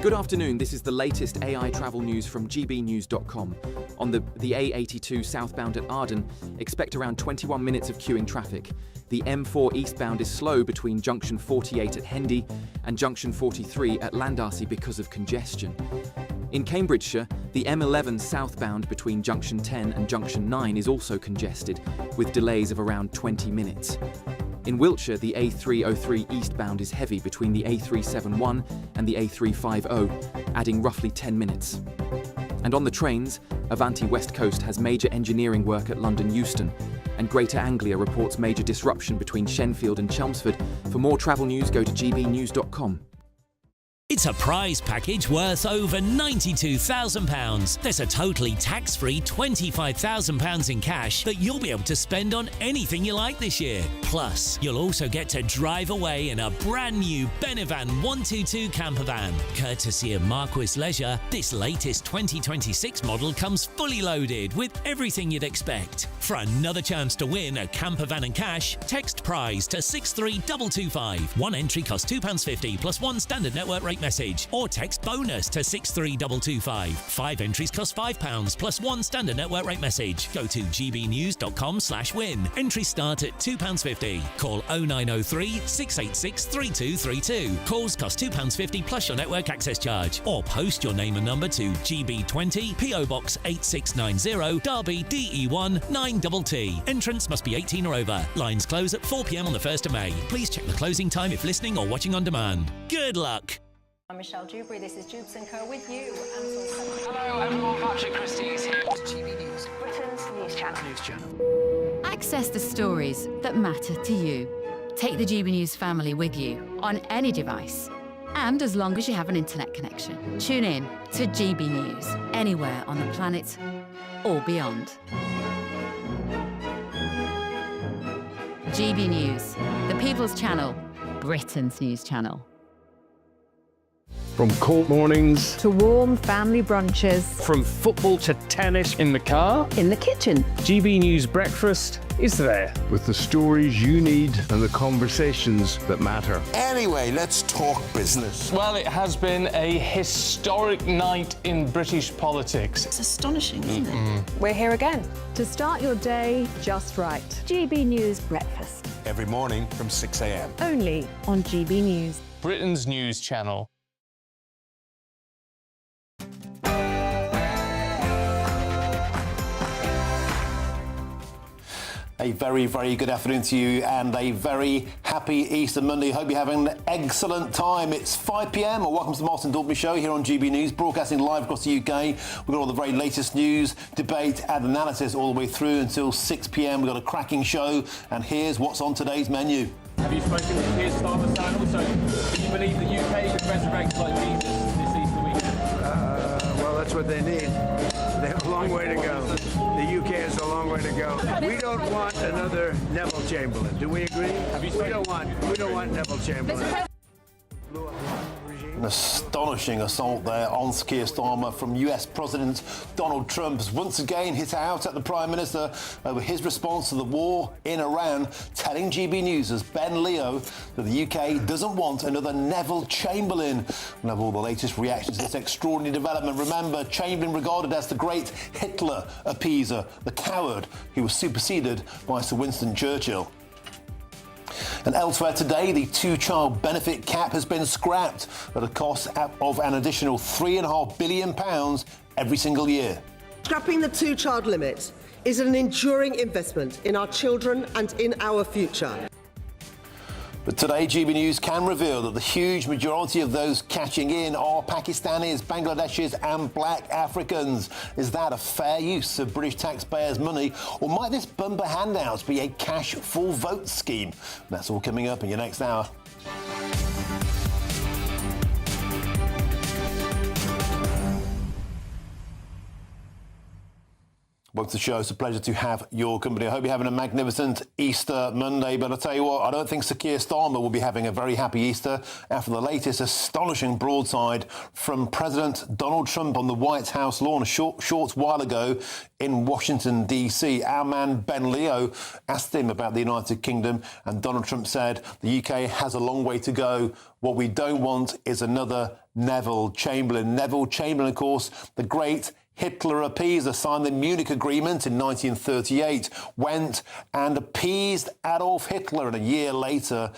Good afternoon, this is the latest AI travel news from GBNews.com. On the A82 southbound at Arden, expect around 21 minutes of queuing traffic. The M4 eastbound is slow between junction 48 at Hendy and junction 43 at Landarcy because of congestion. In Cambridgeshire, the M11 southbound between junction 10 and junction 9 is also congested, with delays of around 20 minutes. In Wiltshire, the A303 eastbound is heavy between the A371 and the A350, adding roughly 10 minutes. And on the trains, Avanti West Coast has major engineering work at London Euston, and Greater Anglia reports major disruption between Shenfield and Chelmsford. For more travel news, go to gbnews.com. It's a prize package worth over £92,000. There's a totally tax-free £25,000 in cash that you'll be able to spend on anything you like this year. Plus, you'll also get to drive away in a brand new Benevan 122 camper van. Courtesy of Marquis Leisure, this latest 2026 model comes fully loaded with everything you'd expect. For another chance to win a camper van and cash, text prize to 63225. One entry costs £2.50 plus one standard network rate rate message or text BONUS to 63225. 5 entries cost £5 plus 1 standard network rate message. Go to gbnews.com/win. Entries start at £2.50. Call 0903 686 3232. Calls cost £2.50 plus your network access charge. Or post your name and number to GB20 PO Box 8690 Derby DE1 9TT. Entrance must be 18 or over. Lines close at 4 p.m. on the 1st of May. Please check the closing time if listening or watching on demand. Good luck. I'm Michelle Dewberry. This is Jubes & Co with you. Hello everyone, Patrick Christie is here. GB News, Britain's news channel. Access the stories that matter to you. Take the GB News family with you on any device. And as long as you have an internet connection. Tune in to GB News, anywhere on the planet or beyond. GB News, the People's Channel, Britain's news channel. From court mornings to warm family brunches, from football to tennis in the car, in the kitchen. GB News breakfast is there with the stories you need and the conversations that matter. Anyway, let's talk business. Well, it has been a historic night in British politics. It's astonishing, isn't it? We're here again. To start your day just right. GB News breakfast. Every morning from 6 a.m. Only on GB News. Britain's news channel. A very, very good afternoon to you and a very happy Easter Monday. Hope you're having an excellent time. It's 5 p.m. and welcome to the Martin Daubney Show here on GB News, broadcasting live across the UK. We've got all the very latest news, debate and analysis all the way through until 6 p.m. We've got a cracking show and here's what's on today's menu. Have you spoken to Keir Starmer, Sir? And also, do you believe the UK could resurrect like Jesus this Easter weekend? Well, that's what they need. They have a long way to go. The UK has a long way to go. We don't want another Neville Chamberlain. Do we agree? We don't want Neville Chamberlain. An astonishing assault there on Keir Starmer from US President Donald Trump has once again hit out at the Prime Minister over his response to the war in Iran, telling GB News' Ben Leo that the UK doesn't want another Neville Chamberlain. We'll have all the latest reactions to this extraordinary development. Remember, Chamberlain regarded as the great Hitler appeaser, the coward who was superseded by Sir Winston Churchill. And elsewhere today, the two-child benefit cap has been scrapped at a cost of an additional £3.5 billion every single year. Scrapping the two-child limit is an enduring investment in our children and in our future. But today, GB News can reveal that the huge majority of those catching in are Pakistanis, Bangladeshis and black Africans. Is that a fair use of British taxpayers' money? Or might this bumper handouts be a cash full vote scheme? That's all coming up in your next hour. Welcome to the show. It's a pleasure to have your company. I hope you're having a magnificent Easter Monday. But I'll tell you what, I don't think Sir Keir Starmer will be having a very happy Easter after the latest astonishing broadside from President Donald Trump on the White House lawn a short while ago in Washington, D.C. Our man Ben Leo asked him about the United Kingdom, and Donald Trump said the UK has a long way to go. What we don't want is another Neville Chamberlain. Neville Chamberlain, of course, the great Hitler appeaser, signed the Munich Agreement in 1938, went and appeased Adolf Hitler, and a year later,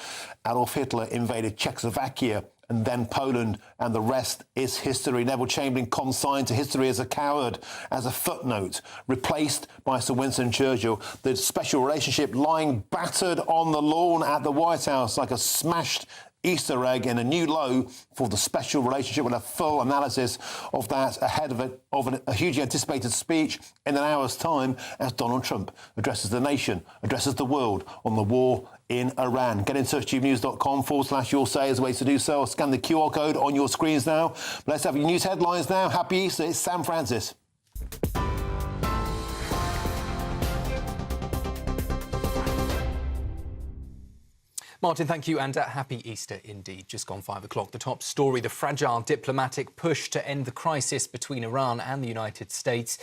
Adolf Hitler invaded Czechoslovakia and then Poland, and the rest is history. Neville Chamberlain consigned to history as a coward, as a footnote, replaced by Sir Winston Churchill. The special relationship lying battered on the lawn at the White House like a smashed Easter egg in a new low for the special relationship. With a full analysis of that ahead of a hugely anticipated speech in an hour's time as Donald Trump addresses the nation, addresses the world on the war in Iran. Get in touch, gbnews.com/your say is the way to do so, or scan the QR code on your screens now. But let's have your news headlines now. Happy Easter. It's Sam Francis. Martin, thank you, and happy Easter indeed. Just gone 5 o'clock. The top story, the fragile diplomatic push to end the crisis between Iran and the United States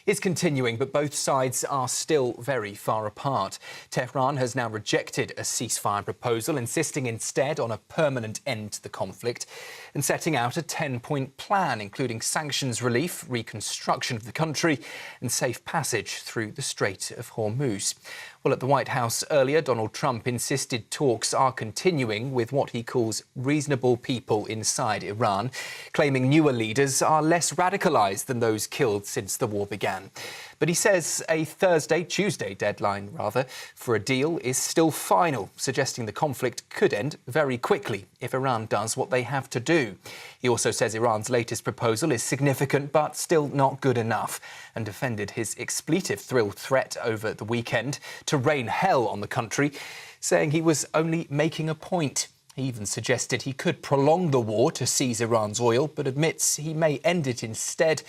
is continuing, but both sides are still very far apart. Tehran has now rejected a ceasefire proposal, insisting instead on a permanent end to the conflict and setting out a 10-point plan, including sanctions relief, reconstruction of the country and safe passage through the Strait of Hormuz. Well, at the White House earlier, Donald Trump insisted talks are continuing with what he calls reasonable people inside Iran, claiming newer leaders are less radicalised than those killed since the war began. But he says a Tuesday deadline, for a deal is still final, suggesting the conflict could end very quickly if Iran does what they have to do. He also says Iran's latest proposal is significant but still not good enough, and defended his expletive-filled threat over the weekend to rain hell on the country, saying he was only making a point. He even suggested he could prolong the war to seize Iran's oil, but admits he may end it instead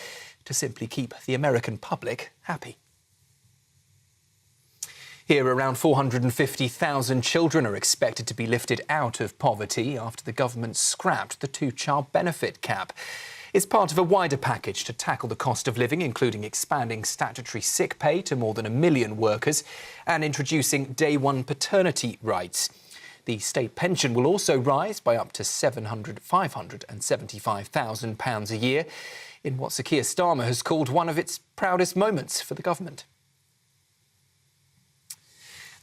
to simply keep the American public happy. Here, around 450,000 children are expected to be lifted out of poverty after the government scrapped the two-child benefit cap. It's part of a wider package to tackle the cost of living, including expanding statutory sick pay to more than 1 million workers and introducing day-one paternity rights. The state pension will also rise by up to £575,000 a year, in what Sir Keir Starmer has called one of its proudest moments for the government.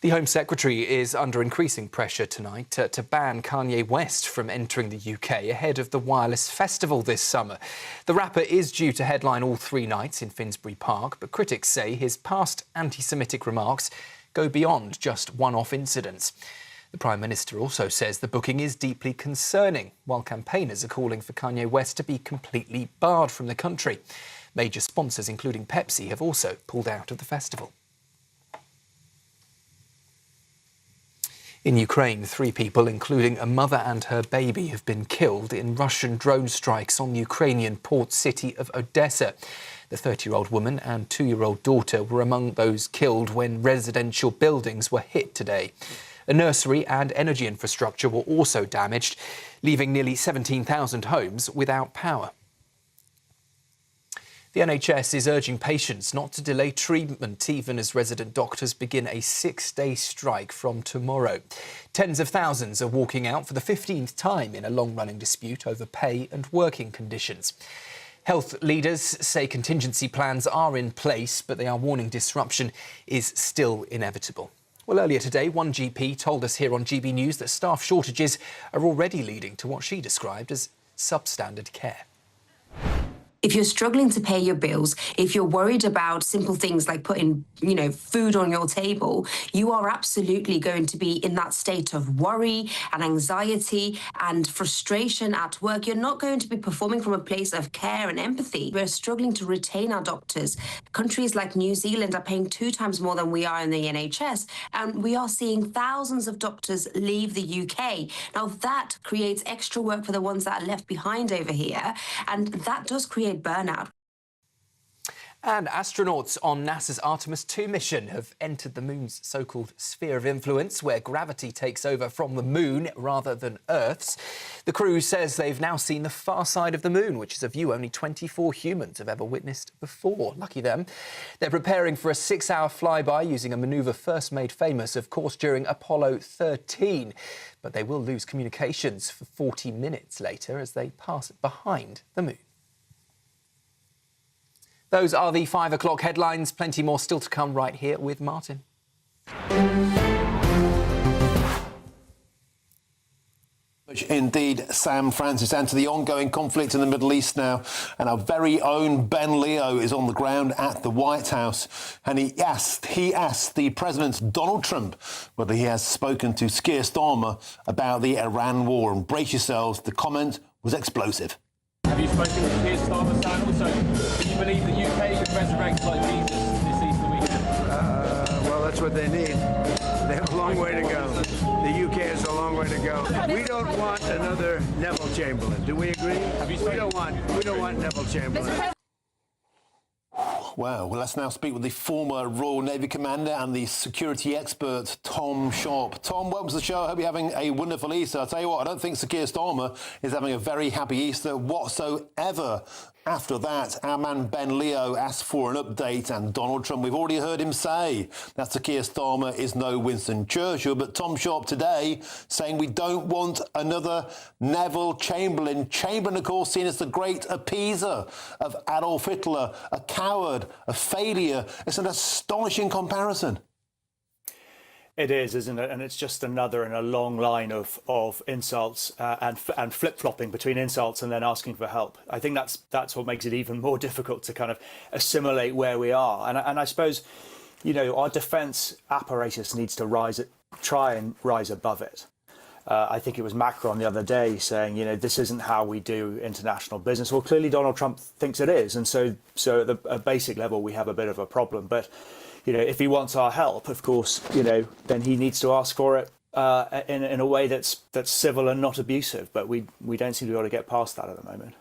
The Home Secretary is under increasing pressure tonight to ban Kanye West from entering the UK ahead of the Wireless Festival this summer. The rapper is due to headline all 3 nights in Finsbury Park, but critics say his past anti-Semitic remarks go beyond just one-off incidents. The Prime Minister also says the booking is deeply concerning, while campaigners are calling for Kanye West to be completely barred from the country. Major sponsors, including Pepsi, have also pulled out of the festival. In Ukraine, 3 people, including a mother and her baby, have been killed in Russian drone strikes on the Ukrainian port city of Odessa. The 30-year-old woman and 2-year-old daughter were among those killed when residential buildings were hit today. A nursery and energy infrastructure were also damaged, leaving nearly 17,000 homes without power. The NHS is urging patients not to delay treatment even as resident doctors begin a 6-day strike from tomorrow. Tens of thousands are walking out for the 15th time in a long-running dispute over pay and working conditions. Health leaders say contingency plans are in place, but they are warning disruption is still inevitable. Well, earlier today, one GP told us here on GB News that staff shortages are already leading to what she described as substandard care. If you're struggling to pay your bills, if you're worried about simple things like putting, food on your table, you are absolutely going to be in that state of worry and anxiety and frustration at work. You're not going to be performing from a place of care and empathy. We're struggling to retain our doctors. Countries like New Zealand are paying 2 times more than we are in the NHS, and we are seeing thousands of doctors leave the UK. Now, that creates extra work for the ones that are left behind over here, and that does create burnout. And astronauts on NASA's Artemis 2 mission have entered the moon's so-called sphere of influence, where gravity takes over from the moon rather than Earth's. The crew says they've now seen the far side of the moon, which is a view only 24 humans have ever witnessed before. Lucky them. They're preparing for a 6-hour flyby using a manoeuvre first made famous, of course, during Apollo 13. But they will lose communications for 40 minutes later as they pass behind the moon. Those are the 5 o'clock headlines. Plenty more still to come right here with Martin. Indeed, Sam Francis, and to the ongoing conflict in the Middle East now. And our very own Ben Leo is on the ground at the White House. And he asked the President, Donald Trump, whether he has spoken to Keir Starmer about the Iran war. And brace yourselves, the comment was explosive. Have you spoken to Keir Starmer, Sam? Also, do you believe the UK could resurrect like Jesus this Easter weekend? Well, that's what they need. They have a long way to go. The UK has a long way to go. We don't want another Neville Chamberlain. Do we agree? We don't want Neville Chamberlain. Wow. Well, let's now speak with the former Royal Navy commander and the security expert, Tom Sharp. Tom, welcome to the show. I hope you're having a wonderful Easter. I'll tell you what, I don't think Sir Keir Starmer is having a very happy Easter whatsoever. After that, our man Ben Leo asked for an update, and Donald Trump, we've already heard him say that Sir Keir Starmer is no Winston Churchill, but Tom Sharp today saying we don't want another Neville Chamberlain. Chamberlain, of course, seen as the great appeaser of Adolf Hitler, a coward, a failure. It's an astonishing comparison. It is, isn't it? And it's just another in a long line of insults and flip-flopping between insults and then asking for help. I think that's what makes it even more difficult to kind of assimilate where we are. And I suppose, you know, our defence apparatus needs to try and rise above it. I think it was Macron the other day saying, you know, this isn't how we do international business. Well, clearly Donald Trump thinks it is. And so at a basic level, we have a bit of a problem. But you know, if he wants our help, of course, you know, then he needs to ask for it in a way that's civil and not abusive. But we don't seem to be able to get past that at the moment.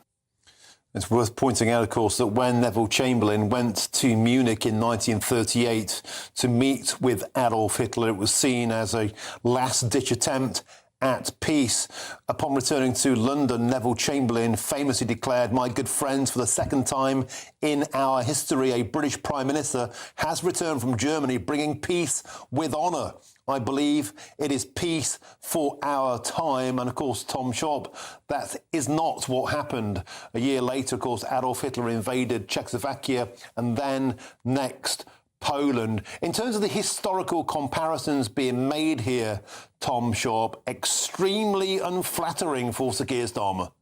It's worth pointing out, of course, that when Neville Chamberlain went to Munich in 1938 to meet with Adolf Hitler, it was seen as a last-ditch attempt at peace. Upon returning to London, Neville Chamberlain famously declared, "My good friends, for the second time in our history, a British Prime Minister has returned from Germany bringing peace with honour. I believe it is peace for our time." And of course, Tom Sharp, that is not what happened. A year later, of course, Adolf Hitler invaded Czechoslovakia and then next Poland. In terms of the historical comparisons being made here, Tom Sharp, extremely unflattering for Sir Keir Starmer.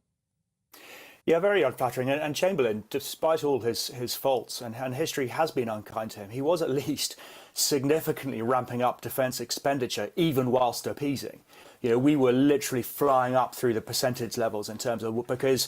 Yeah, very unflattering. And Chamberlain, despite all his faults, and history has been unkind to him, he was at least significantly ramping up defence expenditure, even whilst appeasing. You know, we were literally flying up through the percentage levels in terms of because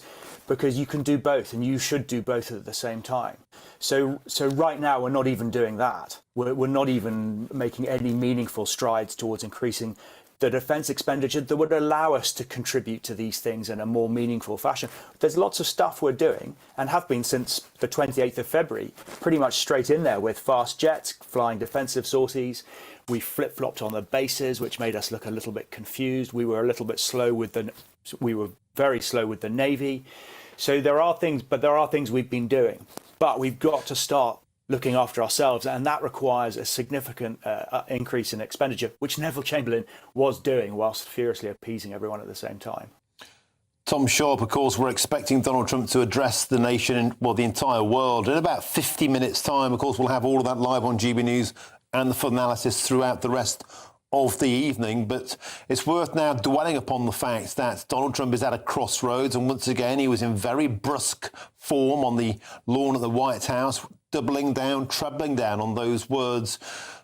you can do both, and you should do both at the same time. So right now we're not even doing that. We're not even making any meaningful strides towards increasing the defence expenditure that would allow us to contribute to these things in a more meaningful fashion. There's lots of stuff we're doing and have been since the 28th of February, pretty much straight in there with fast jets, flying defensive sorties. We flip-flopped on the bases, which made us look a little bit confused. We were very slow with the Navy. So there are things we've been doing, but we've got to start looking after ourselves, and that requires a significant increase in expenditure, which Neville Chamberlain was doing whilst furiously appeasing everyone at the same time. Tom Sharp, of course, we're expecting Donald Trump to address the nation, the entire world, in about 50 minutes' time. Of course, we'll have all of that live on GB News and the full analysis throughout the rest of the evening. But it's worth now dwelling upon the fact that Donald Trump is at a crossroads, and once again he was in very brusque form on the lawn at the White House, doubling down, trebling down on those words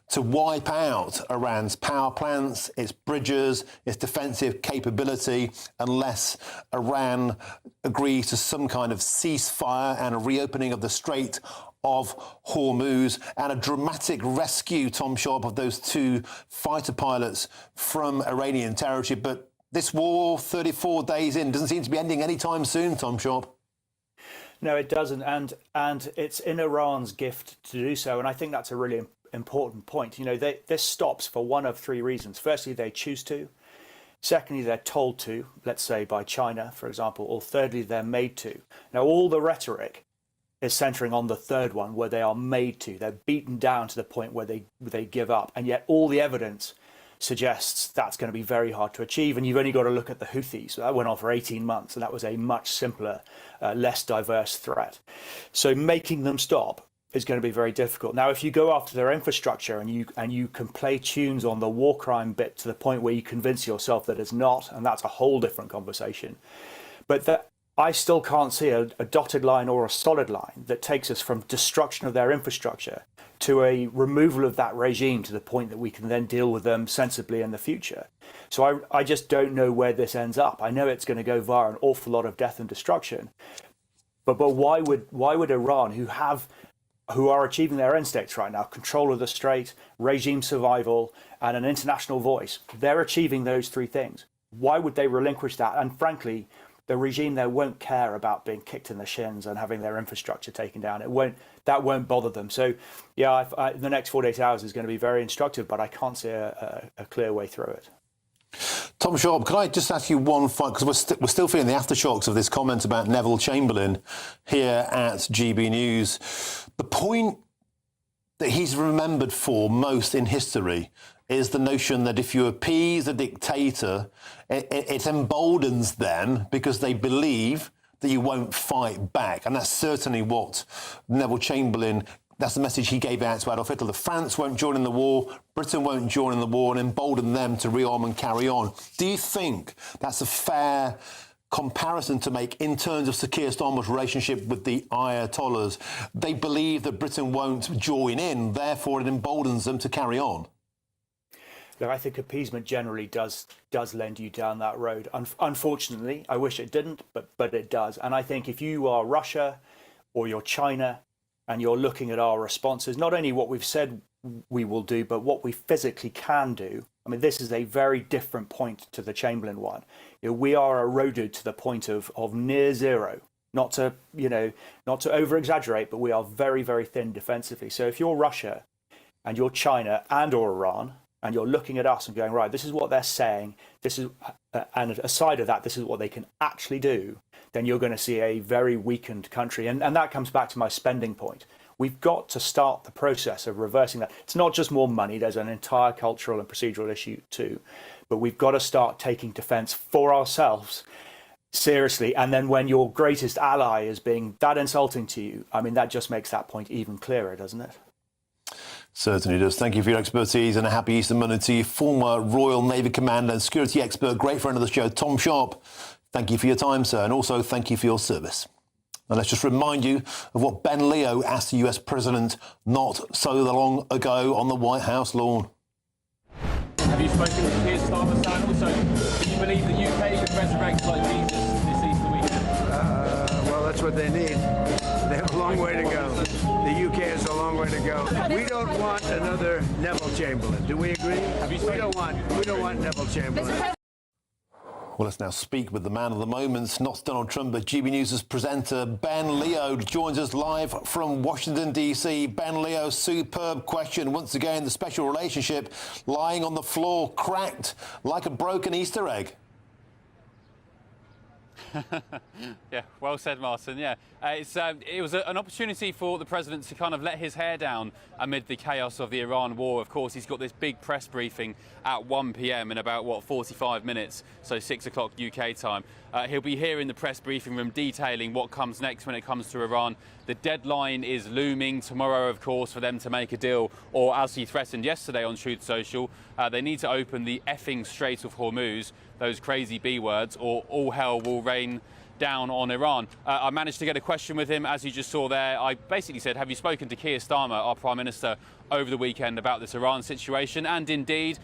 to wipe out Iran's power plants, its bridges, its defensive capability, unless Iran agrees to some kind of ceasefire and a reopening of the Strait of Hormuz, and a dramatic rescue, Tom Sharp, of those two fighter pilots from Iranian territory. But this war, 34 days in, doesn't seem to be ending anytime soon, Tom Sharp. No, it doesn't, and it's in Iran's gift to do so, and I think that's a really important point. You know, this stops for one of three reasons. Firstly, they choose to. Secondly, they're told to, let's say by China, for example, or thirdly, they're made to. Now, all the rhetoric is centering on the third one, where they are made to. They're beaten down to the point where they give up, and yet all the evidence suggests that's going to be very hard to achieve. And you've only got to look at the Houthis. That went on for 18 months, and that was a much simpler, less diverse threat. So making them stop is going to be very difficult. Now, if you go after their infrastructure and you can play tunes on the war crime bit to the point where you convince yourself that it's not, and that's a whole different conversation. But that I still can't see a dotted line or a solid line that takes us from destruction of their infrastructure to a removal of that regime to the point that we can then deal with them sensibly in the future. So I just don't know where this ends up. I know it's going to go via an awful lot of death and destruction. But why would Iran, who are achieving their end states right now, control of the Strait, regime survival, and an international voice, they're achieving those three things. Why would they relinquish that? And frankly, the regime there won't care about being kicked in the shins and having their infrastructure taken down. That won't bother them. So, yeah, the next 48 hours is going to be very instructive, but I can't see a clear way through it. Tom Tom Sharp, can I just ask you one final, because we're still feeling the aftershocks of this comment about Neville Chamberlain here at GB News. The point that he's remembered for most in history is the notion that if you appease a dictator, it emboldens them because they believe that you won't fight back. And that's certainly what Neville Chamberlain, that's the message he gave out to Adolf Hitler. France won't join in the war, Britain won't join in the war, and embolden them to rearm and carry on. Do you think that's a fair comparison to make in terms of Sir Keir Starmer's relationship with the Ayatollahs? They believe that Britain won't join in, therefore it emboldens them to carry on. Look, I think appeasement generally does lend you down that road. Unfortunately, I wish it didn't, but it does. And I think if you are Russia or you're China and you're looking at our responses, not only what we've said we will do, but what we physically can do. I mean, this is a very different point to the Chamberlain one. You know, we are eroded to the point of near zero. Not to over exaggerate, but we are very, very thin defensively. So if you're Russia and you're China and or Iran, and you're looking at us and going, right, this is what they're saying, this is, and aside of that, this is what they can actually do, then you're going to see a very weakened country. And that comes back to my spending point. We've got to start the process of reversing that. It's not just more money, there's an entire cultural and procedural issue too. But we've got to start taking defence for ourselves seriously. And then when your greatest ally is being that insulting to you, I mean, that just makes that point even clearer, doesn't it? Certainly does. Thank you for your expertise and a happy Easter Monday to you. Former Royal Navy Commander and security expert, great friend of the show, Tom Sharp. Thank you for your time, sir, and also thank you for your service. And let's just remind you of what Ben Leo asked the US President not so long ago on the White House lawn. Have you spoken to Keir Starmer, Stan? Also, do you believe the UK could resurrect like Jesus this Easter weekend? Well, that's what they need. They have a long way to go. The UK has a long way to go. We don't want another Neville Chamberlain. Do we agree? We don't want Neville Chamberlain. Well, let's now speak with the man of the moment, not Donald Trump, but GB News' presenter Ben Leo joins us live from Washington, D.C. Ben Leo, superb question. Once again, the special relationship lying on the floor, cracked like a broken Easter egg. Yeah, well said, Martin. Yeah, it was an opportunity for the president to kind of let his hair down amid the chaos of the Iran war. Of course, he's got this big press briefing at 1 p.m. in about, 45 minutes, so 6 o'clock UK time. He'll be here in the press briefing room detailing what comes next when it comes to Iran. The deadline is looming tomorrow, of course, for them to make a deal, or as he threatened yesterday on Truth Social, they need to open the effing Strait of Hormuz, those crazy B words, or all hell will rain down on Iran. I managed to get a question with him, as you just saw there. I basically said, have you spoken to Keir Starmer, our Prime Minister, over the weekend about this Iran situation? And indeed,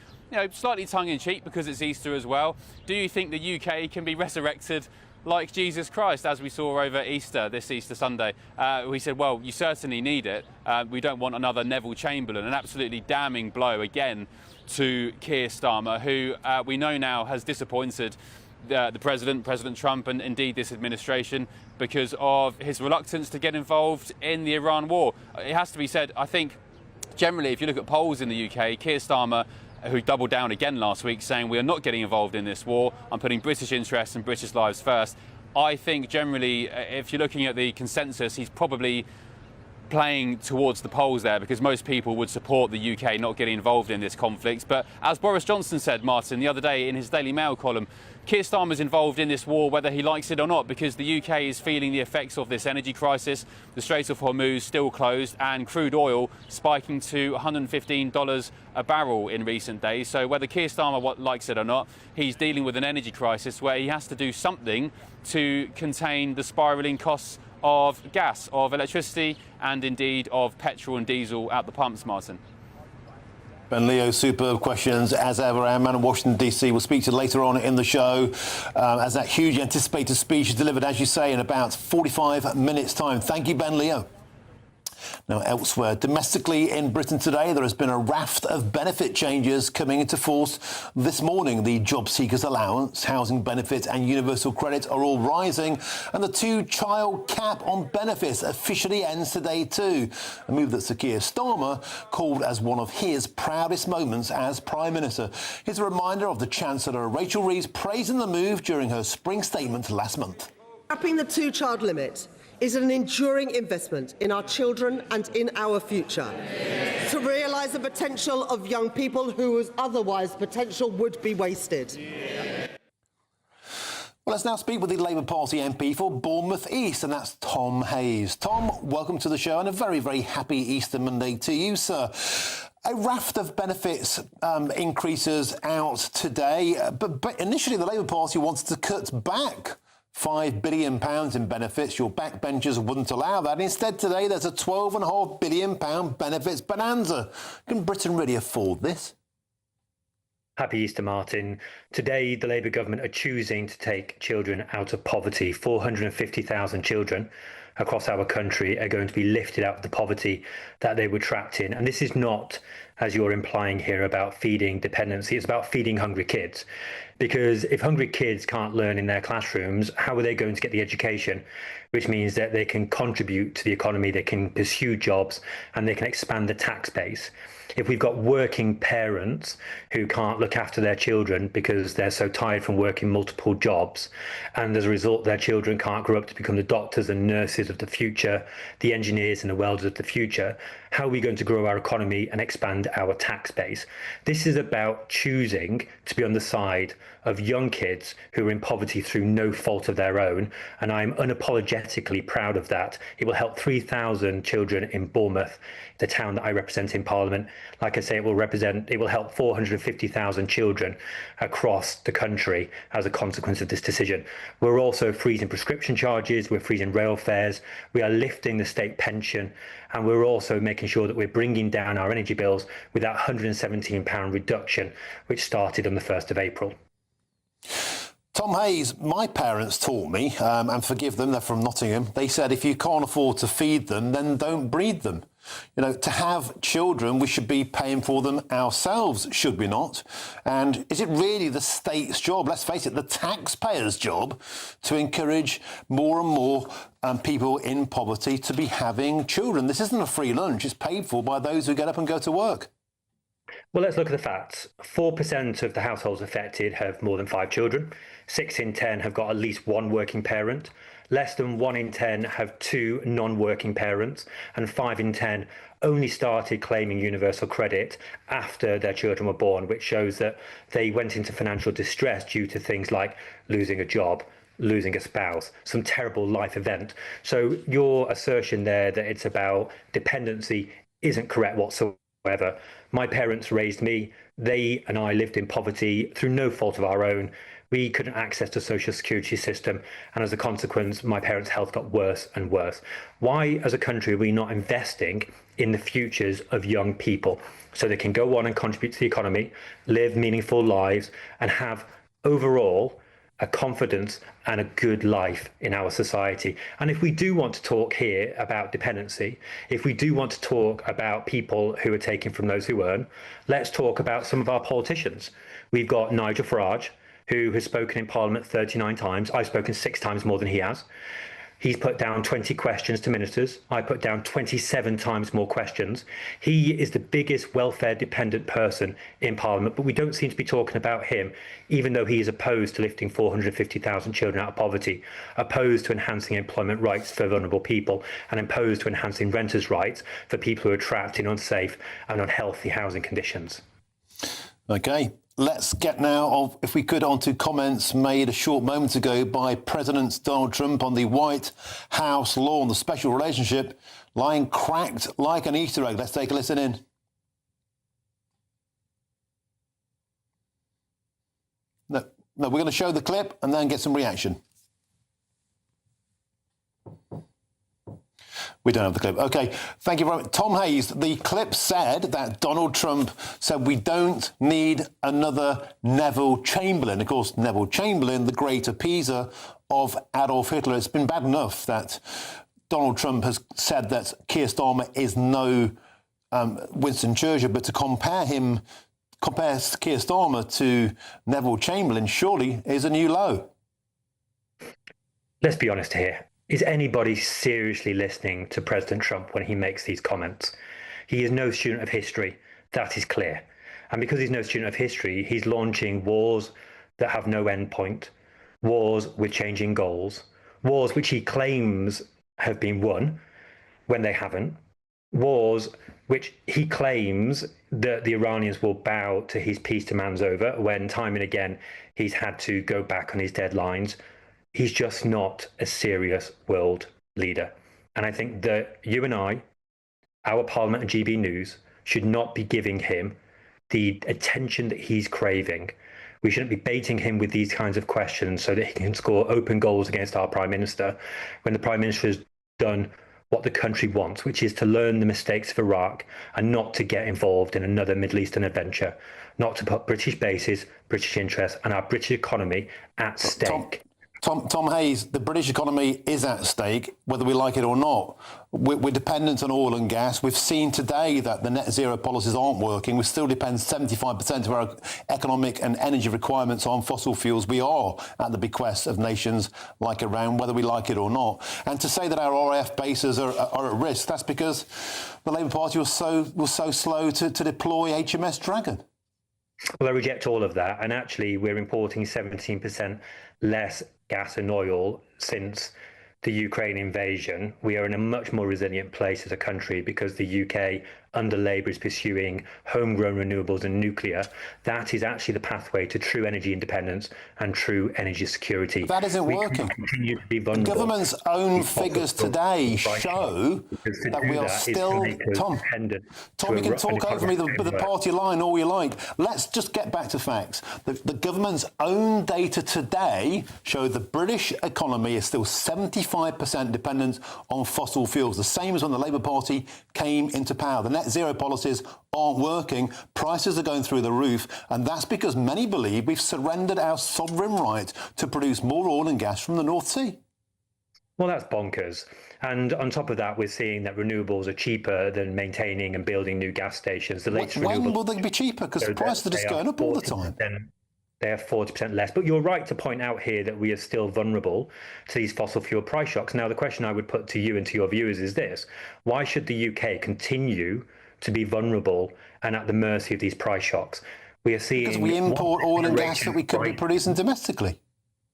slightly tongue-in-cheek because it's Easter as well, do you think the UK can be resurrected like Jesus Christ, as we saw over Easter, this Easter Sunday? We said, well, you certainly need it. We don't want another Neville Chamberlain, an absolutely damning blow again to Keir Starmer, who we know now has disappointed the President Trump, and indeed this administration, because of his reluctance to get involved in the Iran war. It has to be said, I think, generally, if you look at polls in the UK, Keir Starmer, who doubled down again last week, saying we are not getting involved in this war, I'm putting British interests and British lives first. I think generally, if you're looking at the consensus, he's probably playing towards the polls there, because most people would support the UK not getting involved in this conflict. But as Boris Johnson said, Martin, the other day in his Daily Mail column, Keir Starmer's involved in this war whether he likes it or not, because the UK is feeling the effects of this energy crisis, the Strait of Hormuz still closed, and crude oil spiking to $115 a barrel in recent days. So whether Keir Starmer likes it or not, he's dealing with an energy crisis where he has to do something to contain the spiralling costs of gas, of electricity, and indeed of petrol and diesel at the pumps, Martin. Ben Leo, superb questions as ever. Our man in Washington, D.C. will speak to you later on in the show as that huge anticipated speech is delivered, as you say, in about 45 minutes' time. Thank you, Ben Leo. Now, elsewhere, domestically in Britain today, there has been a raft of benefit changes coming into force this morning. The job seekers allowance, housing benefit and universal credit are all rising, and the two-child cap on benefits officially ends today too. A move that Sir Keir Starmer called as one of his proudest moments as Prime Minister. Here's a reminder of the Chancellor Rachel Reeves praising the move during her spring statement last month. Capping the two-child limit is an enduring investment in our children and in our future. To realise the potential of young people whose otherwise potential would be wasted. Well, let's now speak with the Labour Party MP for Bournemouth East, and that's Tom Hayes. Tom, welcome to the show, and a very, very happy Easter Monday to you, sir. A raft of benefits increases out today, but initially the Labour Party wanted to cut back £5 billion in benefits. Your backbenchers wouldn't allow that. Instead, today, there's a £12.5 billion benefits bonanza. Can Britain really afford this? Happy Easter, Martin. Today, the Labour government are choosing to take children out of poverty. 450,000 children across our country are going to be lifted out of the poverty that they were trapped in. And this is not, as you're implying here, about feeding dependency. It's about feeding hungry kids. Because if hungry kids can't learn in their classrooms, how are they going to get the education? Which means that they can contribute to the economy, they can pursue jobs, and they can expand the tax base. If we've got working parents who can't look after their children because they're so tired from working multiple jobs, and as a result their children can't grow up to become the doctors and nurses of the future, the engineers and the welders of the future, how are we going to grow our economy and expand our tax base? This is about choosing to be on the side of young kids who are in poverty through no fault of their own, and I'm unapologetically proud of that. It will help 3,000 children in Bournemouth, the town that I represent in Parliament. Like I say, it will help 450,000 children across the country as a consequence of this decision. We're also freezing prescription charges, we're freezing rail fares, we are lifting the state pension, and we're also making sure that we're bringing down our energy bills with that £117 reduction, which started on the 1st of April. Tom Hayes, my parents taught me, and forgive them, they're from Nottingham, they said if you can't afford to feed them, then don't breed them. You know, to have children, we should be paying for them ourselves, should we not? And is it really the state's job, let's face it, the taxpayers' job, to encourage more and more people in poverty to be having children? This isn't a free lunch, it's paid for by those who get up and go to work. Well, let's look at the facts. 4% of the households affected have more than 5 children. 6 in 10 have got at least one working parent. Less than 1 in 10 have 2 non-working parents, and 5 in 10 only started claiming universal credit after their children were born, which shows that they went into financial distress due to things like losing a job, losing a spouse, some terrible life event. So your assertion there that it's about dependency isn't correct whatsoever. My parents raised me. They and I lived in poverty through no fault of our own. We couldn't access the social security system, and as a consequence, my parents' health got worse and worse. Why, as a country, are we not investing in the futures of young people so they can go on and contribute to the economy, live meaningful lives, and have overall a confidence and a good life in our society? And if we do want to talk here about dependency, if we do want to talk about people who are taking from those who earn, let's talk about some of our politicians. We've got Nigel Farage, who has spoken in Parliament 39 times. I've spoken 6 times more than he has. He's put down 20 questions to ministers. I put down 27 times more questions. He is the biggest welfare-dependent person in Parliament, but we don't seem to be talking about him, even though he is opposed to lifting 450,000 children out of poverty, opposed to enhancing employment rights for vulnerable people, and opposed to enhancing renters' rights for people who are trapped in unsafe and unhealthy housing conditions. OK. Let's get now, if we could, on to comments made a short moment ago by President Donald Trump on the White House law on the special relationship lying cracked like an Easter egg. Let's take a listen in. No, we're going to show the clip and then get some reaction. We don't have the clip. OK, thank you very much. Tom Hayes, the clip said that Donald Trump said we don't need another Neville Chamberlain. Of course, Neville Chamberlain, the great appeaser of Adolf Hitler. It's been bad enough that Donald Trump has said that Keir Starmer is no Winston Churchill, but to compare Keir Starmer to Neville Chamberlain surely is a new low. Let's be honest here. Is anybody seriously listening to President Trump when he makes these comments? He is no student of history. That is clear. And because he's no student of history, he's launching wars that have no end point, wars with changing goals, wars which he claims have been won when they haven't, wars which he claims that the Iranians will bow to his peace demands over when time and again he's had to go back on his deadlines. He's just not a serious world leader. And I think that you and I, our Parliament and GB News, should not be giving him the attention that he's craving. We shouldn't be baiting him with these kinds of questions so that he can score open goals against our Prime Minister when the Prime Minister has done what the country wants, which is to learn the mistakes of Iraq and not to get involved in another Middle Eastern adventure, not to put British bases, British interests and our British economy at stake. Tom Hayes, the British economy is at stake, whether we like it or not. We're dependent on oil and gas. We've seen today that the net zero policies aren't working. We still depend 75% of our economic and energy requirements on fossil fuels. We are at the bequest of nations like Iran, whether we like it or not. And to say that our RAF bases are at risk, that's because the Labour Party was so slow to deploy HMS Dragon. Well, I reject all of that. And actually, we're importing 17% less gas and oil since the Ukraine invasion. We are in a much more resilient place as a country because the UK, under Labour, is pursuing homegrown renewables and nuclear. That is actually the pathway to true energy independence and true energy security. But that isn't working. Continue to be The vulnerable. government's own figures today show that we are still... Tom, you can talk over me the party line all you like. Let's just get back to facts. The government's own data today show the British economy is still 75% dependent on fossil fuels, the same as when the Labour Party came into power. The net zero policies aren't working, prices are going through the roof, and that's because many believe we've surrendered our sovereign right to produce more oil and gas from the North Sea. Well, that's bonkers. And on top of that, we're seeing that renewables are cheaper than maintaining and building new gas stations. The latest when will they be cheaper? Because the prices are just going up all the time. They are 40% less. But you're right to point out here that we are still vulnerable to these fossil fuel price shocks. Now, the question I would put to you and to your viewers is this. Why should the UK continue to be vulnerable and at the mercy of these price shocks? We are seeing... Because we import oil and gas that we could be producing domestically.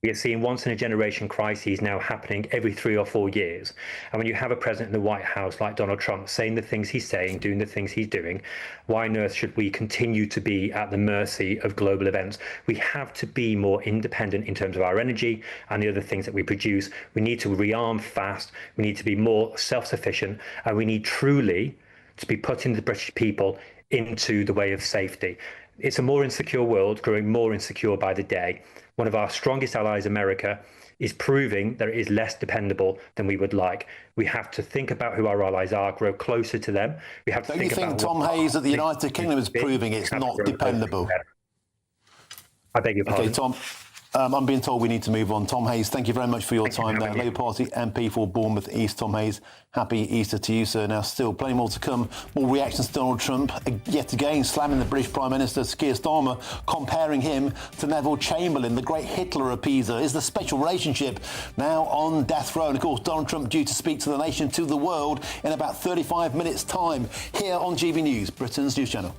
We are seeing once-in-a-generation crises now happening every 3 or 4 years. And when you have a president in the White House like Donald Trump saying the things he's saying, doing the things he's doing, why on earth should we continue to be at the mercy of global events? We have to be more independent in terms of our energy and the other things that we produce. We need to rearm fast. We need to be more self-sufficient. And we need truly to be putting the British people into the way of safety. It's a more insecure world, growing more insecure by the day. One of our strongest allies, America, is proving that it is less dependable than we would like. We have to think about who our allies are, grow closer to them. We have to Don't you think, Tom Hayes, that the United Kingdom is proving it's not dependable? I beg your pardon. Okay, Tom, I'm being told we need to move on. Tom Hayes, thank you very much for your time there. Labour Party MP for Bournemouth East. Tom Hayes, happy Easter to you, sir. Now, still plenty more to come. More reactions to Donald Trump, yet again slamming the British Prime Minister, Keir Starmer, comparing him to Neville Chamberlain, the great Hitler appeaser. Is the special relationship now on death row? And, of course, Donald Trump due to speak to the nation, to the world, in about 35 minutes' time, here on GB News, Britain's news channel.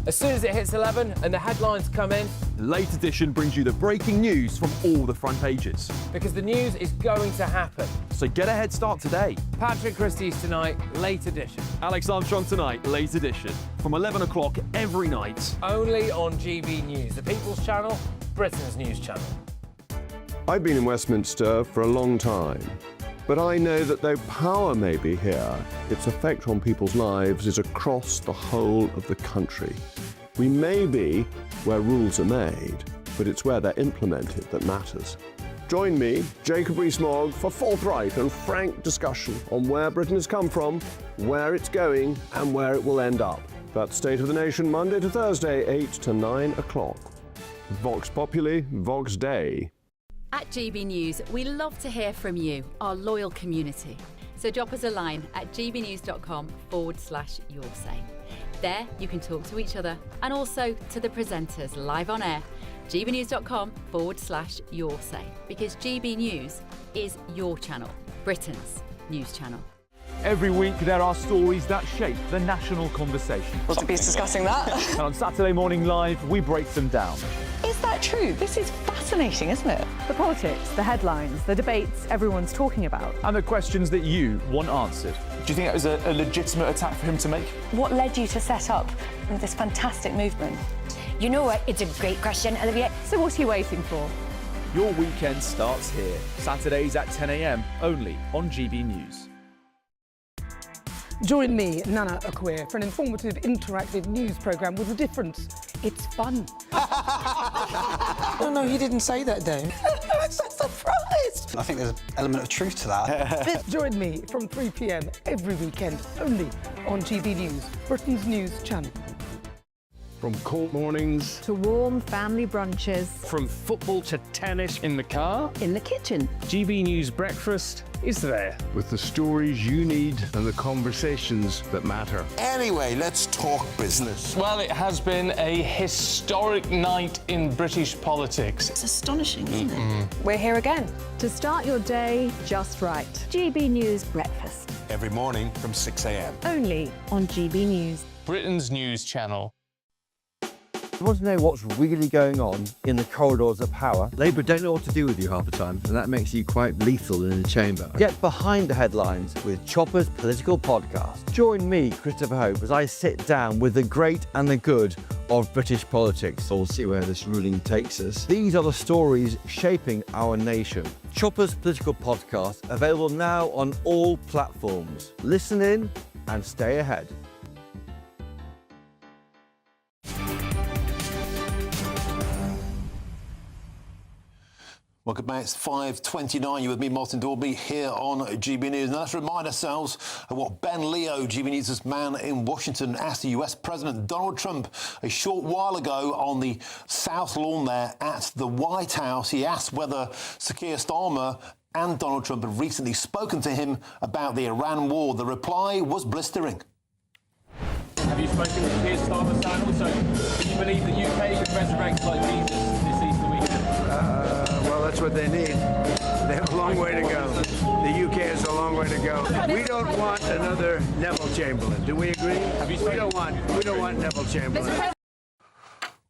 As soon as it hits 11 and the headlines come in, the Late Edition brings you the breaking news from all the front pages. Because the news is going to happen. So get a head start today. Patrick Christie's tonight, Late Edition. Alex Armstrong tonight, Late Edition. From 11 o'clock every night. Only on GB News, the People's Channel, Britain's news channel. I've been in Westminster for a long time. But I know that though power may be here, its effect on people's lives is across the whole of the country. We may be where rules are made, but it's where they're implemented that matters. Join me, Jacob Rees-Mogg, for forthright and frank discussion on where Britain has come from, where it's going, and where it will end up. That's State of the Nation, Monday to Thursday, 8 to 9 o'clock. Vox Populi, Vox Dei. At GB News, we love to hear from you, our loyal community. So drop us a line at gbnews.com/yoursay. There you can talk to each other and also to the presenters live on air. gbnews.com/yoursay, because GB News is your channel, Britain's news channel. Every week there are stories that shape the national conversation. Lots of people discussing that. And on Saturday Morning Live, we break them down. Is that true? This is fascinating, isn't it? The politics, the headlines, the debates everyone's talking about. And the questions that you want answered. Do you think that was a legitimate attack for him to make? What led you to set up this fantastic movement? You know what? It's a great question, Olivia. So what are you waiting for? Your weekend starts here. Saturdays at 10 a.m, only on GB News. Join me, Nana Akwe, for an informative, interactive news programme with a difference. It's fun. No, he didn't say that, though. I'm so surprised. I think there's an element of truth to that. Join me from 3 p.m. every weekend, only on GB News, Britain's news channel. From cold mornings to warm family brunches. From football to tennis in the car. In the kitchen. GB News Breakfast is there. With the stories you need and the conversations that matter. Anyway, let's talk business. Well, it has been a historic night in British politics. It's astonishing, isn't it? We're here again. To start your day just right. GB News Breakfast. Every morning from 6 a.m. Only on GB News. Britain's news channel. You want to know what's really going on in the corridors of power? Labour don't know what to do with you half the time, and that makes you quite lethal in the chamber. Get behind the headlines with Chopper's political podcast. Join me, Christopher Hope, as I sit down with the great and the good of British politics. We'll see where this ruling takes us. These are the stories shaping our nation. Chopper's political podcast, available now on all platforms. Listen in and stay ahead. Welcome back. It's 5:29. You're with me, Martin Daubney, here on GB News. Now let's remind ourselves of what Ben Leo, GB News' man in Washington, asked the US President Donald Trump a short while ago on the South Lawn there at the White House. He asked whether Sir Keir Starmer and Donald Trump had recently spoken to him about the Iran war. The reply was blistering. Have you spoken to Keir Starmer, Sam? Also, do you believe the UK could resurrect like Jesus this Easter weekend? Well, that's what they need. They have a long way to go. The UK has a long way to go. We don't want another Neville Chamberlain. Do we agree? We don't want Neville Chamberlain.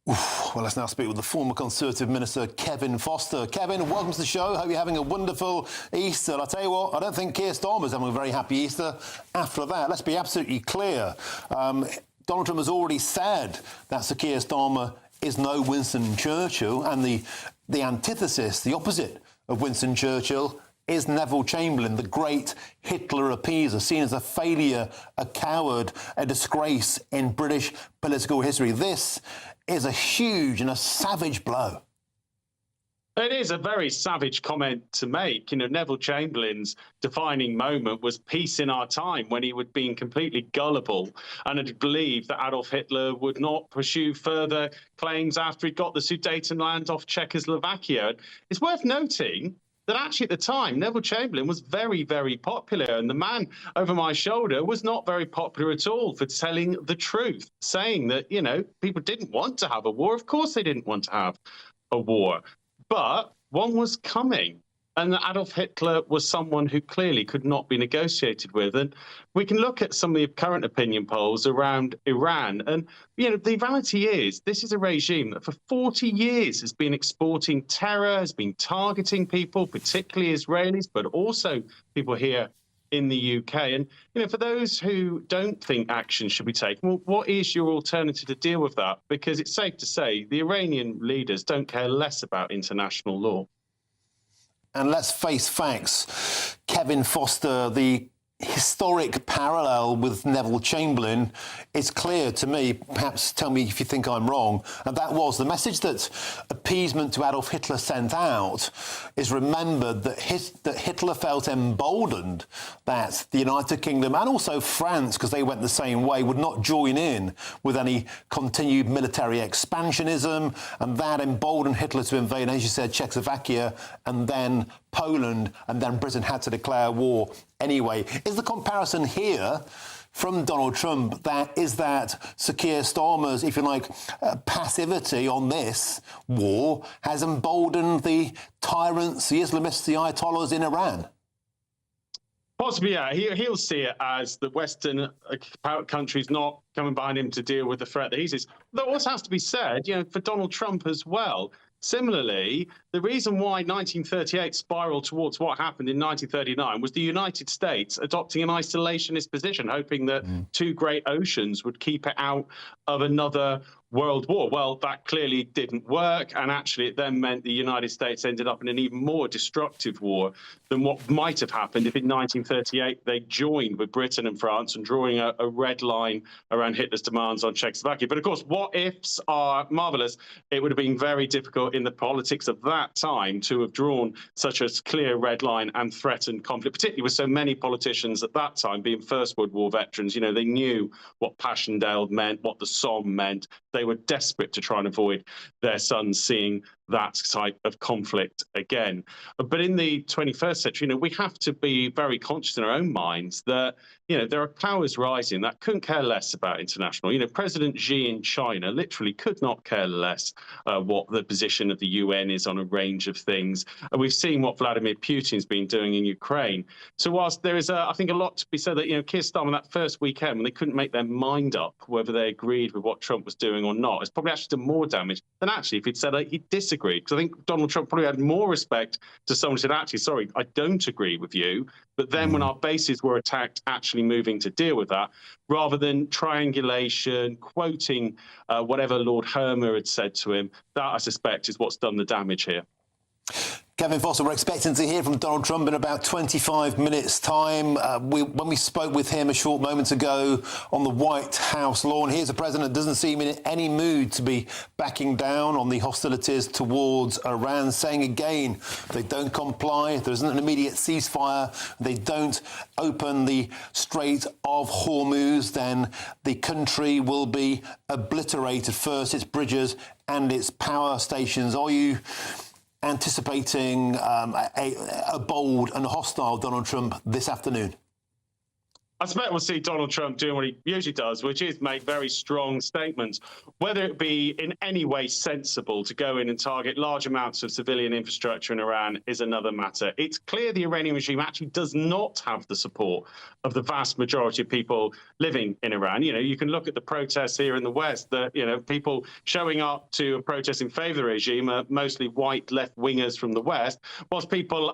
Well, let's now speak with the former Conservative Minister, Kevin Foster. Kevin, welcome to the show. Hope you're having a wonderful Easter. I'll tell you what, I don't think Keir Starmer's having a very happy Easter after that. Let's be absolutely clear. Donald Trump has already said that Sir Keir Starmer is no Winston Churchill, and the antithesis, the opposite of Winston Churchill, is Neville Chamberlain, the great Hitler appeaser, seen as a failure, a coward, a disgrace in British political history. This is a huge and a savage blow. It is a very savage comment to make. You know, Neville Chamberlain's defining moment was peace in our time, when he would been completely gullible and had believed that Adolf Hitler would not pursue further claims after he'd got the Sudetenland off Czechoslovakia. It's worth noting that actually at the time, Neville Chamberlain was very, very popular, and the man over my shoulder was not very popular at all for telling the truth, saying that, you know, people didn't want to have a war. Of course they didn't want to have a war. But one was coming, and that Adolf Hitler was someone who clearly could not be negotiated with. And we can look at some of the current opinion polls around Iran. And, you know, the reality is this is a regime that for 40 years has been exporting terror, has been targeting people, particularly Israelis, but also people here in the UK. And, you know, for those who don't think action should be taken, well, what is your alternative to deal with that? Because it's safe to say the Iranian leaders don't care less about international law. And let's face facts. Kevin Foster, the historic parallel with Neville Chamberlain is clear to me. Perhaps tell me if you think I'm wrong. And that was the message that appeasement to Adolf Hitler sent out is remembered that Hitler felt emboldened that the United Kingdom and also France, because they went the same way, would not join in with any continued military expansionism, and that emboldened Hitler to invade, as you said, Czechoslovakia and then Poland, and then Britain had to declare war anyway. Is the comparison here from Donald Trump that Sir Keir Starmer's, if you like, passivity on this war has emboldened the tyrants, the Islamists, the Ayatollahs in Iran? Possibly, yeah. He'll see it as the Western countries not coming behind him to deal with the threat that he sees. Though also has to be said, for Donald Trump as well. Similarly, the reason why 1938 spiraled towards what happened in 1939 was the United States adopting an isolationist position, hoping that two great oceans would keep it out of another world war. Well, that clearly didn't work, and actually it then meant the United States ended up in an even more destructive war than what might have happened if in 1938 they joined with Britain and France and drawing a red line around Hitler's demands on Czechoslovakia. But of course, what ifs are marvellous. It would have been very difficult in the politics of that time to have drawn such a clear red line and threatened conflict, particularly with so many politicians at that time being First World War veterans. They knew what Passchendaele meant, what the Somme meant. They were desperate to try and avoid their sons seeing that type of conflict again. But in the 21st century, we have to be very conscious in our own minds that, there are powers rising that couldn't care less about international. President Xi in China literally could not care less what the position of the UN is on a range of things. And we've seen what Vladimir Putin's been doing in Ukraine. So whilst there is, I think, a lot to be said that, Keir Starmer, that first weekend when they couldn't make their mind up whether they agreed with what Trump was doing or not, it's probably actually done more damage than actually if he'd said he disagreed. Because I think Donald Trump probably had more respect to someone who said, actually, sorry, I don't agree with you. But then when our bases were attacked, actually moving to deal with that, rather than triangulation, quoting whatever Lord Hermer had said to him, that I suspect is what's done the damage here. Kevin Foster, we're expecting to hear from Donald Trump in about 25 minutes' time. When we spoke with him a short moment ago on the White House lawn, here's a president that doesn't seem in any mood to be backing down on the hostilities towards Iran, saying again, if they don't comply, if there isn't an immediate ceasefire, they don't open the Strait of Hormuz, then the country will be obliterated. First, its bridges and its power stations. Are you anticipating a bold and hostile Donald Trump this afternoon? I suspect we'll see Donald Trump doing what he usually does, which is make very strong statements. Whether it be in any way sensible to go in and target large amounts of civilian infrastructure in Iran is another matter. It's clear the Iranian regime actually does not have the support of the vast majority of people living in Iran. You can look at the protests here in the West that, people showing up to a protest in favor of the regime are mostly white left-wingers from the West, whilst people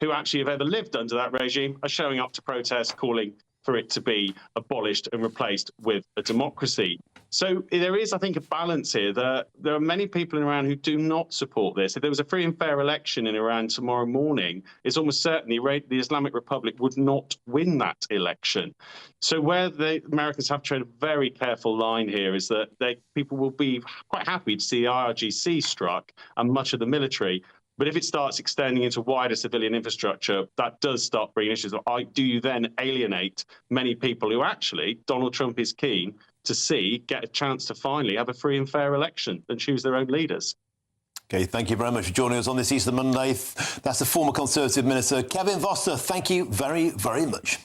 who actually have ever lived under that regime are showing up to protest calling for it to be abolished and replaced with a democracy. So there is, I think, a balance here. There are many people in Iran who do not support this. If there was a free and fair election in Iran tomorrow morning, it's almost certain the Islamic Republic would not win that election. So where the Americans have tread a very careful line here is that people will be quite happy to see the IRGC struck and much of the military. But if it starts extending into wider civilian infrastructure, that does start bringing issues. Do you then alienate many people who actually Donald Trump is keen to see get a chance to finally have a free and fair election and choose their own leaders? OK, thank you very much for joining us on this Easter Monday. That's the former Conservative Minister, Kevin Foster. Thank you very, very much.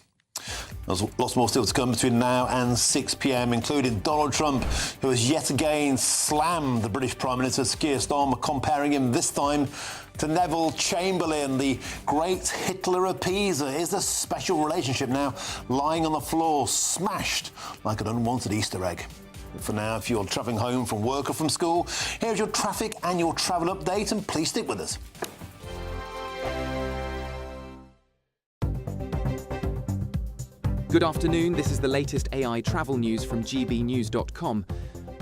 There's lots more still to come between now and 6 p.m, including Donald Trump, who has yet again slammed the British Prime Minister, Sir Keir Starmer, comparing him this time to Neville Chamberlain, the great Hitler appeaser. Is a special relationship now lying on the floor, smashed like an unwanted Easter egg. But for now, if you're travelling home from work or from school, here's your traffic and your travel update, and please stick with us. Good afternoon, this is the latest AI travel news from GBNews.com.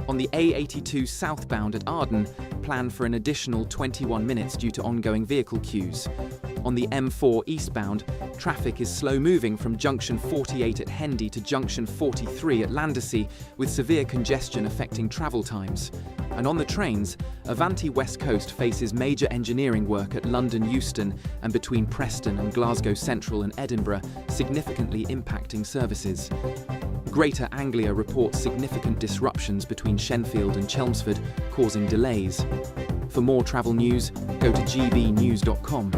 On the A82 southbound at Arden, plan for an additional 21 minutes due to ongoing vehicle queues. On the M4 eastbound, traffic is slow moving from junction 48 at Hendy to junction 43 at Landesey, with severe congestion affecting travel times. And on the trains, Avanti West Coast faces major engineering work at London Euston and between Preston and Glasgow Central and Edinburgh, significantly impacting services. Greater Anglia reports significant disruptions between Shenfield and Chelmsford, causing delays. For more travel news, go to gbnews.com.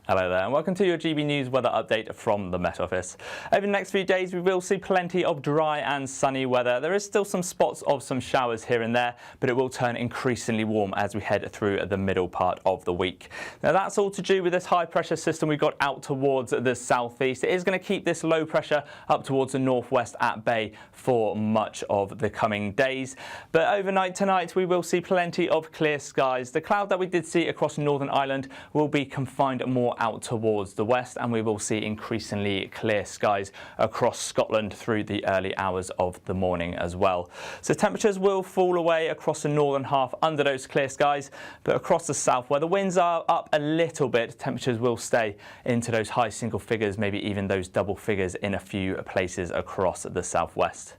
Hello there and welcome to your GB News weather update from the Met Office. Over the next few days we will see plenty of dry and sunny weather. There is still some spots of some showers here and there, but it will turn increasingly warm as we head through the middle part of the week. Now that's all to do with this high pressure system we got out towards the southeast. It is going to keep this low pressure up towards the northwest at bay for much of the coming days. But overnight tonight we will see plenty of clear skies. The cloud that we did see across Northern Ireland will be confined more out towards the west, and we will see increasingly clear skies across Scotland through the early hours of the morning as well. So temperatures will fall away across the northern half under those clear skies, but across the south where the winds are up a little bit, temperatures will stay into those high single figures, maybe even those double figures in a few places across the southwest.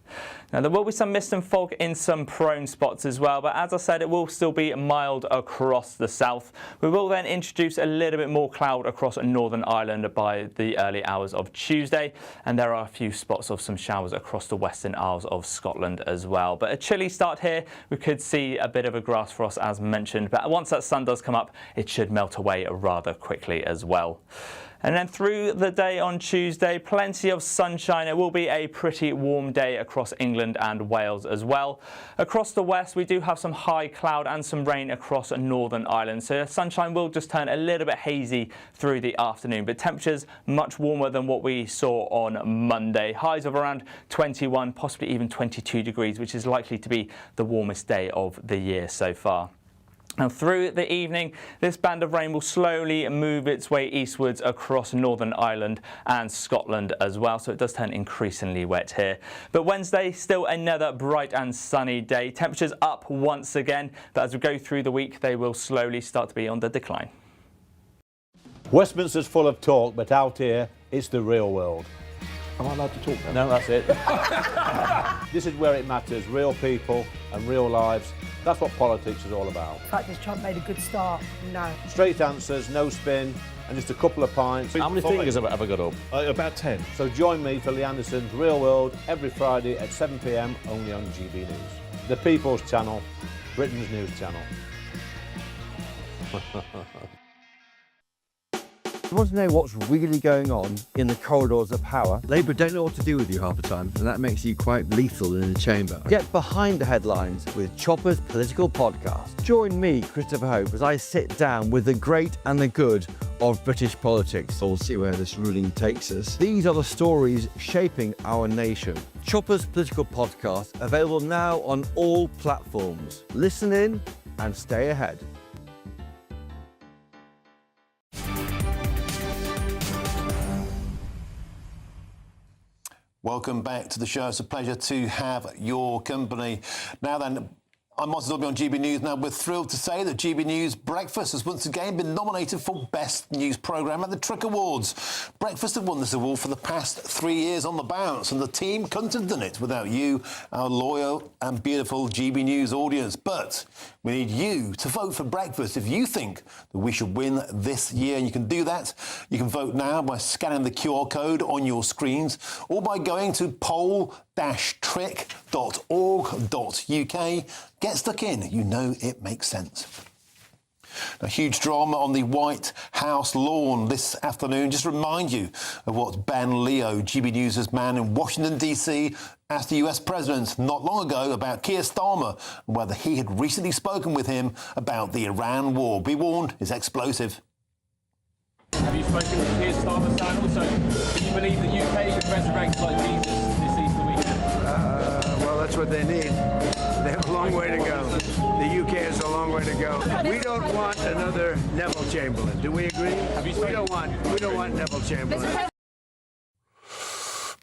Now there will be some mist and fog in some prone spots as well, but as I said, it will still be mild across the south. We will then introduce a little bit more cloud across Northern Ireland by the early hours of Tuesday, and there are a few spots of some showers across the Western Isles of Scotland as well. But a chilly start here. We could see a bit of a grass frost as mentioned, but once that sun does come up, it should melt away rather quickly as well. And then through the day on Tuesday, plenty of sunshine. It will be a pretty warm day across England and Wales as well. Across the west, we do have some high cloud and some rain across Northern Ireland. So sunshine will just turn a little bit hazy through the afternoon, but temperatures much warmer than what we saw on Monday. Highs of around 21, possibly even 22 degrees, which is likely to be the warmest day of the year so far. Now through the evening, this band of rain will slowly move its way eastwards across Northern Ireland and Scotland as well, so it does turn increasingly wet here. But Wednesday, still another bright and sunny day. Temperatures up once again, but as we go through the week, they will slowly start to be on the decline. Westminster's full of talk, but out here, it's the real world. Am I allowed to talk now? No, that's it. This is where it matters, real people and real lives. That's what politics is all about. The fact is Trump made a good start. No. Straight answers, no spin, and just a couple of pints. How many fingers have I got up? About 10. So join me for Lee Anderson's Real World every Friday at 7 p.m. only on GB News. The People's Channel, Britain's news channel. You want to know what's really going on in the corridors of power? Labour don't know what to do with you half the time, and that makes you quite lethal in the chamber. Get behind the headlines with Chopper's political podcast. Join me, Christopher Hope, as I sit down with the great and the good of British politics. We'll see where this ruling takes us. These are the stories shaping our nation. Chopper's political podcast, available now on all platforms. Listen in and stay ahead. Welcome back to the show. It's a pleasure to have your company. Now then, I'm Martin Daubney on GB News. Now, we're thrilled to say that GB News Breakfast has once again been nominated for Best News Programme at the Trick Awards. Breakfast have won this award for the past 3 years on the bounce, and the team couldn't have done it without you, our loyal and beautiful GB News audience. But we need you to vote for Breakfast if you think that we should win this year. And you can do that. You can vote now by scanning the QR code on your screens or by going to poll-trick.org.uk. Get stuck in. You know it makes sense. A huge drama on the White House lawn this afternoon. Just to remind you of what Ben Leo, GB News' man in Washington, D.C., asked the US President not long ago about Keir Starmer and whether he had recently spoken with him about the Iran war. Be warned, it's explosive. Have you spoken with Keir Starmer, Stan? Also, do you believe the UK could resurrect like Jesus this Easter weekend? Well, that's what they need. They have a long way to go. The UK has a long way to go. We don't want another Neville Chamberlain. Do we agree? We don't want Neville Chamberlain.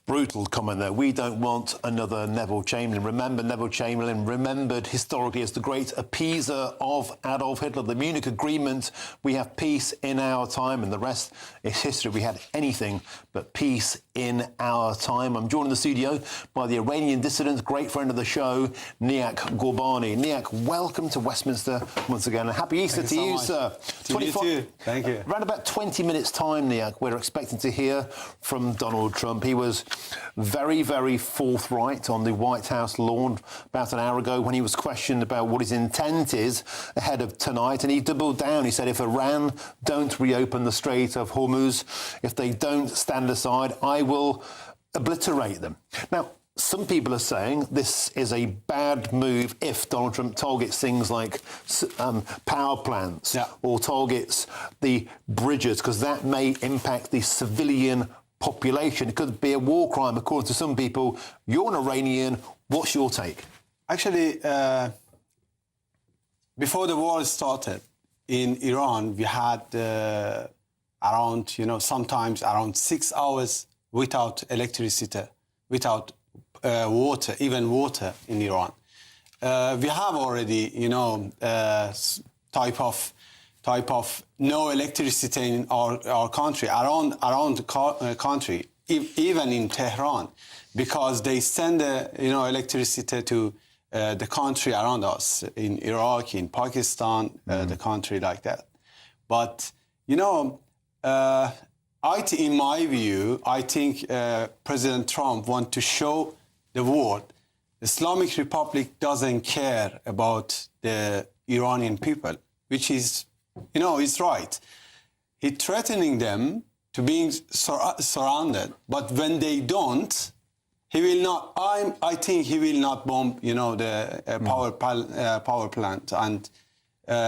Brutal comment there. We don't want another Neville Chamberlain. Remember Neville Chamberlain, remembered historically as the great appeaser of Adolf Hitler. The Munich Agreement, we have peace in our time, and the rest is history. We had anything but peace in our time. I'm joined in the studio by the Iranian dissident, great friend of the show, Niak Gorbani. Niak, welcome to Westminster once again, and happy Easter to you, sir. To you too. Thank you. Around about 20 minutes' time, Niak, we're expecting to hear from Donald Trump. He was very, very forthright on the White House lawn about an hour ago when he was questioned about what his intent is ahead of tonight, and he doubled down. He said if Iran don't reopen the Strait of Hormuz, if they don't stand aside, I will obliterate them. Now, some people are saying this is a bad move if Donald Trump targets things like power plants or targets the bridges, because that may impact the civilian population. It could be a war crime, according to some people. You're an Iranian. What's your take? Actually, before the war started in Iran, we had around, sometimes around 6 hours without electricity, without water, even water in Iran. We have already, type of no electricity in our country, around the country, even in Tehran, because they send electricity to the country around us, in Iraq, in Pakistan, the country like that. But, in my view, I think President Trump wants to show the world Islamic Republic doesn't care about the Iranian people, which is, is right. He's threatening them to being surrounded, but when they don't, he will not. I think he will not bomb, the power plant, and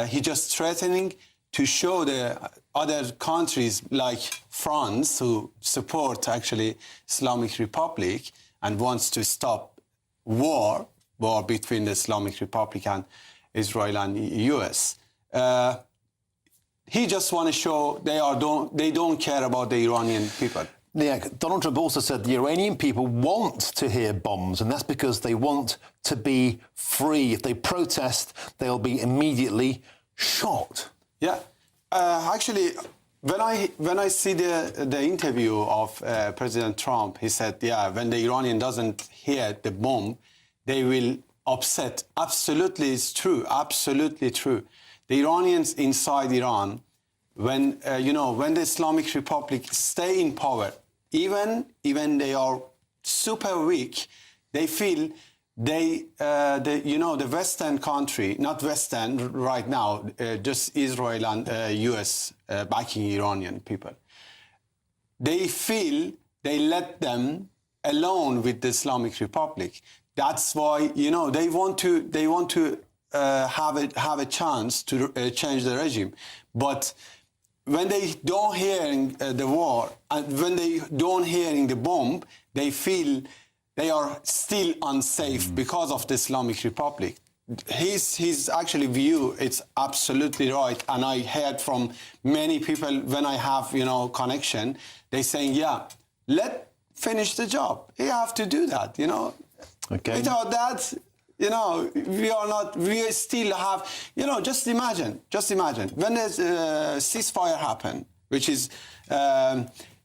he just threatening to show the other countries like France, who support actually Islamic Republic and wants to stop war between the Islamic Republic and Israel and US. He just want to show they don't care about the Iranian people. Niak, Donald Trump also said the Iranian people want to hear bombs, and that's because they want to be free. If they protest, they'll be immediately shot. Yeah, actually, when I see the interview of President Trump, he said, when the Iranian doesn't hear the bomb, they will upset. Absolutely, it's true. Absolutely true. The Iranians inside Iran, when the Islamic Republic stay in power, even they are super weak, they feel the Western country, not Western right now, just Israel and US backing Iranian people. They feel they let them alone with the Islamic Republic. That's why they want to have a chance to change the regime, but when they don't hear the war and when they don't hear the bomb, they feel they are still unsafe because of the Islamic Republic. His actually view, it's absolutely right. And I heard from many people when I have, connection, they saying, let finish the job. You have to do that, Okay. Without that, we still have, just imagine when the ceasefire happened, which is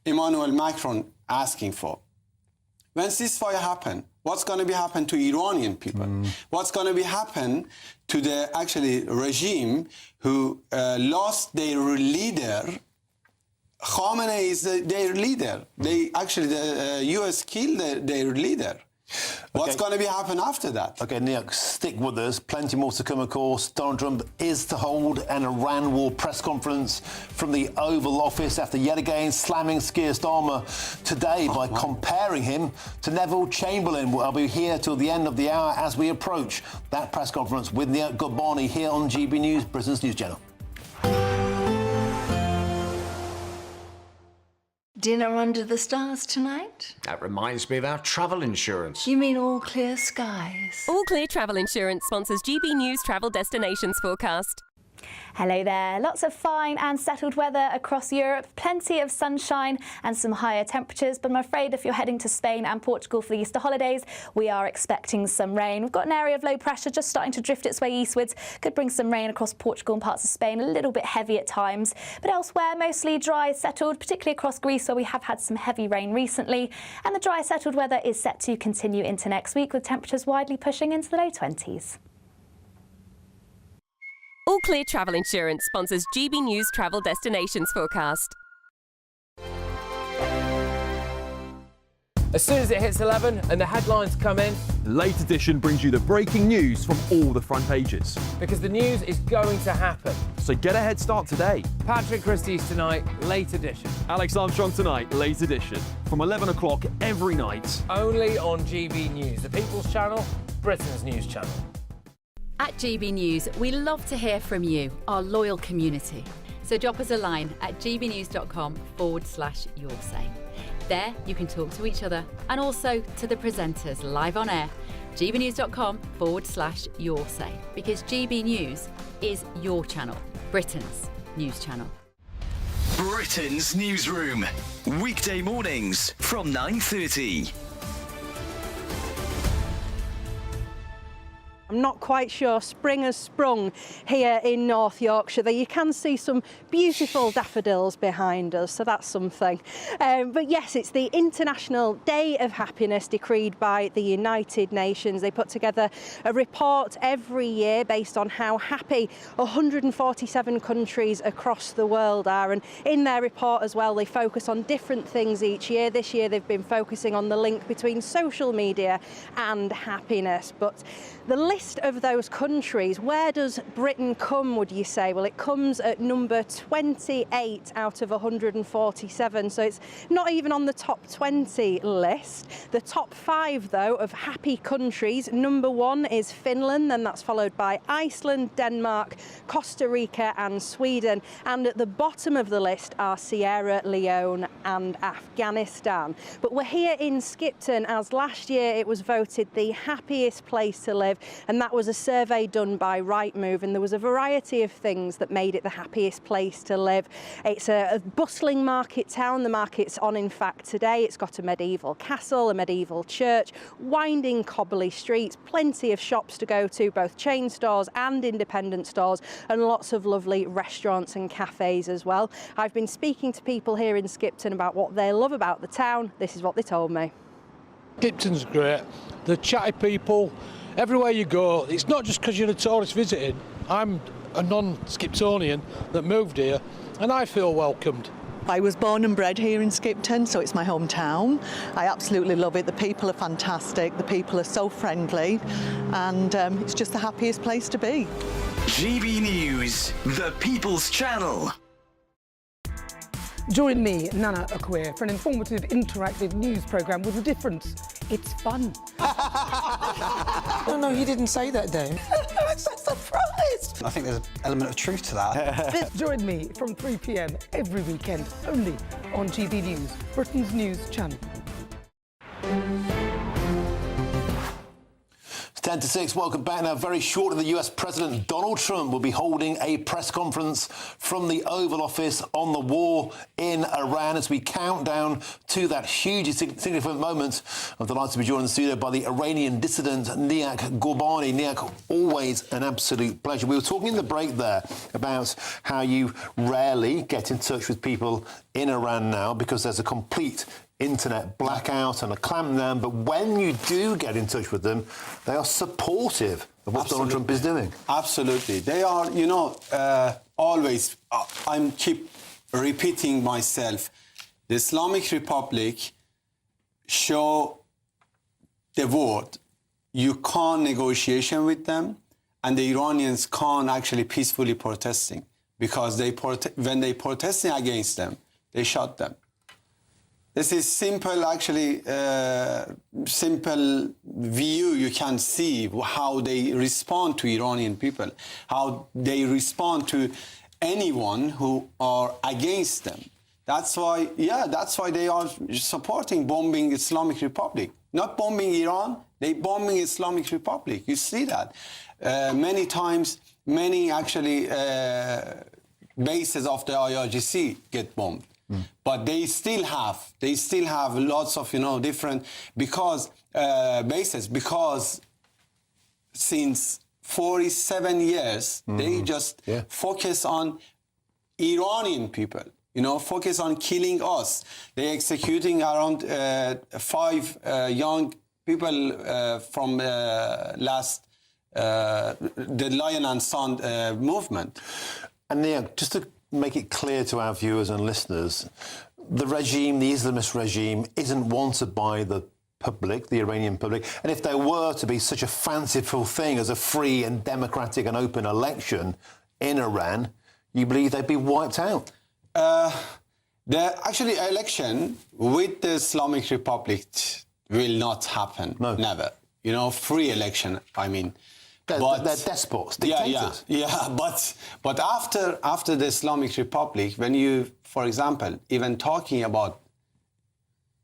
Emmanuel Macron asking for. When ceasefire happen, what's going to be happen to Iranian people? What's going to be happen to the actually regime who lost their leader? Khamenei is their leader. The US killed their leader. What's going to be happen after that? Okay, Niak, stick with us. Plenty more to come, of course. Donald Trump is to hold an Iran war press conference from the Oval Office after yet again slamming Keir Starmer today by comparing him to Neville Chamberlain. I'll be here till the end of the hour as we approach that press conference with Niak Gorbani here on GB News, Britain's News Channel. Dinner under the stars tonight? That reminds me of our travel insurance. You mean all clear skies? All Clear Travel Insurance sponsors GB News travel destinations forecast. Hello there. Lots of fine and settled weather across Europe, plenty of sunshine and some higher temperatures, but I'm afraid if you're heading to Spain and Portugal for the Easter holidays, we are expecting some rain. We've got an area of low pressure just starting to drift its way eastwards, could bring some rain across Portugal and parts of Spain, a little bit heavy at times, but elsewhere mostly dry, settled, particularly across Greece where we have had some heavy rain recently, and the dry, settled weather is set to continue into next week with temperatures widely pushing into the low 20s. All Clear Travel Insurance sponsors GB News travel destinations forecast. As soon as it hits 11 and the headlines come in, Late Edition brings you the breaking news from all the front pages. because the news is going to happen. So get a head start today. Patrick Christie's tonight, Late Edition. Alex Armstrong tonight, Late Edition. From 11 o'clock every night. Only on GB News, the People's Channel, Britain's news channel. At GB News, we love to hear from you, our loyal community. So drop us a line at gbnews.com/yoursay. There you can talk to each other and also to the presenters live on air. gbnews.com/yoursay, because GB News is your channel, Britain's news channel. Britain's newsroom, weekday mornings from 9:30. I'm not quite sure spring has sprung here in North Yorkshire. There you can see some beautiful daffodils behind us, so that's something. But yes, it's the International Day of Happiness decreed by the United Nations. They put together a report every year based on how happy 147 countries across the world are. And in their report as well, they focus on different things each year. This year they've been focusing on the link between social media and happiness. But the list of those countries, where does Britain come, would you say? Well, it comes at number 28 out of 147, so it's not even on the top 20 list. The top 5, though, of happy countries, number 1 is Finland, then that's followed by Iceland, Denmark, Costa Rica and Sweden. And at the bottom of the list are Sierra Leone and Afghanistan. But we're here in Skipton as last year it was voted the happiest place to live, and that was a survey done by Rightmove, and there was a variety of things that made it the happiest place to live. It's a bustling market town. The market's on, in fact, today. It's got a medieval castle, a medieval church, winding cobbly streets, plenty of shops to go to, both chain stores and independent stores, and lots of lovely restaurants and cafes as well. I've been speaking to people here in Skipton about what they love about the town. This is what they told me. Skipton's great. The chatty people. Everywhere you go, it's not just because you're a tourist visiting. I'm a non-Skiptonian that moved here, and I feel welcomed. I was born and bred here in Skipton, so it's my hometown. I absolutely love it. The people are fantastic. The people are so friendly, and it's just the happiest place to be. GB News, the People's Channel. Join me, Nana Okoye, for an informative, interactive news programme with a difference. It's fun. No, he didn't say that, Dave. I'm so surprised. I think there's an element of truth to that. Join me from 3 p.m. every weekend, only on GB News, Britain's news channel. 10 to 6, welcome back. Now, very shortly, the US President Donald Trump will be holding a press conference from the Oval Office on the war in Iran as we count down to that hugely significant moment. I'm delighted to be joined in the studio by the Iranian dissident Niak Gorbani. Niak, always an absolute pleasure. We were talking in the break there about how you rarely get in touch with people in Iran now because there's a complete internet blackout and a clampdown, but when you do get in touch with them, they are supportive of what Donald Trump is doing. Absolutely. They are, always, I keep repeating myself, the Islamic Republic show the world you can't negotiation with them, and the Iranians can't actually peacefully protesting, because when they protesting against them, they shot them. This is simple, actually, simple view. You can see how they respond to Iranian people, how they respond to anyone who are against them. That's why they are supporting bombing Islamic Republic. Not bombing Iran, they bombing Islamic Republic. You see that. Many times, many actually bases of the IRGC get bombed. But they still have lots of, different, bases, because since 47 years, they just focus on Iranian people. Focus on killing us. They're executing around 5 young people from the Lion and Sun movement. And just to make it clear to our viewers and listeners, the regime, the Islamist regime, isn't wanted by the public, the Iranian public. And if there were to be such a fanciful thing as a free and democratic and open election in Iran, you believe they'd be wiped out? The actually election with the Islamic Republic will not happen. No. Never. Free election, I mean. They're despots, dictators. Yeah. But after the Islamic Republic, when you, for example, even talking about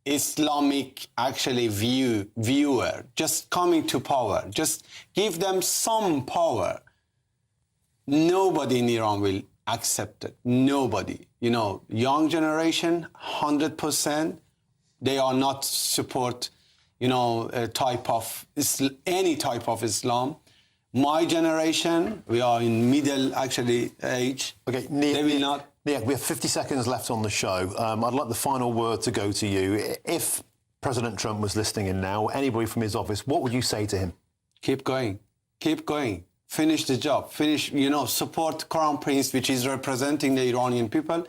Islamic actually viewer just coming to power, just give them some power, nobody in Iran will accept it. Nobody. Young generation, 100%, they are not support, any type of Islam. My generation, we are in middle age. Okay, they will not. Yeah, we have 50 seconds left on the show. I'd like the final word to go to you. If President Trump was listening in now, or anybody from his office, what would you say to him? Keep going. Keep going. Finish the job. Support Crown Prince, which is representing the Iranian people,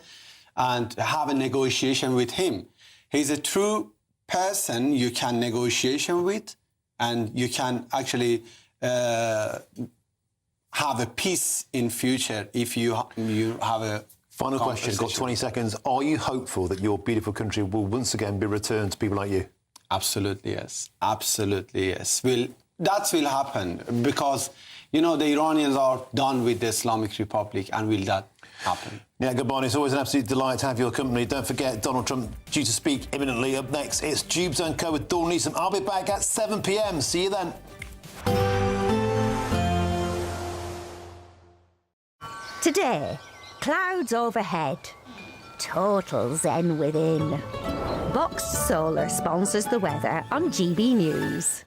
and have a negotiation with him. He's a true person you can negotiation with, and you can actually have a peace in future if you have a final question. Got 20 seconds. Are you hopeful that your beautiful country will once again be returned to people like you? Absolutely yes. Absolutely yes. That will happen because the Iranians are done with the Islamic Republic, and will that happen? Yeah, Daubney, it's always an absolute delight to have your company. Don't forget, Donald Trump due to speak imminently. Up next, it's Jubes & Co with Dawn Newsom. I'll be back at 7 p.m. See you then. Today, clouds overhead, total zen within. Boxed Solar sponsors the weather on GB News.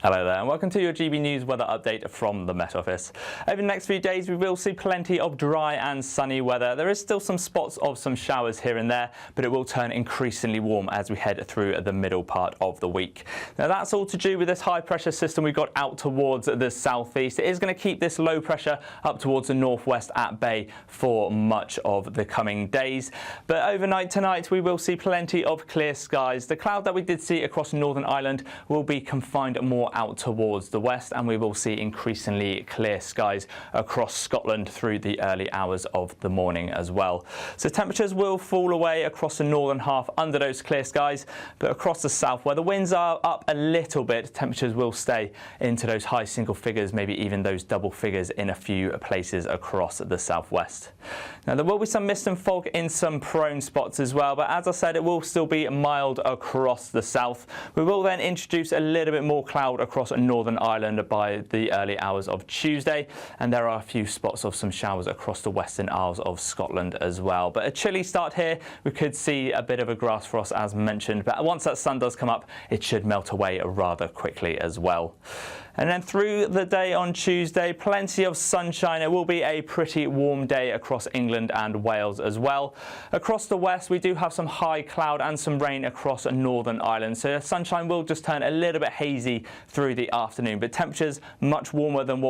Hello there and welcome to your GB News weather update from the Met Office. Over the next few days we will see plenty of dry and sunny weather. There is still some spots of some showers here and there, but it will turn increasingly warm as we head through the middle part of the week. Now that's all to do with this high pressure system we've got out towards the southeast. It is going to keep this low pressure up towards the northwest at bay for much of the coming days. But overnight tonight we will see plenty of clear skies. The cloud that we did see across Northern Ireland will be confined more out towards the west, and we will see increasingly clear skies across Scotland through the early hours of the morning as well. So temperatures will fall away across the northern half under those clear skies, but across the south where the winds are up a little bit, temperatures will stay into those high single figures, maybe even those double figures in a few places across the southwest. Now there will be some mist and fog in some prone spots as well, but as I said, it will still be mild across the south. We will then introduce a little bit more cloud across Northern Ireland by the early hours of Tuesday, and there are a few spots of some showers across the Western Isles of Scotland as well. But a chilly start here. We could see a bit of a grass frost as mentioned, but once that sun does come up, it should melt away rather quickly as well. And then through the day on Tuesday, plenty of sunshine. It will be a pretty warm day across England and Wales as well. Across the west, we do have some high cloud and some rain across Northern Ireland. So sunshine will just turn a little bit hazy through the afternoon, but temperatures much warmer than what